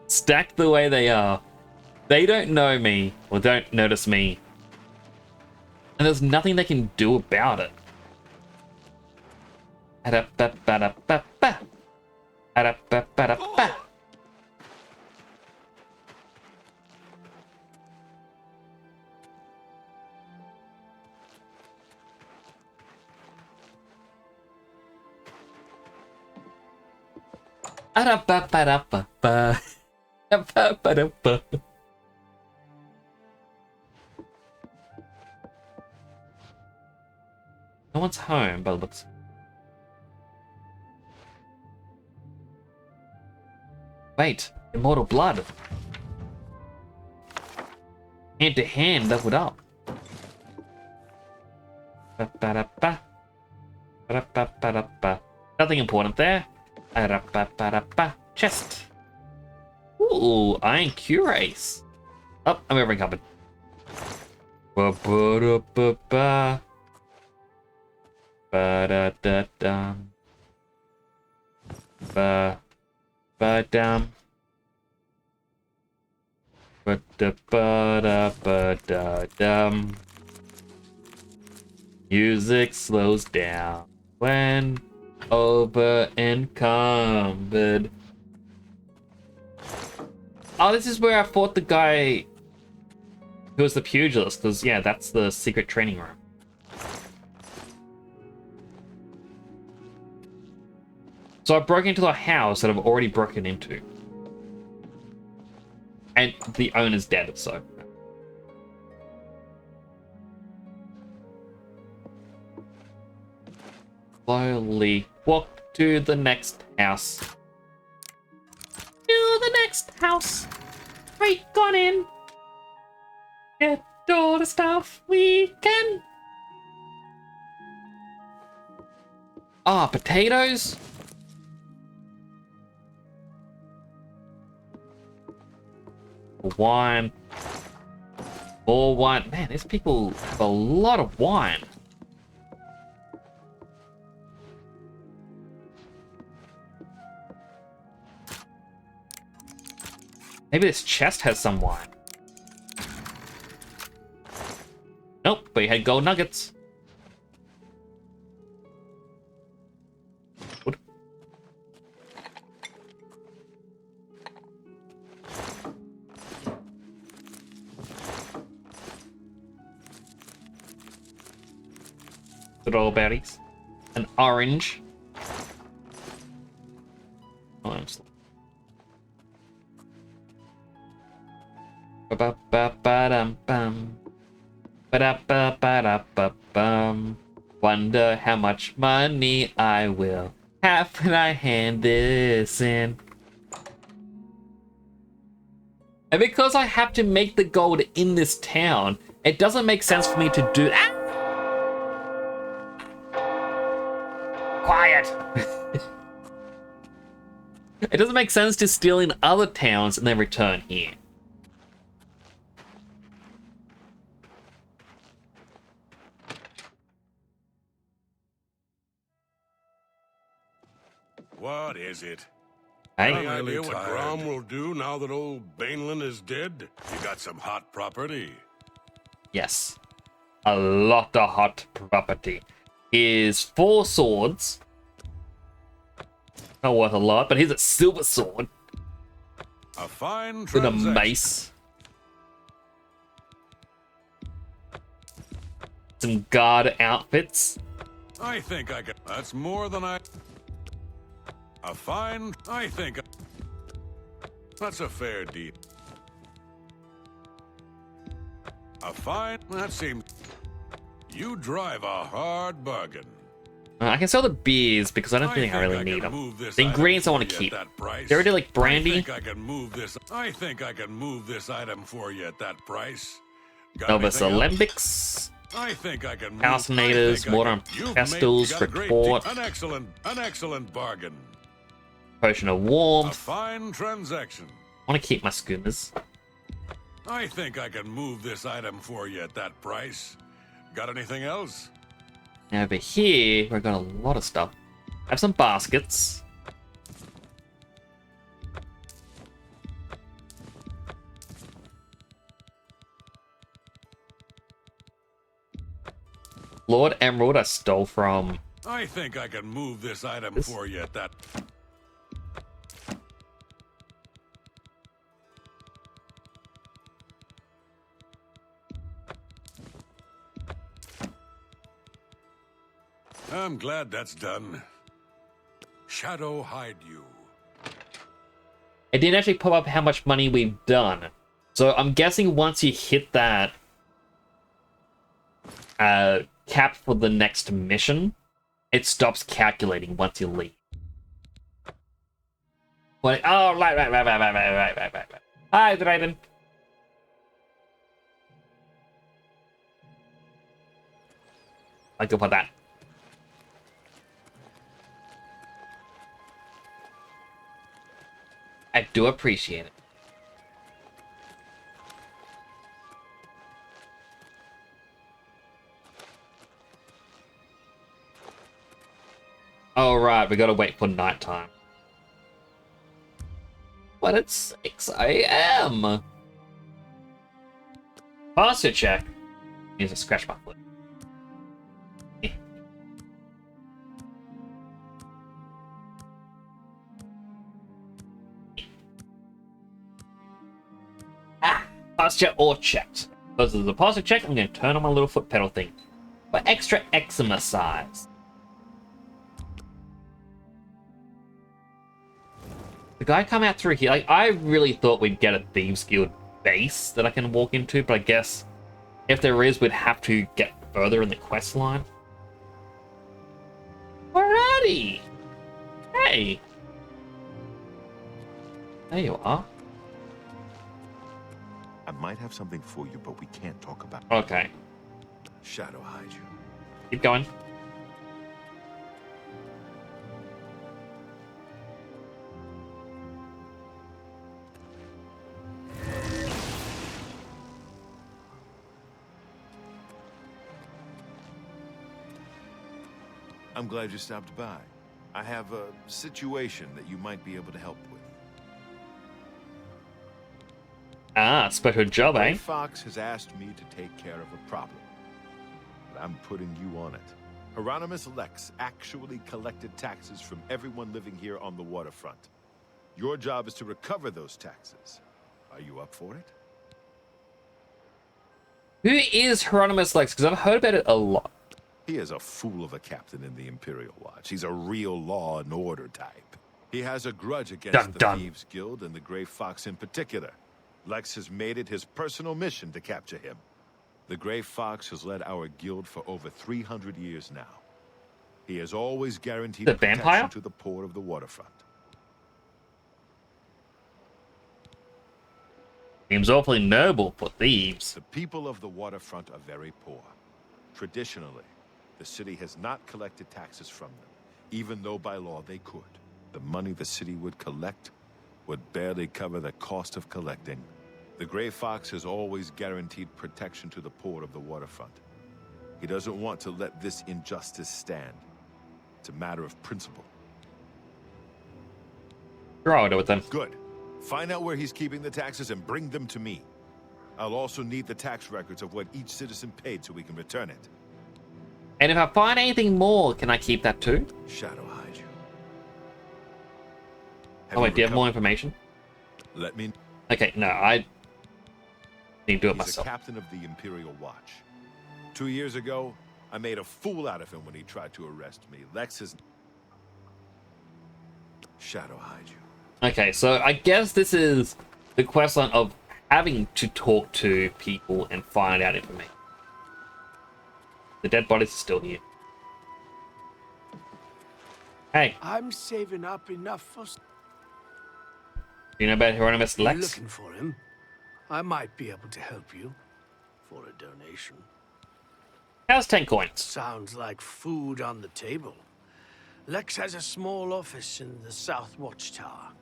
stacked the way they are. They don't know me or don't notice me, and there's nothing they can do about it. Ba-da-ba-ba-da-ba-ba. Ba-da-ba-ba-da-ba. Ba-da-ba-ba-da-ba-ba. Ba-ba-ba-da-ba. No one's home, but it looks. Wait, immortal blood. Hand to hand, leveled up. Ba-ba-da-ba. Ba-da-ba-ba-da-ba. Nothing important there. Ba-da-ba-ba-da-ba. Chest. Ooh, iron cuirass. Oh, I'm over encumbered. Ba-ba-da-ba-ba. Ba-da-da-dum. Ba-ba-dum. Ba-da-ba-da-ba-da-dum. Music slows down when over encumbered. Oh, this is where I fought the guy who was the pugilist, because, yeah, that's the secret training room. So I broke into a house that I've already broken into. And the owner's dead, so. Slowly walk to the next house. To the next house. We got in. Get all the stuff we can. Ah, potatoes. Wine. More wine. Man, these people have a lot of wine. Maybe this chest has some wine. Nope, but he had gold nuggets. Good. Good old berries. An orange. Oh, I'm slow. Ba-ba-ba-dum-bum. Ba-da-ba-ba-da-ba-bum. Wonder how much money I will have when I hand this in. And because I have to make the gold in this town, it doesn't make sense for me to do that. Quiet! It doesn't make sense to steal in other towns and then return here. What is it? Hey. Any idea what Grom will do now that old Bainlin is dead? You got some hot property? Yes. A lot of hot property. Here's 4 swords. Not worth a lot, but here's a silver sword. A fine with a transaction. mace. Some guard outfits. I think I can. That's more than I. A fine. I think. That's a fair deal. A fine... That seems... You drive a hard bargain. I can sell the beers because I don't think I really need them. The ingredients I want to keep. They already like brandy. I think I can move this item for you at that price. Novus Alembics. I think I can move. Calcinators, Mortar and Pestles, Retort. An excellent bargain. Potion of A Warmth. fine transaction. I want to keep my schooners. I think I can move this item for you at that price. Got anything else? Now over here, we've got a lot of stuff. I have some baskets. Lord Emerald I stole from... I think I can move this item for you at that... I'm glad that's done. Shadow hide you. It didn't actually pop up how much money we've done. So I'm guessing once you hit that cap for the next mission, it stops calculating once you leave. But, oh, right. Hi, Draven. I go for that. I do appreciate it. All right, we gotta wait for nighttime. But it's 6 a.m. Posture check. Needs a scratch my foot. Posture or checked. Because of the posture check, I'm going to turn on my little foot pedal thing for extra eczema size. The guy come out through here. Like, I really thought we'd get a Thieves Guild base that I can walk into, but I guess if there is, we'd have to get further in the quest line. Alrighty. Hey. There you are. I might have something for you, but we can't talk about it. Okay. Shadow hide you. Keep going. I'm glad you stopped by. I have a situation that you might be able to help with. Ah, special job, eh? Fox has asked me to take care of a problem. But I'm putting you on it. Hieronymus Lex actually collected taxes from everyone living here on the waterfront. Your job is to recover those taxes. Are you up for it? Who is Hieronymus Lex? Because I've heard about it a lot. He is a fool of a captain in the Imperial Watch. He's a real law and order type. He has a grudge against the Thieves Guild and the Grey Fox in particular. Lex has made it his personal mission to capture him. The Grey Fox has led our guild for over 300 years now. He has always guaranteed protection to the poor of the waterfront. Seems awfully noble for thieves. The people of the waterfront are very poor. Traditionally, the city has not collected taxes from them, even though by law they could. The money the city would collect would barely cover the cost of collecting. The Grey Fox has always guaranteed protection to the poor of the waterfront. He doesn't want to let this injustice stand. It's a matter of principle. Sure, I'll do it then. Good. Find out where he's keeping the taxes and bring them to me. I'll also need the tax records of what each citizen paid so we can return it. And if I find anything more, can I keep that too? Shadow hide you. Oh wait, do you have more information? Let me... Okay, no, I need to do it He's myself. a captain of the Imperial Watch. 2 years ago, I made a fool out of him when he tried to arrest me. Lex is... Shadow hide you. Okay, so I guess this is the questline of having to talk to people and find out information. The dead bodies are still here. Hey. I'm saving up enough for... Do you know about Hieronymus You're Lex? looking for him? I might be able to help you. For a donation. How's 10 coins? Sounds like food on the table. Lex has a small office in the South Watchtower.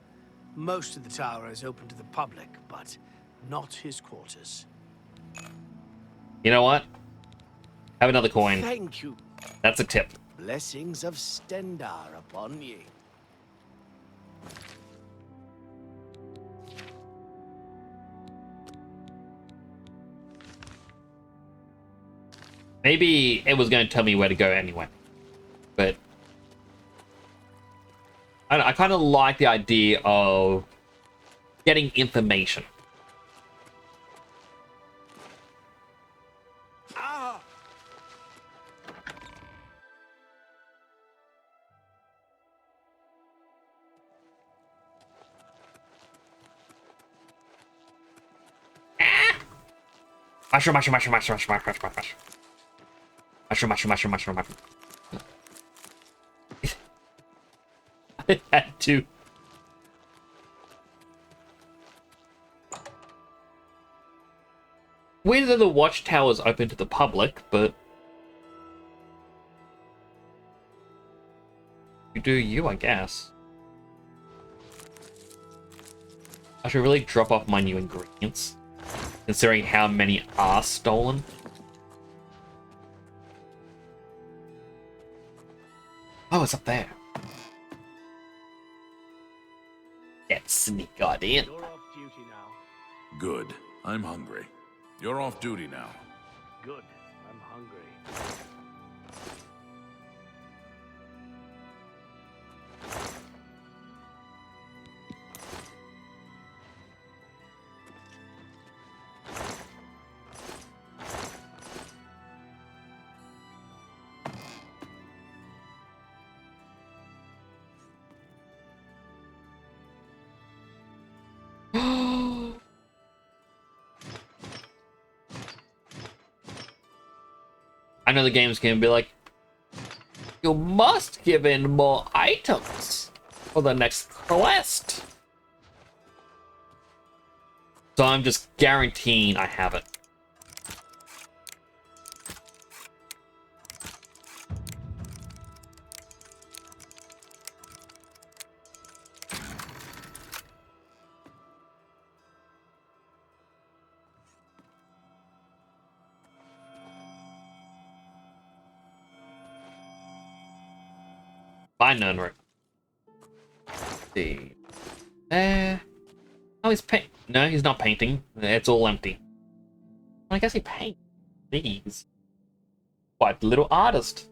Most of the tower is open to the public, but not his quarters. You know what? Have another coin. Thank you. That's a tip. Blessings of Stendar upon ye. Maybe it was going to tell me where to go anyway. But I kind of like the idea of getting information. Mushroom, mushroom, mushroom, mushroom, mushroom, mushroom, mushroom, mushroom. Mushroom, mushroom, mushroom, mushroom, mushroom. I had to. Weird that the watchtower is open to the public, but you do you, I guess. I should really drop off my new ingredients, considering how many are stolen. Oh, it's up there. Let's sneak on in. You're off duty now. Good. I'm hungry. You're off duty now. Good. I'm hungry. I know the game's gonna be like, you must give in more items for the next quest. So I'm just guaranteeing I have it. Bye, Nunrick. See. Oh, he's paint. No, he's not painting. It's all empty. I guess he paints these. Quite the little artist.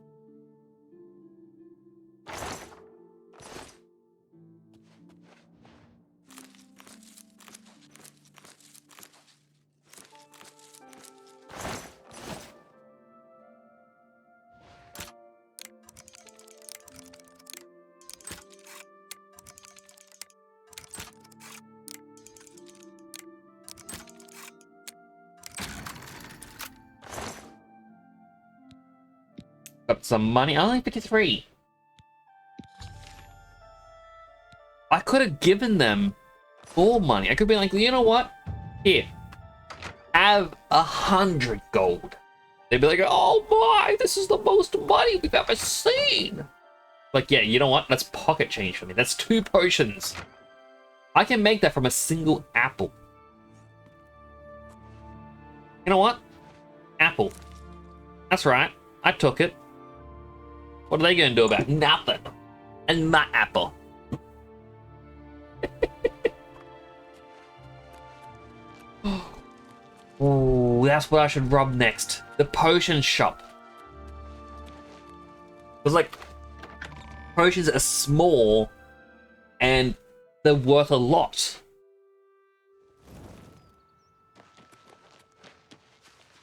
Got some money. Only 53. I could have given them more money. I could be like, you know what? Here. Have 100 gold. They'd be like, oh my, this is the most money we've ever seen. Like, yeah, you know what? That's pocket change for me. That's 2 potions. I can make that from a single apple. You know what? Apple. That's right. I took it. What are they going to do about it? Nothing. And my apple. Ooh, that's what I should rob next. The potion shop. Because, like, potions are small and they're worth a lot.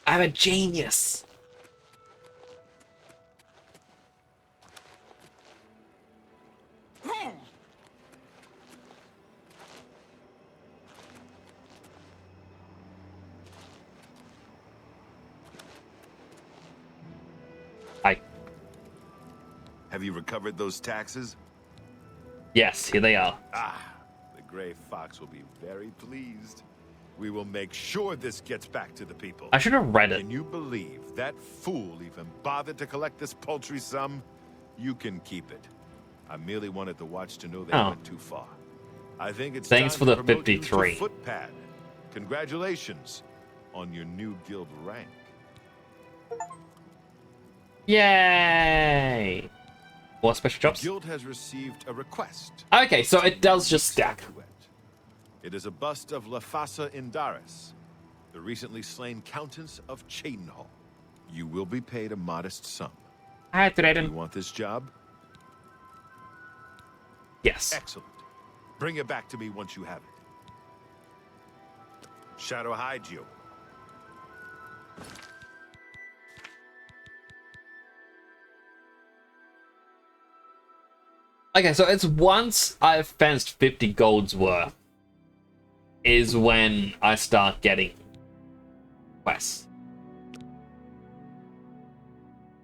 I'm a genius. Have you recovered those taxes? Yes, here they are. Ah, the Gray Fox will be very pleased. We will make sure this gets back to the people. I should have read it. Can you believe that fool even bothered to collect this paltry sum? You can keep it. I merely wanted the watch to know they went too far. I think it's Thanks time for to the promote you 53. to footpad. Congratulations on your new guild rank. Yay! More special jobs? The guild has received a request. Okay, so it does just stack. It is a bust of Lafasa Indaris, the recently slain Countess of Cheydinhal. You will be paid a modest sum. Hi, You want this job? Yes. Excellent. Bring it back to me once you have it. Shadow hide you. Okay, so it's once I've fenced 50 gold's worth is when I start getting quests.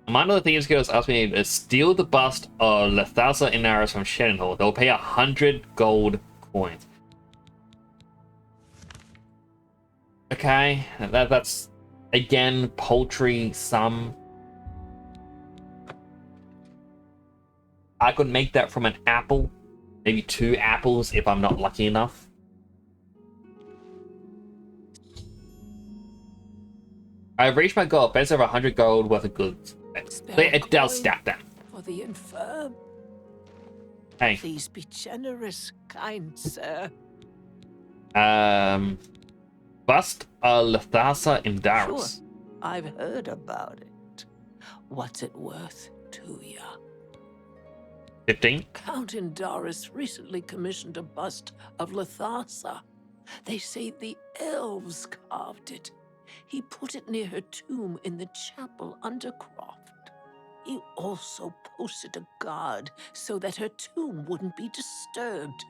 A mind of the Thieves Guild has asked me to steal the bust of Lethasa Inaris from Cheydinhal. They'll pay 100 gold coins. Okay, that's again paltry sum. I could make that from an apple, maybe 2 apples if I'm not lucky enough. I've reached my goal. Best over 100 gold worth of goods. It does stack that. For the infirm. Hey. Please be generous, kind sir. Bust a Lethasa Indaris. Sure, I've heard about it. What's it worth to ya? 15. Count Indaris recently commissioned a bust of Lethasa. They say the elves carved it. He put it near her tomb in the chapel under Croft. He also posted a guard so that her tomb wouldn't be disturbed.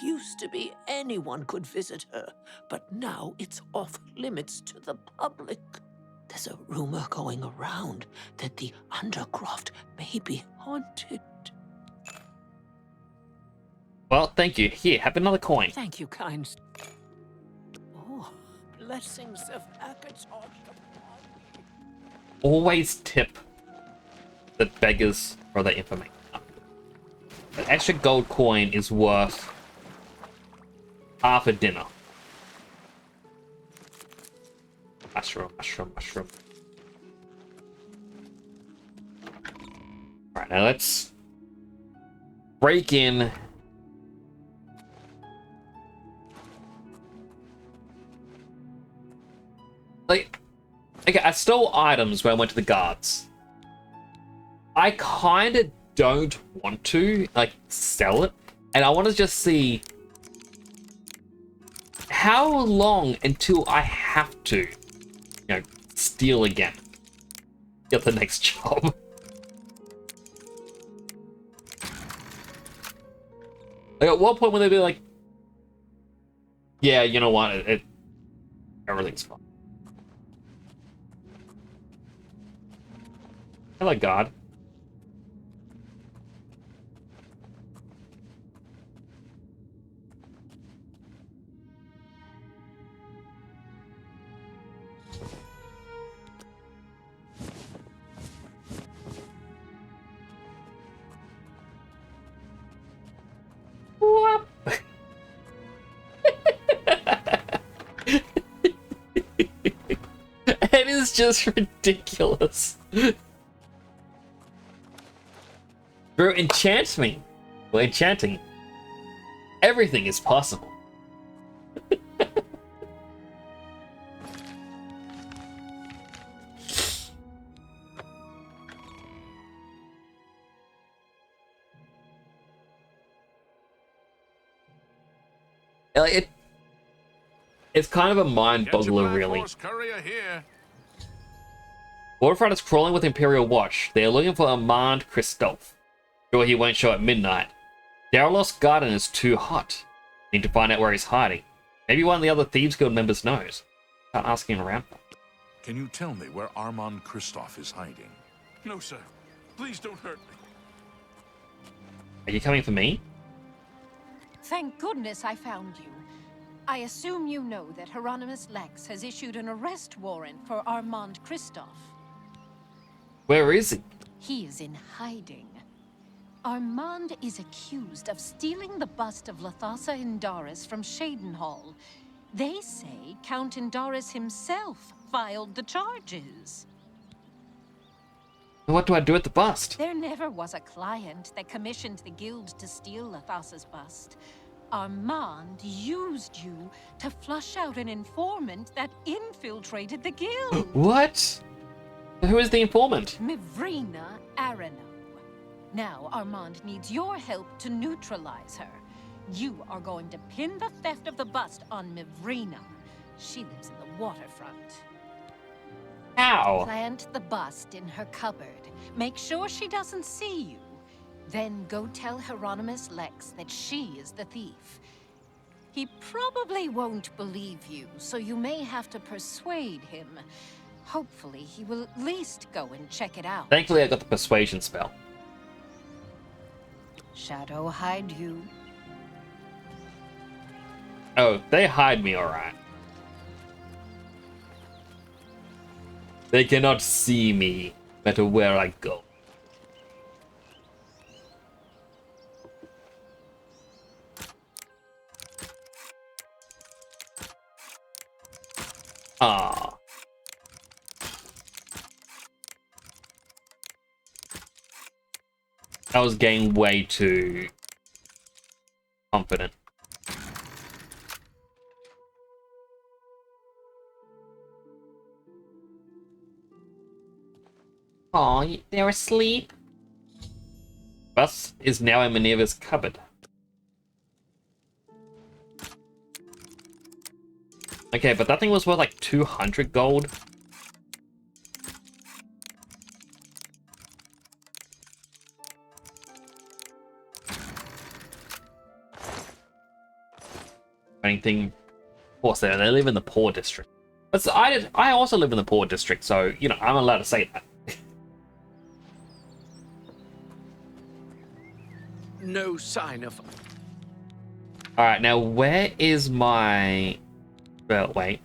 Used to be anyone could visit her, but now it's off limits to the public. There's a rumor going around that the Undercroft may be haunted. Well, thank you. Here, have another coin. Thank you, kind. Oh, blessings of Akator. Always tip the beggars for their information. An extra gold coin is worth half a dinner. Mushroom, mushroom, mushroom. Alright, now let's break in. Like, okay, I stole items when I went to the guards. I kind of don't want to, like, sell it. And I want to just see how long until I have to, steal again. Get the next job. Like, at what point will they be like, yeah, you know what, everything's fine. Hello, God. Whoop. It is just ridiculous. Through enchantment, well, enchanting, everything is possible. It's kind of a mind-boggler, really. Waterfront is crawling with Imperial Watch. They are looking for Armand Christophe. Sure, he won't show at midnight. Darylos's garden is too hot. Need to find out where he's hiding. Maybe one of the other Thieves Guild members knows. Start asking around. Can you tell me where Armand Christophe is hiding? No, sir. Please don't hurt me. Are you coming for me? Thank goodness I found you. I assume you know that Hieronymus Lex has issued an arrest warrant for Armand Christoph. Where is he? He is in hiding. Armand is accused of stealing the bust of Lathasa Indaris from Shadenhall. They say Count Indaris himself filed the charges. What do I do with the bust? There never was a client that commissioned the guild to steal Lathasa's bust. Armand used you to flush out an informant that infiltrated the guild. What? Who is the informant? Mivrina Arano. Now Armand needs your help to neutralize her. You are going to pin the theft of the bust on Mivrina. She lives in the waterfront. How? Plant the bust in her cupboard. Make sure she doesn't see you. Then go tell Hieronymus Lex that she is the thief. He probably won't believe you, so you may have to persuade him. Hopefully, he will at least go and check it out. Thankfully, I got the persuasion spell. Shadow hide you. Oh, they hide me alright. They cannot see me, no matter where I go. Ah. I was getting way too confident. Aw, they're asleep. Bus is now in Minerva's cupboard. Okay, but that thing was worth like 200 gold. Anything? Of course, they live in the poor district. But I also live in the poor district, so you know I'm allowed to say that. No sign of... All right, now where is my? Well, wait.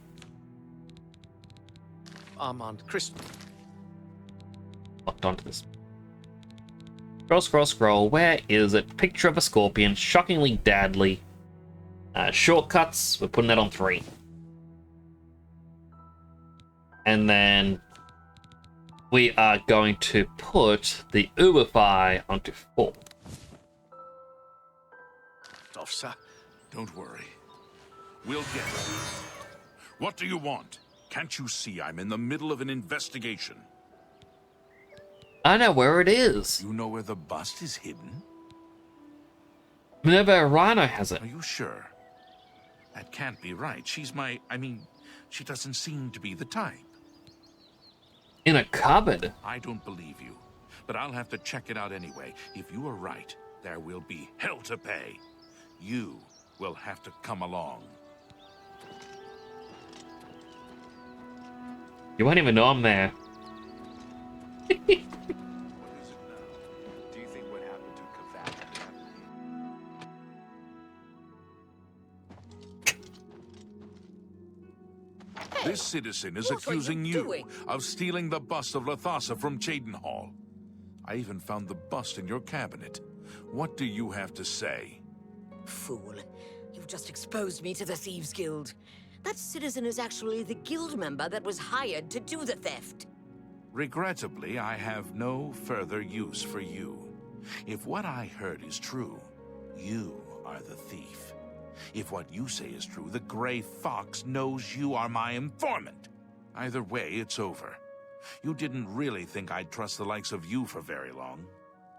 Armand Christoph. Locked onto this. Scroll, scroll, scroll. Where is it? Picture of a scorpion. Shockingly deadly. Shortcuts. We're putting that on 3. And then we are going to put the Uberfy onto 4. Officer, don't worry. We'll get it. What do you want? Can't you see I'm in the middle of an investigation? I know where it is. You know where the bust is hidden? Minerva Rhino has it. Are you sure? That can't be right. She doesn't seem to be the type. In a cupboard? I don't believe you, but I'll have to check it out anyway. If you are right, there will be hell to pay. You will have to come along. You won't even know I'm there. What is it now? Do you think what happened to Cavat? This citizen is accusing you of stealing the bust of Lathasa from Chadenhall. I even found the bust in your cabinet. What do you have to say? Fool. You've just exposed me to the Thieves Guild. That citizen is actually the guild member that was hired to do the theft. Regrettably, I have no further use for you. If what I heard is true, you are the thief. If what you say is true, the Grey Fox knows you are my informant. Either way, it's over. You didn't really think I'd trust the likes of you for very long.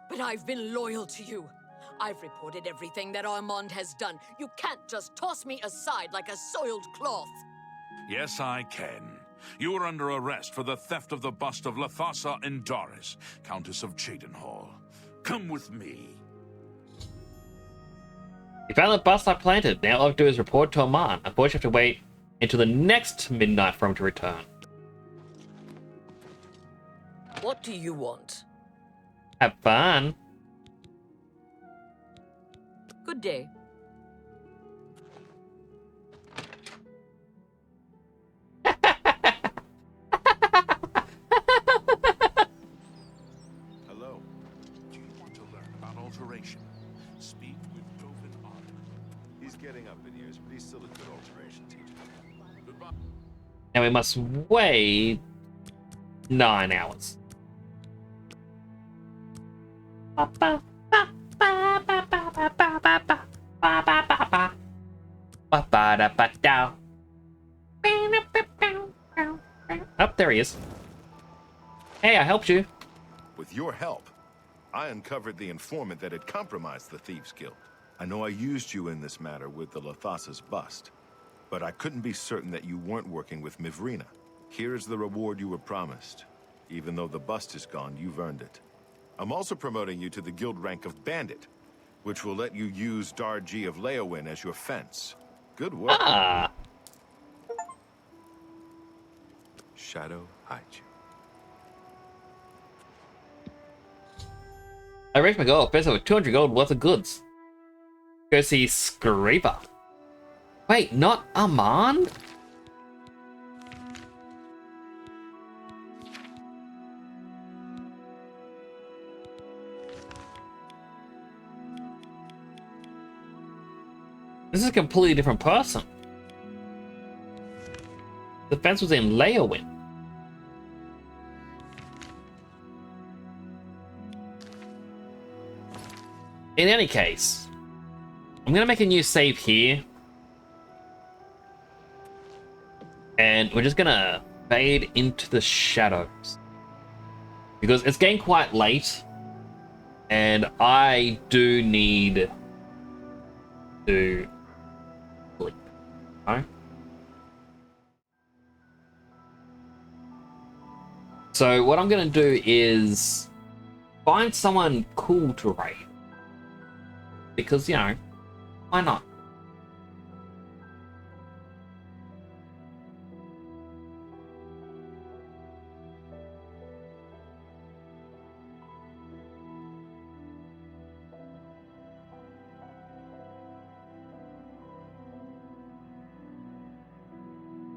But I've been loyal to you. I've reported everything that Armand has done. You can't just toss me aside like a soiled cloth. Yes, I can. You are under arrest for the theft of the bust of Lathasa Indaris, Countess of Chadenhall. Come with me. You found the bust I planted. Now all I have to do is report to Armand. Unfortunately, I have to wait until the next midnight for him to return. What do you want? Have fun. Good day. Hello. Do you want to learn about alteration? Speak with Govan Otter. He's getting up in years, but he's still a good alteration teacher. Goodbye. Now we must wait 9 hours. Oh, there he is. Hey, I helped you. With your help, I uncovered the informant that had compromised the Thieves Guild. I know I used you in this matter with the Lathasa's bust, but I couldn't be certain that you weren't working with Mivrina. Here's the reward you were promised. Even though the bust is gone, you've earned it. I'm also promoting you to the guild rank of Bandit, which will let you use Darji of Leowin as your fence. Good work. Ah. Shadow hide you. I raised my goal. Best over 200 gold worth of goods. Go see Scraper. Wait, not Armand? This is a completely different person. The fence was in Leowin. In any case, I'm gonna make a new save here. And we're just gonna fade into the shadows. Because it's getting quite late. And I do need to sleep. Okay? So what I'm gonna do is find someone cool to raid. Because, you know, why not?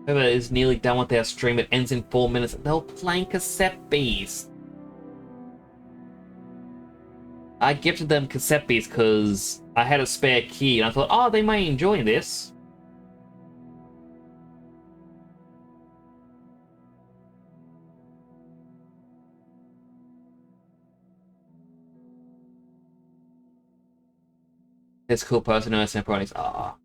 Whoever is nearly done with their stream, it ends in 4 minutes. They'll playing cassette bees. I gifted them cassette bees because I had a spare key and I thought, oh, they may enjoy this. This cool person who has products. Ah.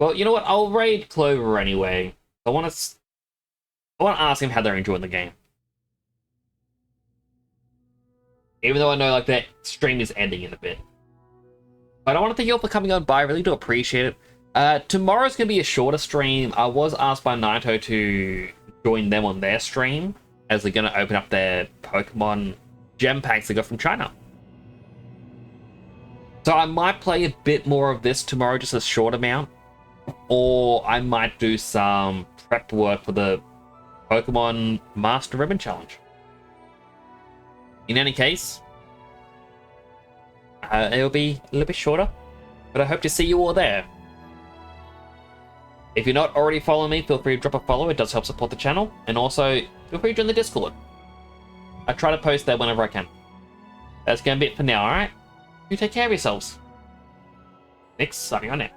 Well, you know what? I'll raid Clover anyway. I want to ask him how they're enjoying the game. Even though I know like that stream is ending in a bit. But I want to thank you all for coming on by. I really do appreciate it. Tomorrow's going to be a shorter stream. I was asked by Naito to join them on their stream as they're going to open up their Pokemon gem packs they got from China. So I might play a bit more of this tomorrow, just a short amount. Or I might do some prep work for the Pokemon Master Ribbon Challenge. In any case, it'll be a little bit shorter, but I hope to see you all there. If you're not already following me, feel free to drop a follow. It does help support the channel. And also, feel free to join the Discord. I try to post there whenever I can. That's going to be it for now, alright? You take care of yourselves. Next, signing on now.